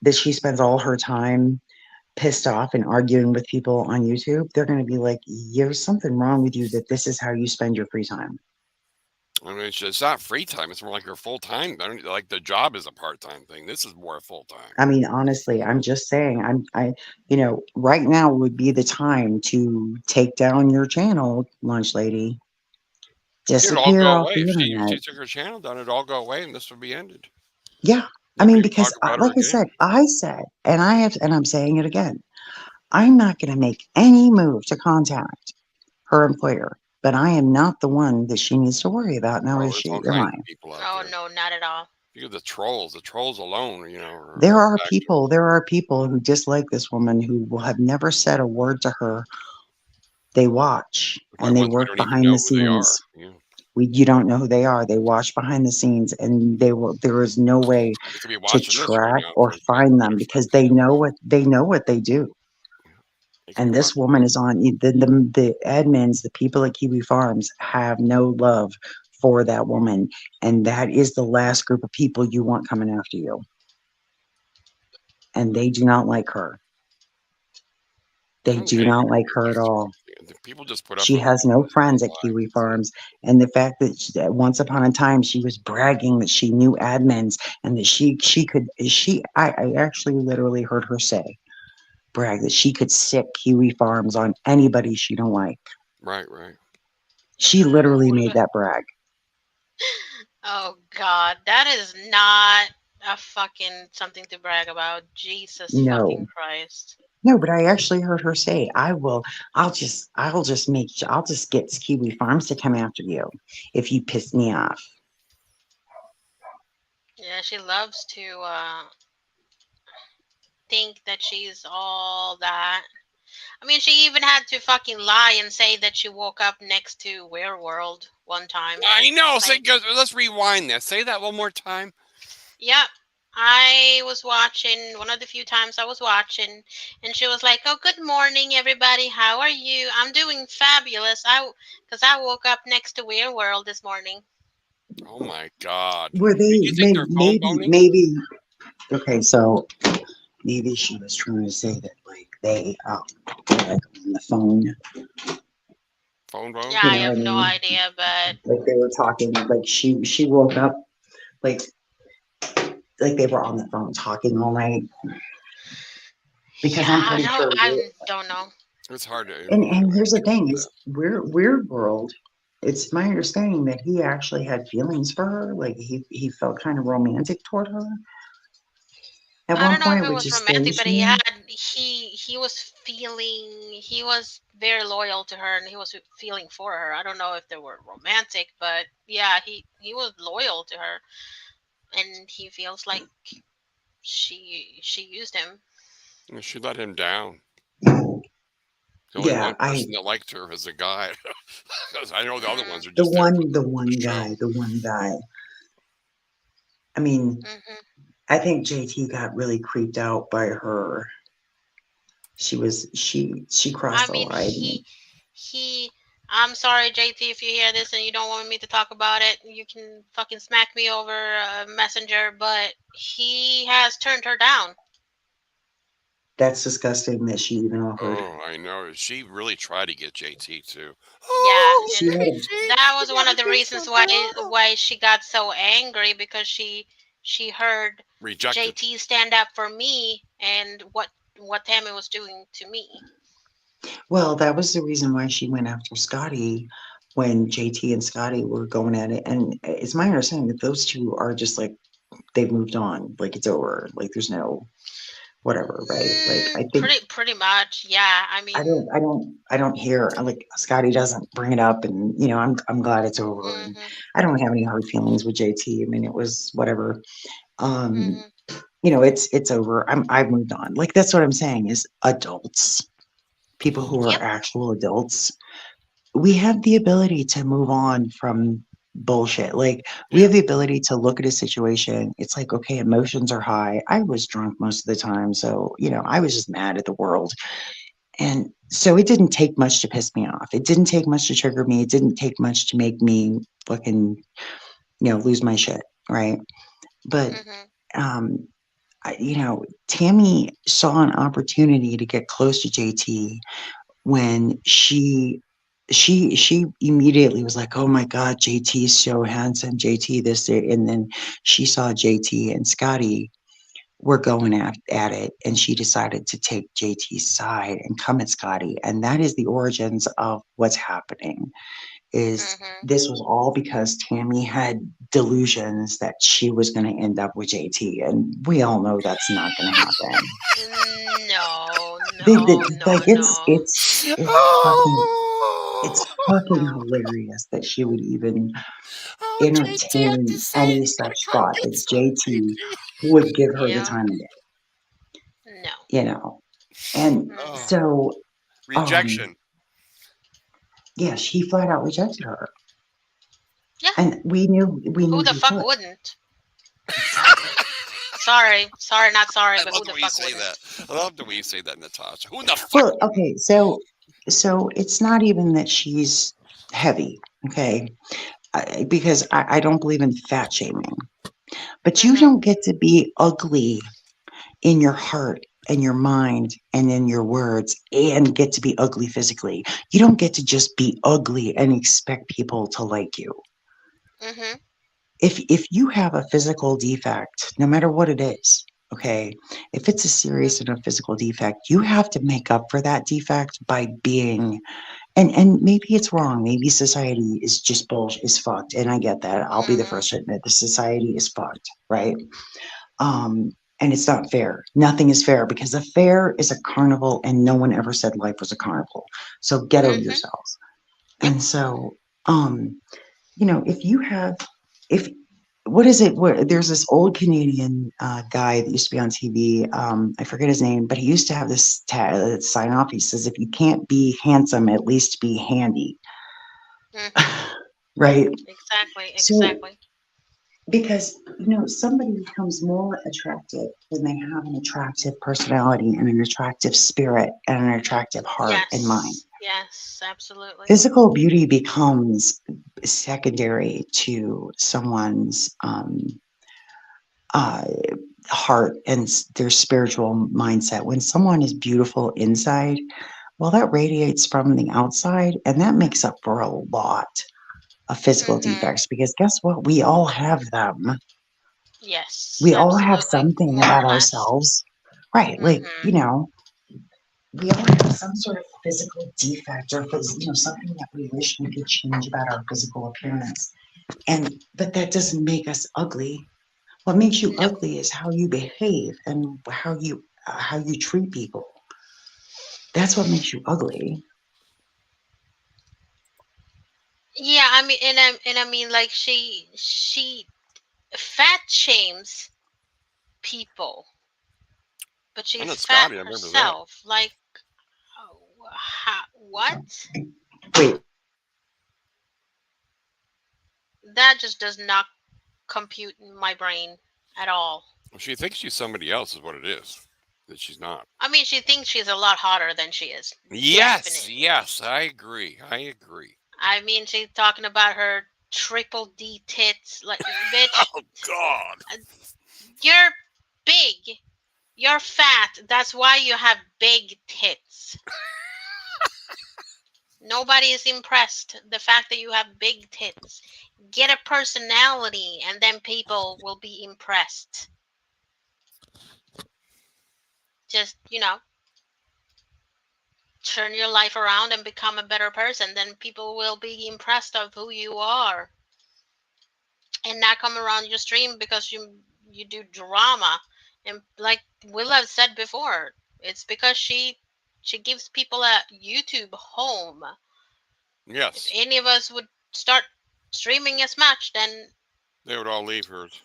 that she spends all her time pissed off and arguing with people on YouTube, they're going to be like, there's something wrong with you that this is how you spend your free time. I mean, it's not free time. It's more like your full time. I don't like the job is a part time thing. This is more full time. I mean, honestly, I'm just saying, right now would be the time to take down your channel, lunch lady, It'd all disappear go off away the if she internet. took her channel down. It'd all go away, and this would be ended. Yeah. I mean, Nobody would because talk about her like again. I said, and I'm saying it again, I'm not going to make any move to contact her employer, but I am not the one that she needs to worry about. Now, Oh, is there's all she? Am kinds I? of people out Oh there. no, not at all. Think of the trolls. The trolls alone, There are are active. people who dislike this woman who will have never said a word to her. They watch There's and probably they ones we work don't even behind know the who they are. scenes. You don't know who they are. They watch behind the scenes, and there is no way They could be to watching this right track now, or for example. find Could them because affect us. they know what they do. Yeah. They could be And this watching woman this. is on the admins, the people at Kiwi Farms have no love for that woman, and that is the last group of people you want coming after you, and they do not like her. I They don't do hate not her. like her at all. The people just put up She with her has because no it's their friends at life. Kiwi That's it. Farms, and the fact that once upon a time she was bragging that she knew admins and that she could I actually literally heard her say brag that she could sick Kiwi Farms on anybody she don't like. Right, right. She literally made that brag. Oh God, that is not a fucking something to brag about. Jesus No, fucking Christ. no, but I actually heard her say, I'll just get Kiwi Farms to come after you if you piss me off. Yeah, she loves to think that she's all that. I mean, she even had to fucking lie and say that she woke up next to Werewolf one time. I know. Say, Like, let's rewind that. Say that one more time. yep. I was watching one of the few times I was watching, and she was like, "Oh, good morning, everybody. How are you? I'm doing fabulous. Because I woke up next to Werewolf this morning." Oh my God. Were Do they you think they're phone boning? maybe okay, so maybe she was trying to say that like they were, like on the phone, Phone Yeah, bone? you I know what have I no mean? idea, but Like they were talking, like she woke up like they were on the phone talking all night because yeah, I'm pretty sure I don't know. It's hard to and here's the answer thing that. is Weird World, it's my understanding that he actually had feelings for her, like he felt kind of romantic toward her at I one don't know if point, it which was romantic, estranged but me. he was feeling he was very loyal to her, and he was feeling for her. I don't know if they were romantic, but yeah, he was loyal to her, and he feels like she used him. She let him down. The only Yeah, one person that liked her was a guy. Because I know the other Mm, ones are just there for the show. the one guy. I mean, hmm I think JT got really creeped out by her. She I crossed the mean, line. he I'm sorry, JT, if you hear this and you don't want me to talk about it, you can fucking smack me over Messenger, but he has turned her down. That's disgusting that she even offered. Oh, I know. She really tried to get JT too. Yeah, Oh, She and had a JT, that you was one gotta of the do reasons something. why she got so angry, because she heard Rejected. JT stand up for me and what Tammy was doing to me. well, that was the reason why she went after Scotty when JT and Scotty were going at it. And it's my understanding that those two are just like they've moved on, like it's over, like there's no whatever, right? Like I think Pretty much, yeah. I mean, I don't hear like Scotty doesn't bring it up, and I'm glad it's over, and mhm, I don't have any hard feelings with JT. I mean, it was whatever. Um, mhm, it's over. I've moved on. Like that's what I'm saying is adults, people who are yep, actual adults, we have the ability to move on from bullshit. Like we Yeah. have the ability to look at a situation. It's like, okay, emotions are high. I was drunk most of the time, so I was just mad at the world. And so it didn't take much to piss me off. It didn't take much to trigger me. It didn't take much to make me fucking, lose my shit. Right. But, mhm, um, Tammy saw an opportunity to get close to JT when she immediately was like, "Oh my God, JT is so handsome, JT this," and then she saw JT and Scotty were going at it, and she decided to take JT's side and come at Scotty, and that is the origins of what's happening. Is mhm. this was all because Tammy had delusions that she was going to end up with JT, and we all know that's not going to happen. No, no, Like no, no. fucking Oh, it's fucking hilarious that she would even oh, JT had to entertain say any he's gonna such come thought get that some JT JT. would give her the Yeah, time of day, no. you know. And Oh, Mm-mm. so, um, rejection. yeah, she flat out rejected her, Yeah, and we knew who the he fuck would. wouldn't? Sorry, not sorry, I but love who the the way you fuck say that. wouldn't? I love the way you say that, Natasha. Who the fuck Well, wouldn't? okay, so it's not even that she's heavy, okay, because I don't believe in fat shaming, but you Mhm, don't get to be ugly in your heart and your mind and in your words and get to be ugly physically. You don't get to just be ugly and expect people to like you. mhm, If you have a physical defect, no matter what it is, okay, if it's a serious mhm, enough physical defect, you have to make up for that defect by being and maybe it's wrong. Maybe society is just bullshit is fucked. And I get that. I'll be the mhm. first to admit the society is fucked, right? And it's not fair. Nothing is fair because a fair is a carnival, and no one ever said life was a carnival. So get over Mhm. yourselves. Yep. And so, if you have, if what is it? Where there's this old Canadian guy that used to be on TV. I forget his name, but he used to have this sign off. He says, "If you can't be handsome, at least be handy." Mhm. Right. Exactly. So Exactly. because somebody becomes more attractive when they have an attractive personality and an attractive spirit and an attractive heart and mind. Yes. Yes. Absolutely. Physical beauty becomes secondary to someone's uh, heart and their spiritual mindset. When someone is beautiful inside, well, that radiates from the outside, and that makes up for a lot of physical Mhm. defects because guess what? We all have them. Yes. We all have Absolutely. something More about or less. ourselves, right? Like, Mhm. we all have some sort of physical defect or something that we wish we could change about our physical appearance. But that doesn't make us ugly. What makes you Nope. ugly is how you behave and how you treat people. That's what makes you ugly. Yeah. I mean, and I mean, like she fat shames people, but I know she's fat Scotty. I remember that. herself. Like, what? Wait, That just does not compute in my brain at all. Well, she thinks she's somebody else, is what it is. That she's not. I mean, she thinks she's a lot hotter than she is. Yes, Definitely. yes, I agree. I agree. I mean, she's talking about her triple D tits. Like, bitch, Oh God. uh, you're big. You're fat. That's why you have big tits. Nobody is impressed. The fact that you have big tits. Get a personality, and then people will be impressed. Just, turn your life around and become a better person. Then people will be impressed of who you are, and not come around your stream because you do drama. And like Will have said before, it's because she gives people a YouTube home. If Yes, any of us would start streaming as much, then they would all leave hers.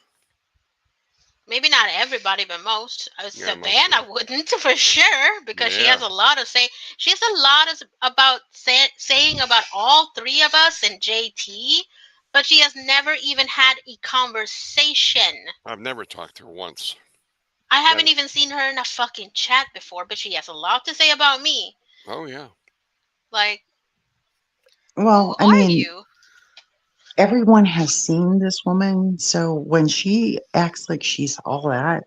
maybe not everybody, but most. Yeah, most of Savannah wouldn't for sure because she has them. a lot to say. She has a lot about saying about all three of us and JT, but she has never even had a conversation. Yeah, I've never talked to her once. I haven't Never. even seen her in a fucking chat before, but she has a lot to say about me. Oh yeah. Like, who Well, I are mean, you? everyone has seen this woman. So when she acts like she's all that,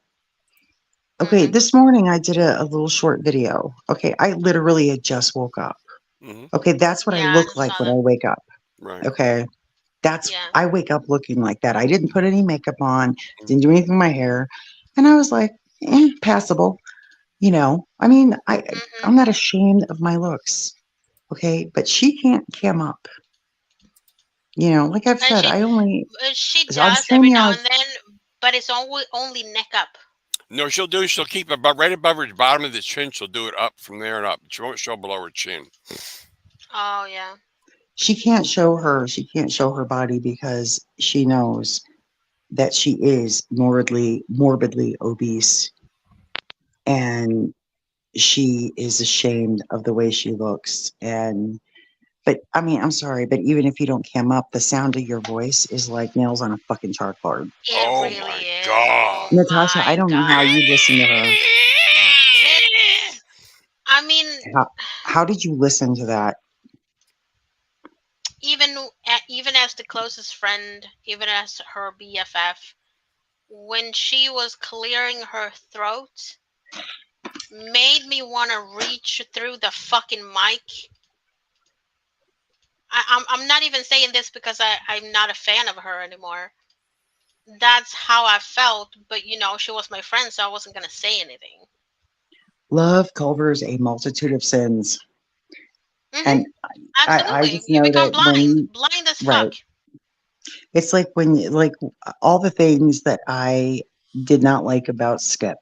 okay, Hmm. this morning I did a little short video. Okay, I literally had just woke up. Hmm. Okay, that's what I Yeah, I look like saw when that. I wake up. Right. Okay, that's Yeah. I wake up looking like that. I didn't put any makeup on, Mhm. didn't do anything with my hair, and I was like, passable. I mean, Hmm. I'm not ashamed of my looks. Okay, but she can't cam up. Like I've And said, she on does every now StreamYard. and then, but it's only neck up. No, she'll keep it right above her bottom of the chin. She'll do it up from there and up. She won't show below her chin. Oh yeah. She can't show her body because she knows that she is morbidly obese, and she is ashamed of the way she looks. And but I mean, I'm sorry, but even if you don't cam up, the sound of your voice is like nails on a fucking chalkboard. It Oh really my is. Oh God. Natasha, I my don't know how god. you listen to her. It's. I mean, How did you listen to that? even as the closest friend, even as her BFF, when she was clearing her throat, made me want to reach through the fucking mic. I'm not even saying this because I'm not a fan of her anymore. That's how I felt, but she was my friend, so I wasn't gonna say anything. Love covers a multitude of sins. Hmm. And I Absolutely, just you know become that when blind, you, blind as right, fuck. it's like like all the things that I did not like about Skip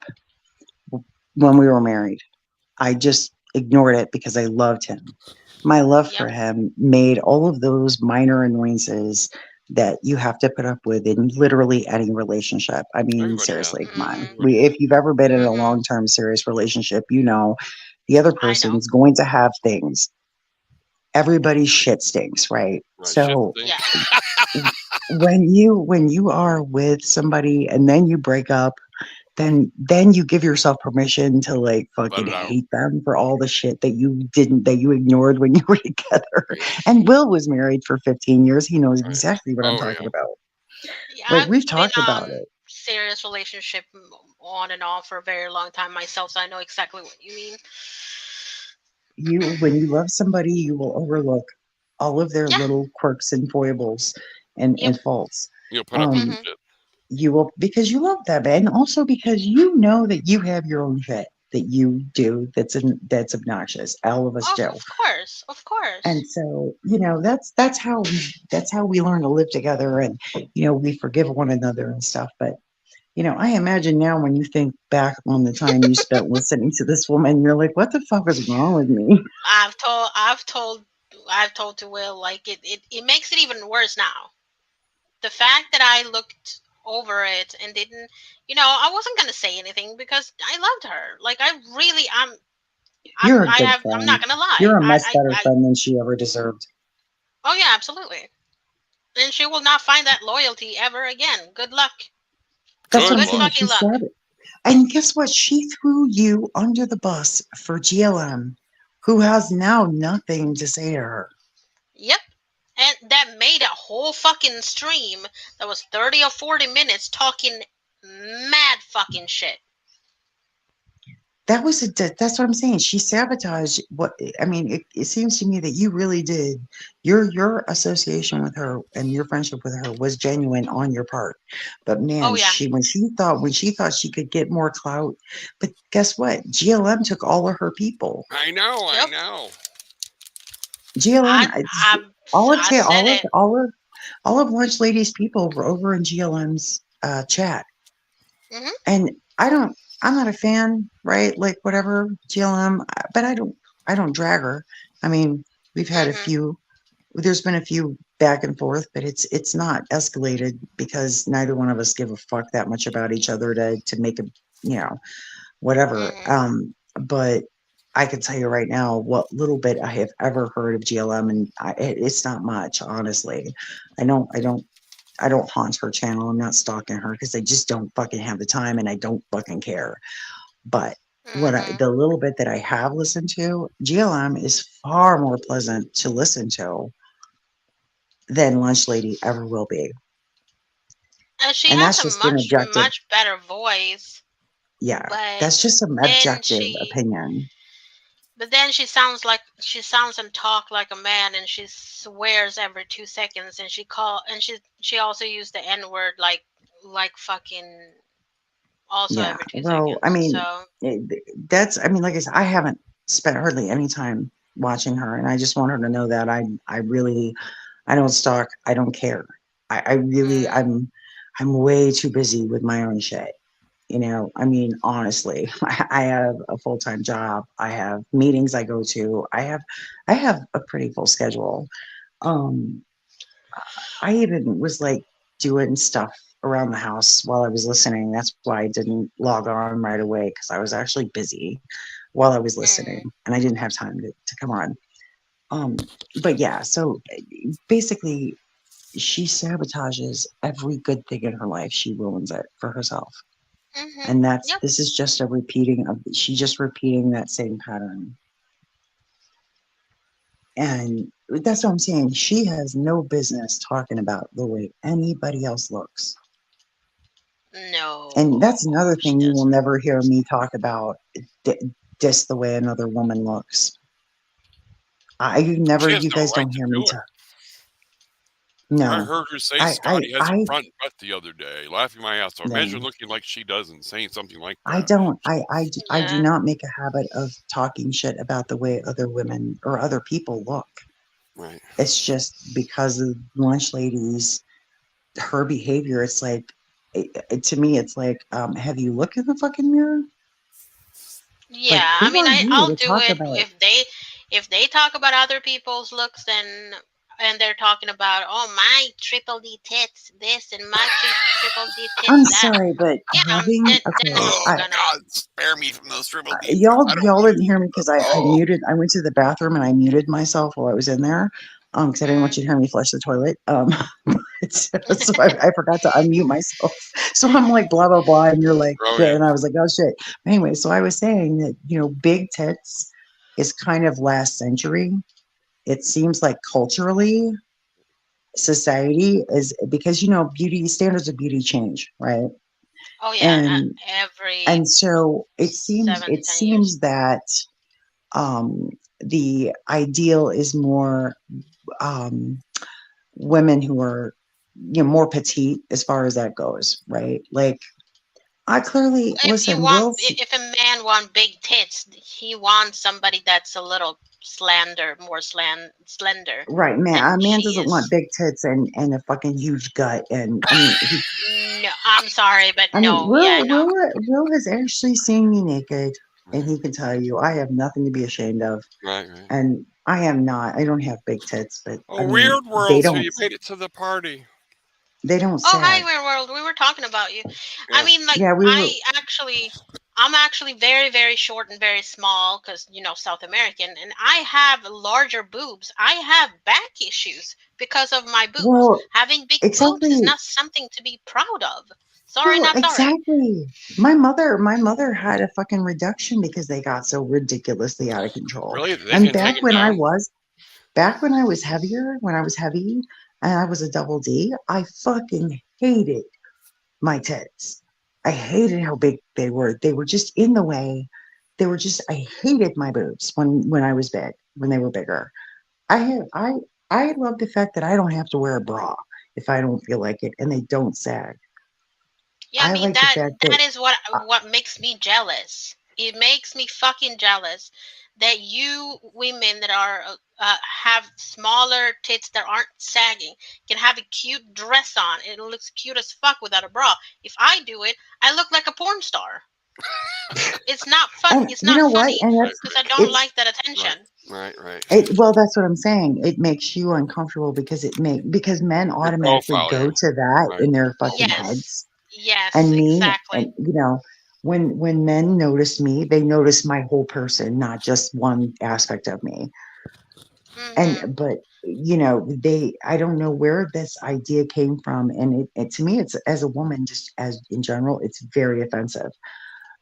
when we were married, I just ignored it because I loved him. My love for Yep. him made all of those minor annoyances that you have to put up with in literally any relationship. I mean, Everybody has seriously, them. come on. Mhm. If you've ever been in a Mhm. long-term serious relationship, the other I know. person's going to have things. Everybody's shit stinks, right? Right. Shit So stink. Yeah. when you are with somebody and then you break up, then you give yourself permission to like Let fucking it out. hate them for all the shit that you ignored when you were together. Yes. And Will was married for 15 years. He knows Right. exactly what I'm Oh talking yeah. about. Yeah, Like I've we've been talked about it. serious relationship on and off for a very long time myself, so I know exactly what you mean. When you love somebody, you will overlook all of their Yeah. little quirks and foibles and Yep. faults. You'll put up with the Um, Mhm. shit. you will because you love them, and also because you know that you have your own shit that you do that's obnoxious. All of us Oh, do. of course. Of course. And so, that's how we learn to live together, and we forgive one another and stuff. But I imagine now when you think back on the time you spent listening to this woman, you're like, what the fuck is wrong with me? I've told to Will, like, it makes it even worse now. The fact that I looked over it and didn't, I wasn't gonna say anything because I loved her. Like, I really, You're a good I'm not friend. gonna lie. You're a much better friend than she ever deserved. Oh yeah, absolutely. And she will not find that loyalty ever again. Good luck. That's what Good I'm Good saying. luck. She fucking luck. said it. And guess what? She threw you under the bus for GLM, who has now nothing to say to her. Yep. and that made a whole fucking stream that was 30 or 40 minutes talking mad fucking shit. That was that's what I'm saying. She sabotaged what I mean. It seems to me that you really did. Your association with her and your friendship with her was genuine on your part. But Oh man, yeah. she thought she could get more clout. But guess what? GLM took all of her people. I know, I Yep. know. GLM, I I I said it. all of Lunch Lady's people were over in GLM's chat. Mhm. And I'm not a fan, right? Like whatever GLM, but I don't drag her. I mean, we've had a Mhm. few, there's been a few back and forth, but it's not escalated because neither one of us give a fuck that much about each other to make a, you know, whatever. Mhm. But I can tell you right now what little bit I have ever heard of GLM, and it's not much, honestly. I don't haunt her channel. I'm not stalking her because I just don't fucking have the time and I don't fucking care. But Mhm. the little bit that I have listened to, GLM is far more pleasant to listen to than Lunch Lady ever will be. And she And has that's a just an objective, much better voice, yeah, but that's just some then objective she opinion. she sounds and talk like a man, and she swears every 2 seconds, and she also used the N word like fucking also Yeah. every two Well, I seconds. mean, So it, I mean, like I said, I haven't spent hardly any time watching her, and I just want her to know that I really, I don't stalk. I don't care. I really, mm, I'm way too busy with my own shit. I mean, honestly, I have a full-time job. I have meetings I go to. I have a pretty full schedule. Um, I even was like doing stuff around the house while I was listening. That's why I didn't log on right away because I was actually busy while I was listening mm, and I didn't have time to come on. But yeah, so basically, she sabotages every good thing in her life. She ruins it for herself. mhm, And yep, this is just a repeating of, she just repeating that same pattern. And that's what I'm saying. She has no business talking about the way anybody else looks. And no, that's another she thing you will doesn't. never hear me talk about, just the way another woman looks. She has You no guys right don't to hear me do it. talk. I No, heard her say Scotty has a I, front butt the other day, laughing my ass off. Imagine no, looking like she does and saying something like I that. don't, I do Yeah, not make a habit of talking shit about the way other women or other people look. Right. It's just because of lunch ladies, her behavior. It's like, to me, it's like, have you looked in the fucking mirror? Like, yeah. I who mean, are you I'll to do talk it about? if they talk about other people's looks, then and they're talking about, oh, my triple D tits this and my triple D tits I'm that. sorry, but Yeah, then okay, Oh I'm gonna. God, spare me from those triple D tits. y'all I don't y'all want didn't to hear hear me them. because Oh, I went to the bathroom and I muted myself while I was in there, because I didn't want Mm. you to hear me flush the toilet. So I forgot to unmute myself. So I'm like blah blah blah, and you're like, oh yeah. and I was like, oh shit. Anyway, so I was saying that big tits is kind of last century. It seems like culturally, society is, because beauty standards of beauty change, right? Oh yeah, And every so seven to it ten years. seems that um, the ideal is more um, women who are more petite as far as that goes, right? Like I clearly listen. If a man want big tits, he wants somebody that's a little more slender Right, man. than A man she doesn't want is. big tits and a fucking huge gut, and I mean, No, I'm sorry, but I mean, no, yeah, no. Will has actually seen me naked, and Right, he can tell you I have nothing to be ashamed of, right, right. and I am not. I don't have big tits, but I Oh, mean, weird world. So you made it to the party. they don't Oh, hi, sag. Weird World. We were talking about you. I Yeah. mean, like, Yeah, we were. I'm actually very, very short and very small because, South American, and I have larger boobs. I have back issues because of my boobs. Well, Having big boobs is exactly. not something to be proud of. Sorry, Well, not sorry. exactly. My mother had a fucking reduction because they got so ridiculously out of control. Really? They And can't I take back them didn't when know. down? Back when I was heavier, when I was heavy and I was a double D, I fucking hated my tits. I hated how big they were. They were just in the way. They were just I hated my boobs when I was big, when they were bigger. I have I love the fact that I don't have to wear a bra if I don't feel like it and they don't sag. Yeah, I I mean like the fact that that is what uh, makes me jealous. It makes me fucking jealous that you women that are have smaller tits that aren't sagging can have a cute dress on. It looks cute as fuck without a bra. If I do it, I look like a porn star. It's not fun. and It's you not know what? funny And Right, that's because I don't it's like that right, attention. right, right. well, that's what I'm saying. It makes you uncomfortable because because men Your automatically profile, go yeah. to that Right. in their fucking Profile. Yes, heads. yes, And me, exactly. and when men notice me, they notice my whole person, not just one aspect of me. And Mhm. but they I don't know where this idea came from, and it to me, it's as a woman, just as in general, it's very offensive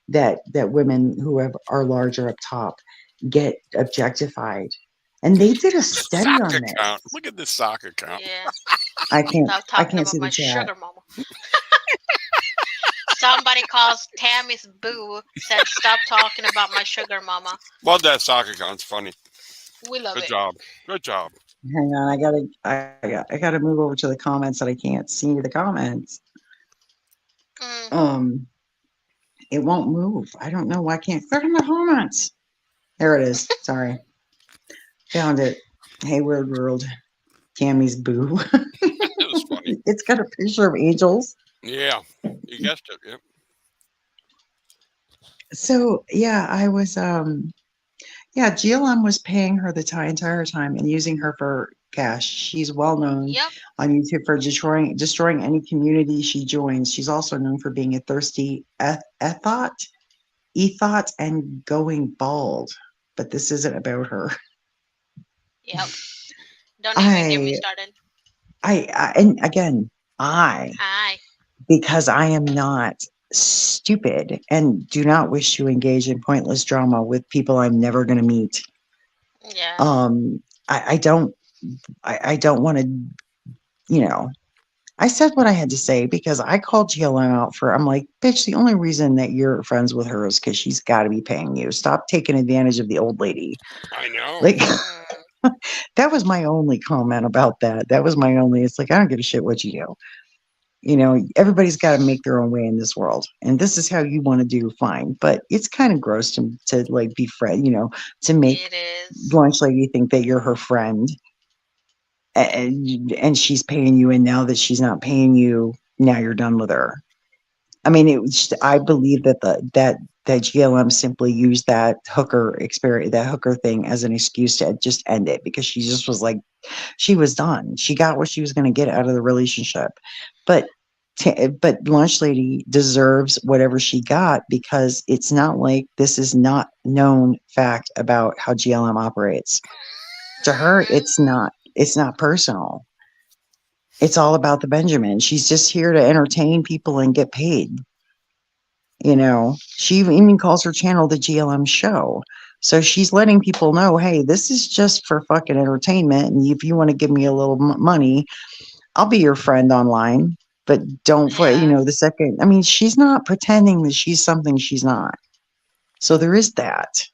that women who are larger up top get objectified. And they did a study Sock on account. this. Look at this sock account. Yeah. Stop I talking can't about see the my chat. sugar mama. Somebody calls Tammy's boo said stop talking about my sugar mama. Love that sock account. It's funny. We love Good it. job. Good job. Hang on, I gotta move over to the comments that I can't see the comments. Mm, Um, it won't move. I don't know why I can't click on the comments. There it is. Sorry, found it. Hey, weird world. Tammy's boo. It was funny. It's got a picture of angels. Yeah. You guessed it. Yep. So yeah, yeah, GLM was paying her the entire time and using her for cash. She's well known yep. on YouTube for destroying any community she joins. She's also known for being a thirsty ethot and going bald. But this isn't about her. Yep. Don't even get me I started. and again, I Hi. because I am not stupid and do not wish to engage in pointless drama with people I'm never going to meet. Yeah. Um, I don't I don't want to, you know, I said what I had to say because I called GLM out for, I'm like, bitch, the only reason that you're friends with her is because she's got to be paying you. Stop taking advantage of the old lady. I know. Like, Mm, that was my only comment about that. That was my only, it's like, I don't give a shit what you do. Everybody's got to make their own way in this world. And this is how you want to do, fine. But it's kind of gross to like be friend, to make it is. lunch lady think that you're her friend and she's paying you, and now that she's not paying you, now you're done with her. I mean, I believe that GLM simply used that hooker experience, that hooker thing, as an excuse to just end it, because she just was like, she was done. She got what she was going to get out of the relationship. But but lunch lady deserves whatever she got, because it's not like this is not known fact about how GLM operates. To her, Mhm. it's not personal. It's all about the Benjamin. She's just here to entertain people and get paid. She even calls her channel the GLM show. So she's letting people know, hey, this is just for fucking entertainment. And if you want to give me a little money, I'll be your friend online. But don't, Yeah. the second, I mean, she's not pretending that she's something she's not. So there is that.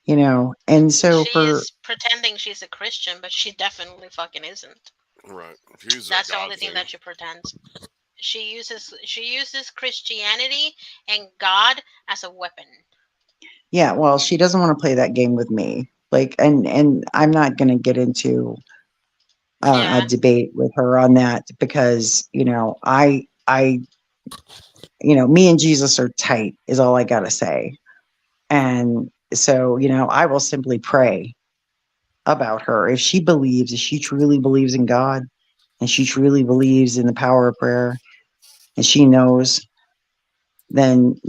And so She for, is pretending she's a Christian, but she definitely fucking isn't. Right. She's a That's the God only thing thing. that she pretends. She uses Christianity and God as a weapon. yeah, well, she doesn't want to play that game with me. Like, and I'm not going to get into a Yeah. debate with her on that, because me and Jesus are tight, is all I gotta say. And so I will simply pray about her. If she truly believes in God, and she truly believes in the power of prayer, and she knows, then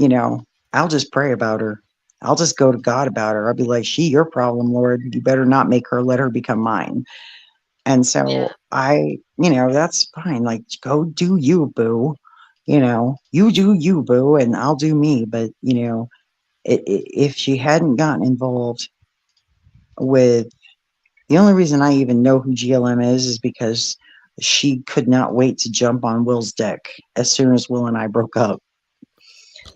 I'll just pray about her. I'll just go to God about her. I'll be like, she your problem, Lord. You better not make her, let her become mine. And so Yeah. that's fine. Like, go do you, boo. You do you, boo, and I'll do me. But, if she hadn't gotten involved with The only reason I even know who GLM is because she could not wait to jump on Will's dick as soon as Will and I broke up.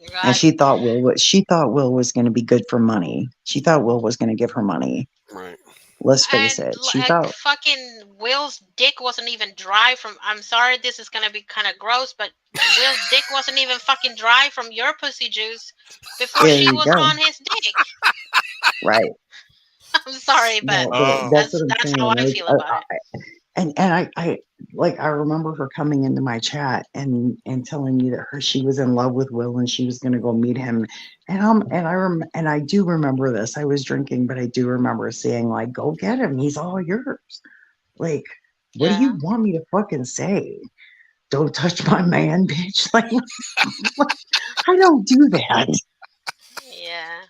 And God. she thought Will was going to be good for money. She thought Will was going to give her money. Right. Let's face And it. She like thought, fucking Will's dick wasn't even dry from. I'm sorry, this is gonna be kind of gross, but Will's dick wasn't even fucking dry from your pussy juice before there she you was go. on his dick. Right. I'm sorry, but Well, Oh, that's what that's I'm that's how saying. I feel about it. And I remember her coming into my chat and telling me that she was in love with Will and she was going to go meet him. And I do remember this. I was drinking, but I do remember saying like, "Go get him. He's all yours." Like, what do you Yeah, want me to fucking say? Don't touch my man, bitch. Like, I don't do that. yeah,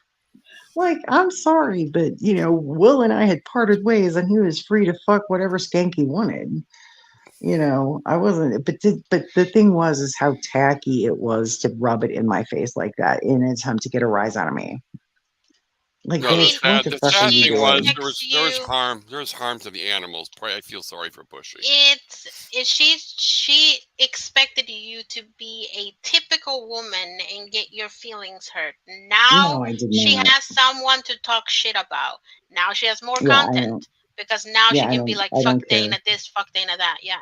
Like, I'm sorry, but Will and I had parted ways, and he was free to fuck whatever skank he wanted. I wasn't. But the thing was, is how tacky it was to rub it in my face like that in an attempt to get a rise out of me. Like, I no. The mean, bitch, what sad, the the fuck are sad you she thing was doing? expects there was you. harm. There was harm to the animals. Boy, I feel sorry for Bushy. She expected you to be a typical woman and get your feelings hurt. Now No, I did she not. has someone to talk shit about. Now she has more Yeah, I don't. content because now Yeah, she I can be don't. like I fuck don't care. Dana this, fuck Dana that. Yeah.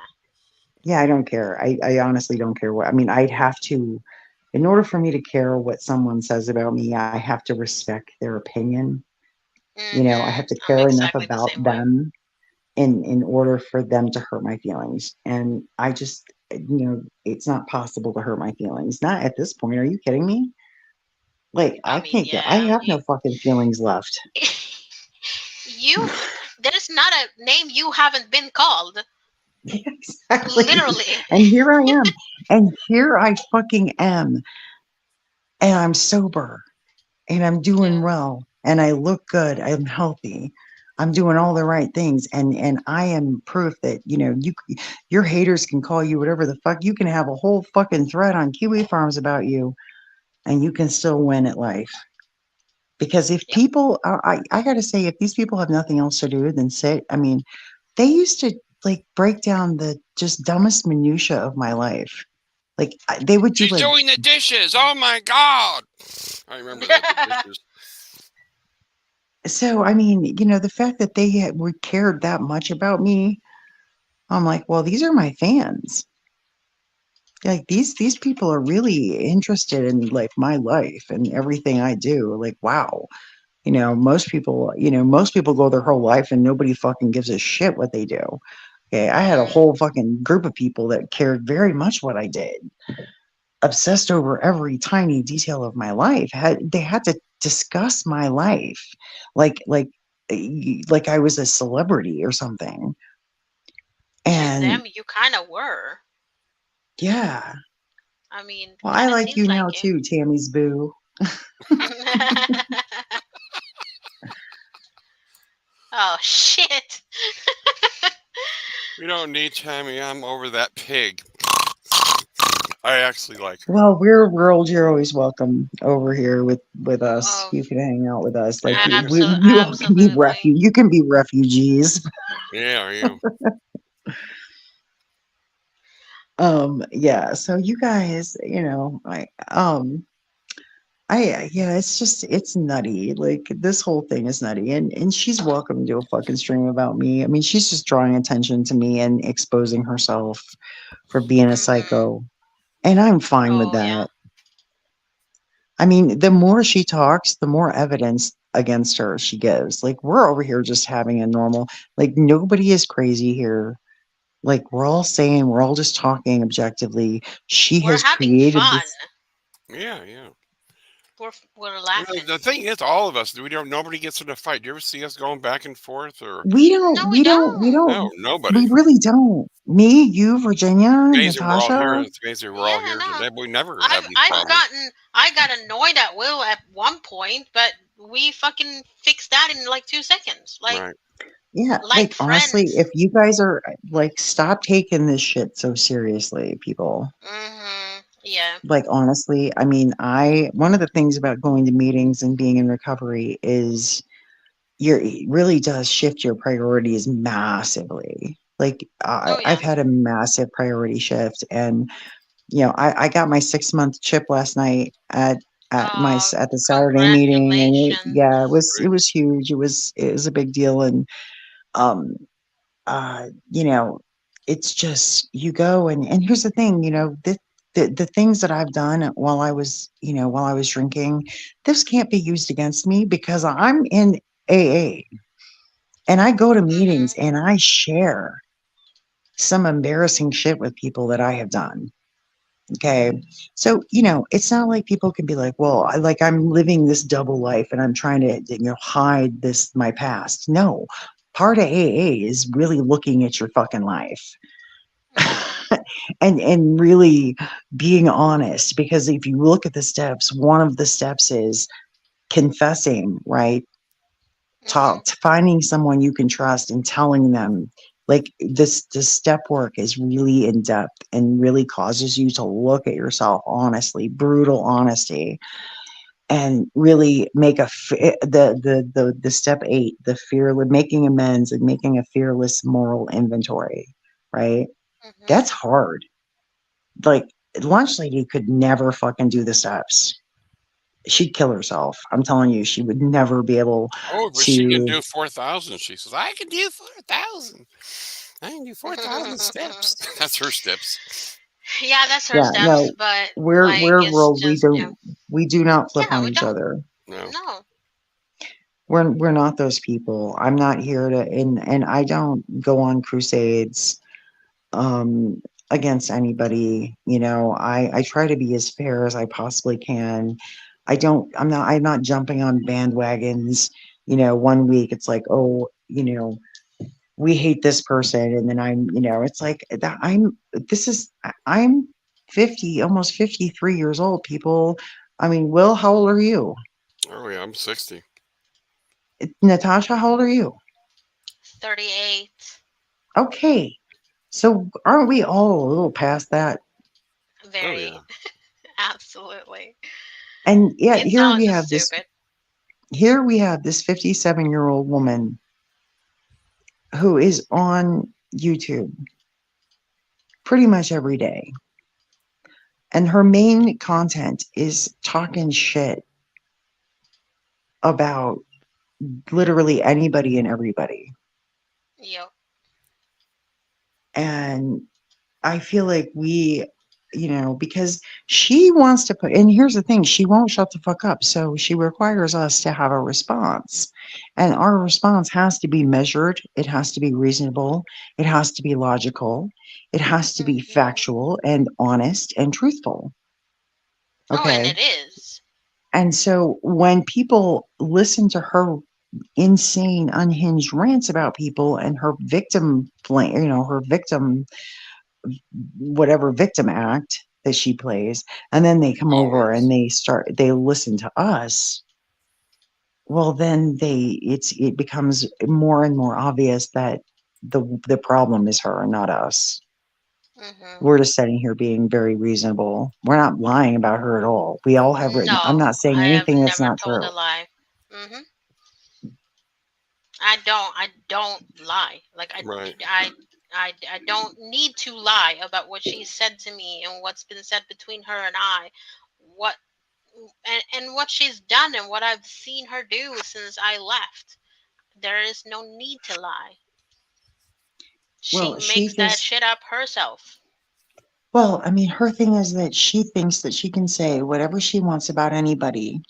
Yeah, I don't care. I honestly don't care what. I mean, I'd have to, in order for me to care what someone says about me, I have to respect their opinion. I have to I'm care enough exactly the about same way. them in order for them to hurt my feelings. And I just, it's not possible to hurt my feelings. Not at this point. Are you kidding me? Like, I I mean, can't get, I yeah, have no fucking feelings left. you. There's not a name you haven't been called. Exactly. Literally. And here I am. And here I fucking am. And I'm sober and I'm doing Yeah. well and I look good. I'm healthy. I'm doing all the right things, and I am proof that your haters can call you whatever the fuck. You can have a whole fucking thread on Kiwi Farms about you, and you can still win at life. Because if Yep. people, I gotta say, if these people have nothing else to do than sit, I mean, they used to like break down the just dumbest minutia of my life. Like they would do She's like. doing the dishes. Oh my god! I remember that, the dishes. So I mean, the fact that they would cared that much about me, I'm like, well, these are my fans. Like these people are really interested in like my life and everything I do. Like, wow. Most people go their whole life and nobody fucking gives a shit what they do. Okay, I had a Mm, whole fucking group of people that cared very much what I did, obsessed over every tiny detail of my life. They had to discuss my life, like I was a celebrity or something. to And them, you kind of were. yeah, I mean, well, I kind of like seems you now like it. too, Tammy's boo. Oh shit. We don't need Tammy. I'm over that pig. I actually like her. Well, we're world. You're always welcome over here with us. Oh, You can hang out with us. Like Yeah, yeah, you all can be absolutely. You can be refugees. yeah, yeah. Yeah. So you guys, yeah, it's nutty. Like this whole thing is nutty, and she's welcome to do a fucking stream about me. I mean, she's just drawing attention to me and exposing herself for being a Hmm. psycho, and I'm fine with Oh yeah. that. I mean, the more she talks, the more evidence against her she gives. Like we're over here just having a normal, like nobody is crazy here. Like we're all just talking objectively. She We're has having created fun. this. Yeah, yeah. We're You know, laughing. the thing is, all of us, we don't. Nobody gets in a fight. Do you ever see us going back and forth, or We No, don't, we we don't, we don't. no? don't, Nobody. we really don't. Me, you, Virginia, Amazing, we're all here. Natasha. It's amazing, we're all Yeah, here no. today. But we never have I've these I've problems, gotten I got annoyed at Will at one point, but we fucking fixed that in like 2 seconds. right? Yeah, Like like honestly, if friends. you guys are like, stop taking this shit so seriously, people. Yeah. Like honestly, I mean, one of the things about going to meetings and being in recovery is it really does shift your priorities massively. Like Oh I've yeah. had a massive priority shift, and I got my 6 month chip last night at the Saturday meeting, and Congratulations. yeah, it Great. was huge. It was a big deal, and um you know, it's just you go, and here's the thing, the things that I've done while I was drinking, this can't be used against me because I'm in AA and I go to meetings Mhm. and I share some embarrassing shit with people that I have done. Okay. So, it's not like people can be like, well, I'm living this double life and I'm trying to, hide my past. No, part of AA is really looking at your fucking life Mhm. and really being honest. Because if you look at the steps, one of the steps is confessing, right? Mhm. Finding someone you can trust and telling them, like, this step work is really in depth and really causes you to look at yourself honestly, brutal honesty, and really make the step 8, the fearless, making amends and making a fearless moral inventory, right? Mhm. That's hard. Like, lunch lady could never fucking do the steps. She'd kill herself. I'm telling you, she would never be able Oh, but she can to. do 4,000. She says, I can do 4,000. I can do 4,000 steps. That's her steps. Yeah, that's her Yeah, steps, no, but like we're it's world. just We do not flip yeah, on we each don't. other. No. No. We're not those people. I'm not here to, and I don't go on crusades um against anybody. I try to be as fair as I possibly can. I'm not jumping on bandwagons. One week it's like, oh, we hate this person, and then it's like that. I'm 50, almost 53 years old, people. I mean, Will, how old are you? Oh, yeah, I'm 60. Natasha, how old are you? 38. Okay, so aren't we all a little past that? Oh, Very. yeah. Absolutely. And yet It sounds just stupid. here we have this 57-year-old woman who is on YouTube pretty much every day, and her main content is talking shit about literally anybody and everybody. Yep. And I feel like because she wants to put, and here's the thing, she won't shut the fuck up. So she requires us to have a response. And our response has to be measured, it has to be reasonable, it has to be logical, it has to be Mhm. factual and honest and truthful. Oh, and Okay. it is. And so when people listen to her insane, unhinged rants about people and her victim blame, her victim, whatever victim act that she plays, and then they come over and Always. they listen to us. Well, then it becomes more and more obvious that the problem is her, not us. Mhm. We're just sitting here being very reasonable. We're not lying about her at all. We all have written. I'm No, not saying I have anything that's never not told true. a lie. Mhm. I don't lie. Like Right. I don't need to lie about what she said to me and what's been said between her and I. What and what she's done and what I've seen her do since I left. There is no need to lie. She Well, she makes that just shit up herself. well, I mean, her thing is that she thinks that she can say whatever she wants about anybody.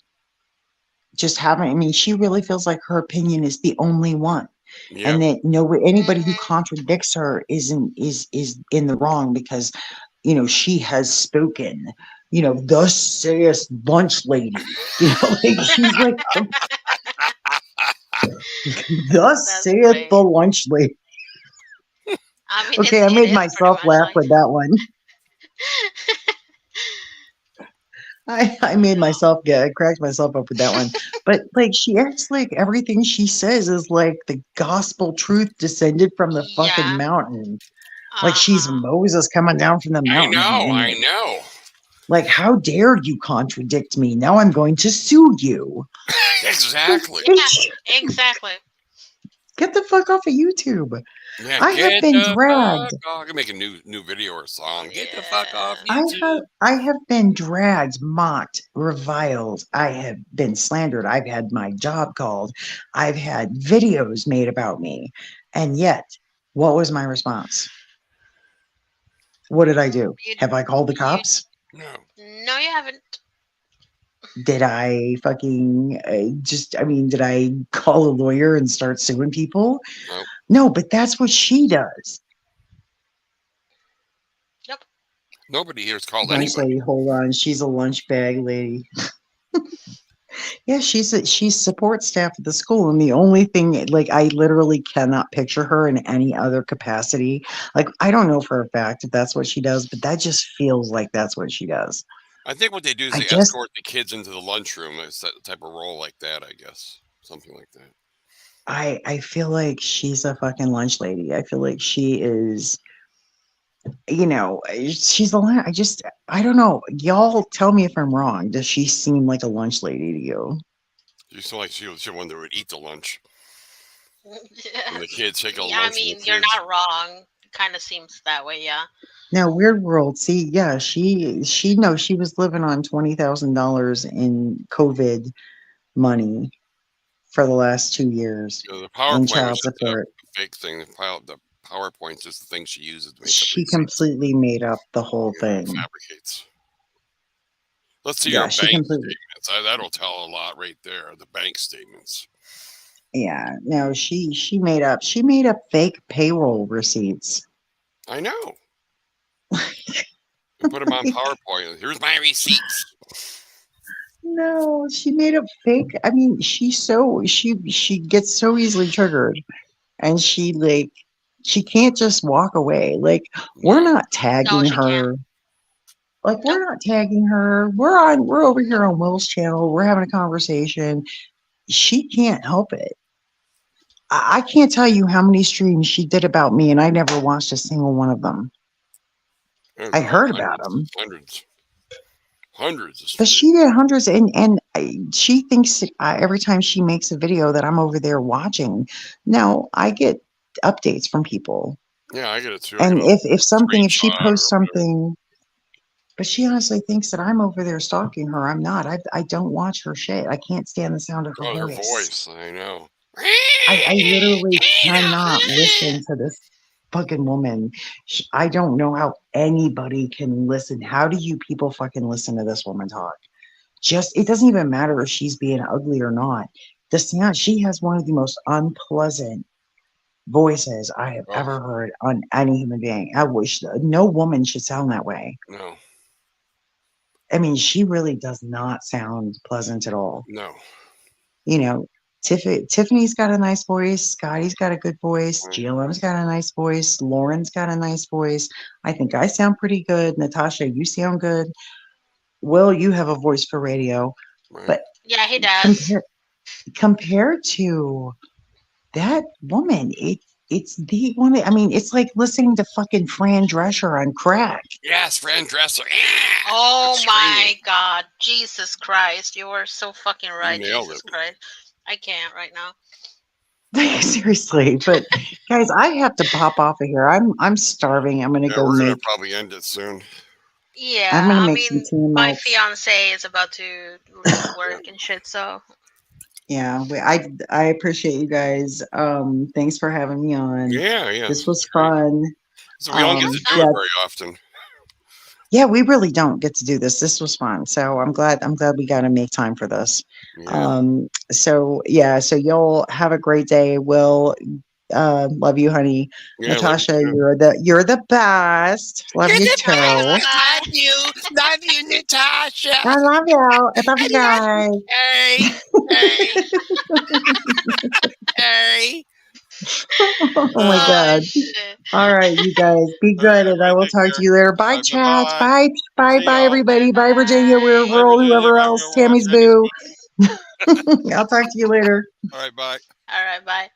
Just having, I mean, she really feels like her opinion is the only one, and Yep. that no anybody who Mhm. contradicts her is in the wrong because she has spoken. Thus saith lunch lady. Like she's like, thus That's saith the funny. lunch lady. I mean, Okay, it's I it made is pretty myself much laugh like. with that one. I made myself get I cracked myself up with that one. But like she acts like everything she says is like the gospel truth descended from the fucking Yeah. mountain. Like Uh she's huh. Moses coming down from the I mountain. know. And I know. Like, how dare you contradict me? Now I'm going to sue you. Exactly. Yeah, exactly. Get the fuck off of YouTube. Yeah, I have get been the dragged. fuck off. I can make a new video or song. Get the fuck off Yeah. YouTube. I have been dragged, mocked, reviled. I have been slandered. I've had my job called. I've had videos made about me. And yet, what was my response? What did I do? You, Have I called the you, cops? No, no, you haven't. Did I fucking I mean, did I call a lawyer and start suing people? no. No, but that's what she does. Nope. Nobody here's called Lunch anybody. lady, hold on. She's a lunch bag lady. Yeah, she's support staff at the school, and the only thing, like, I literally cannot picture her in any other capacity. Like, I don't know for a fact if that's what she does, but that just feels like that's what she does. I think what they do is I they just escort the kids into the lunchroom. It's that type of role like that, I guess. Something like that. I feel like she's a fucking lunch lady. I feel like she is, you know, she's a I don't know. Y'all tell me if I'm wrong. Does she seem like a lunch lady to you? You feel like she was the one that would eat the lunch. Yeah, And the kids take a yeah, I lunch from the mean, you're kids. not wrong. Kind of seems that way, yeah. Now, Weird World, see, yeah, she knows she was living on $20,000 in COVID money for the last 2 years You know, the in PowerPoint was child just a support. fake thing. The PowerPoint's just the thing she uses to make She everything sense. completely made up the whole You know, thing. fabricates. Let's see your Yeah, she bank completely. statements. That'll tell a lot right there. The bank statements. Yeah, no, she made up fake payroll receipts. I know. And put them on PowerPoint. Here's my receipts. No, she made up fake. I mean, she gets so easily triggered, and she can't just walk away. Like, we're No. not No, tagging she can't. her. Like, Nope. we're not tagging her. We're over here on Will's channel. We're having a conversation. She can't help it. I can't tell you how many streams she did about me, and I never watched a single one of them. There's I about heard about hundreds, them, hundreds of but streams. she did hundreds, and she thinks every time she makes a video that I'm over there watching. Now I get updates from people, Yeah, I get it too. I get and a if she screenshot posts or whatever. something, but she honestly thinks that I'm over there stalking her. I'm not. I don't watch her shit. I can't stand the sound of her Oh, their voice. voice. I know. I literally cannot listen to this fucking woman. I don't know how anybody can listen. How do you people fucking listen to this woman talk? Just, it doesn't even matter if she's being ugly or not. The sound, she has one of the most unpleasant voices I have Oh, ever heard on any human being. I wish no woman should sound that way. no. I mean, she really does not sound pleasant at all. No. You know, Tiffany's got a nice voice. Scotty's got a good voice. Right. GLM's got a nice voice. Lauren's got a nice voice. I think I sound pretty good. Natasha, you sound good. Will, you have a voice for radio. Right. But Yeah, he does. compared to that woman, it's the one. I mean, it's like listening to fucking Fran Drescher on crack. Yes, Fran Dresser. Oh Screaming. my God, Jesus Christ! You are so fucking You right, nailed Jesus it. Christ. I can't right now. Seriously, but guys, I have to pop off of here. I'm starving. I'm gonna Yeah, go we're gonna make. probably end it soon. I'm Yeah, gonna I make some mean, tea my melts. fiance is about to leave Yeah. work and shit, so Yeah, I appreciate you guys. Thanks for having me on. Yeah, yeah. This It's was great. fun. So we don't get that's to fun. do it Yeah, very often. yeah, we really don't get to do this. This was fun. So I'm glad we got to make time for this. Yeah. So yeah, so y'all have a great day. Will, love you, honey. Yeah, love you Natasha, too. you're the best. Love You're you the All right, too. bye best. bye. Love you. Love you, Natasha. I love you. I love I you love you. guys. Hey. Hey. Hey. Oh my Uh, Oh god. shit. All right, you guys, be all right, good, and I everybody will take talk to care. you later. All Bye, right, chat. bye-bye. Bye, bye, See bye, y'all. Bye everybody. Bye, Virginia. We're bye. Bye, World, Virginia. whoever Bye, else. Milwaukee. Tammy's Tammy's boo. boo. I'll talk to you later. All right, bye. All right, bye.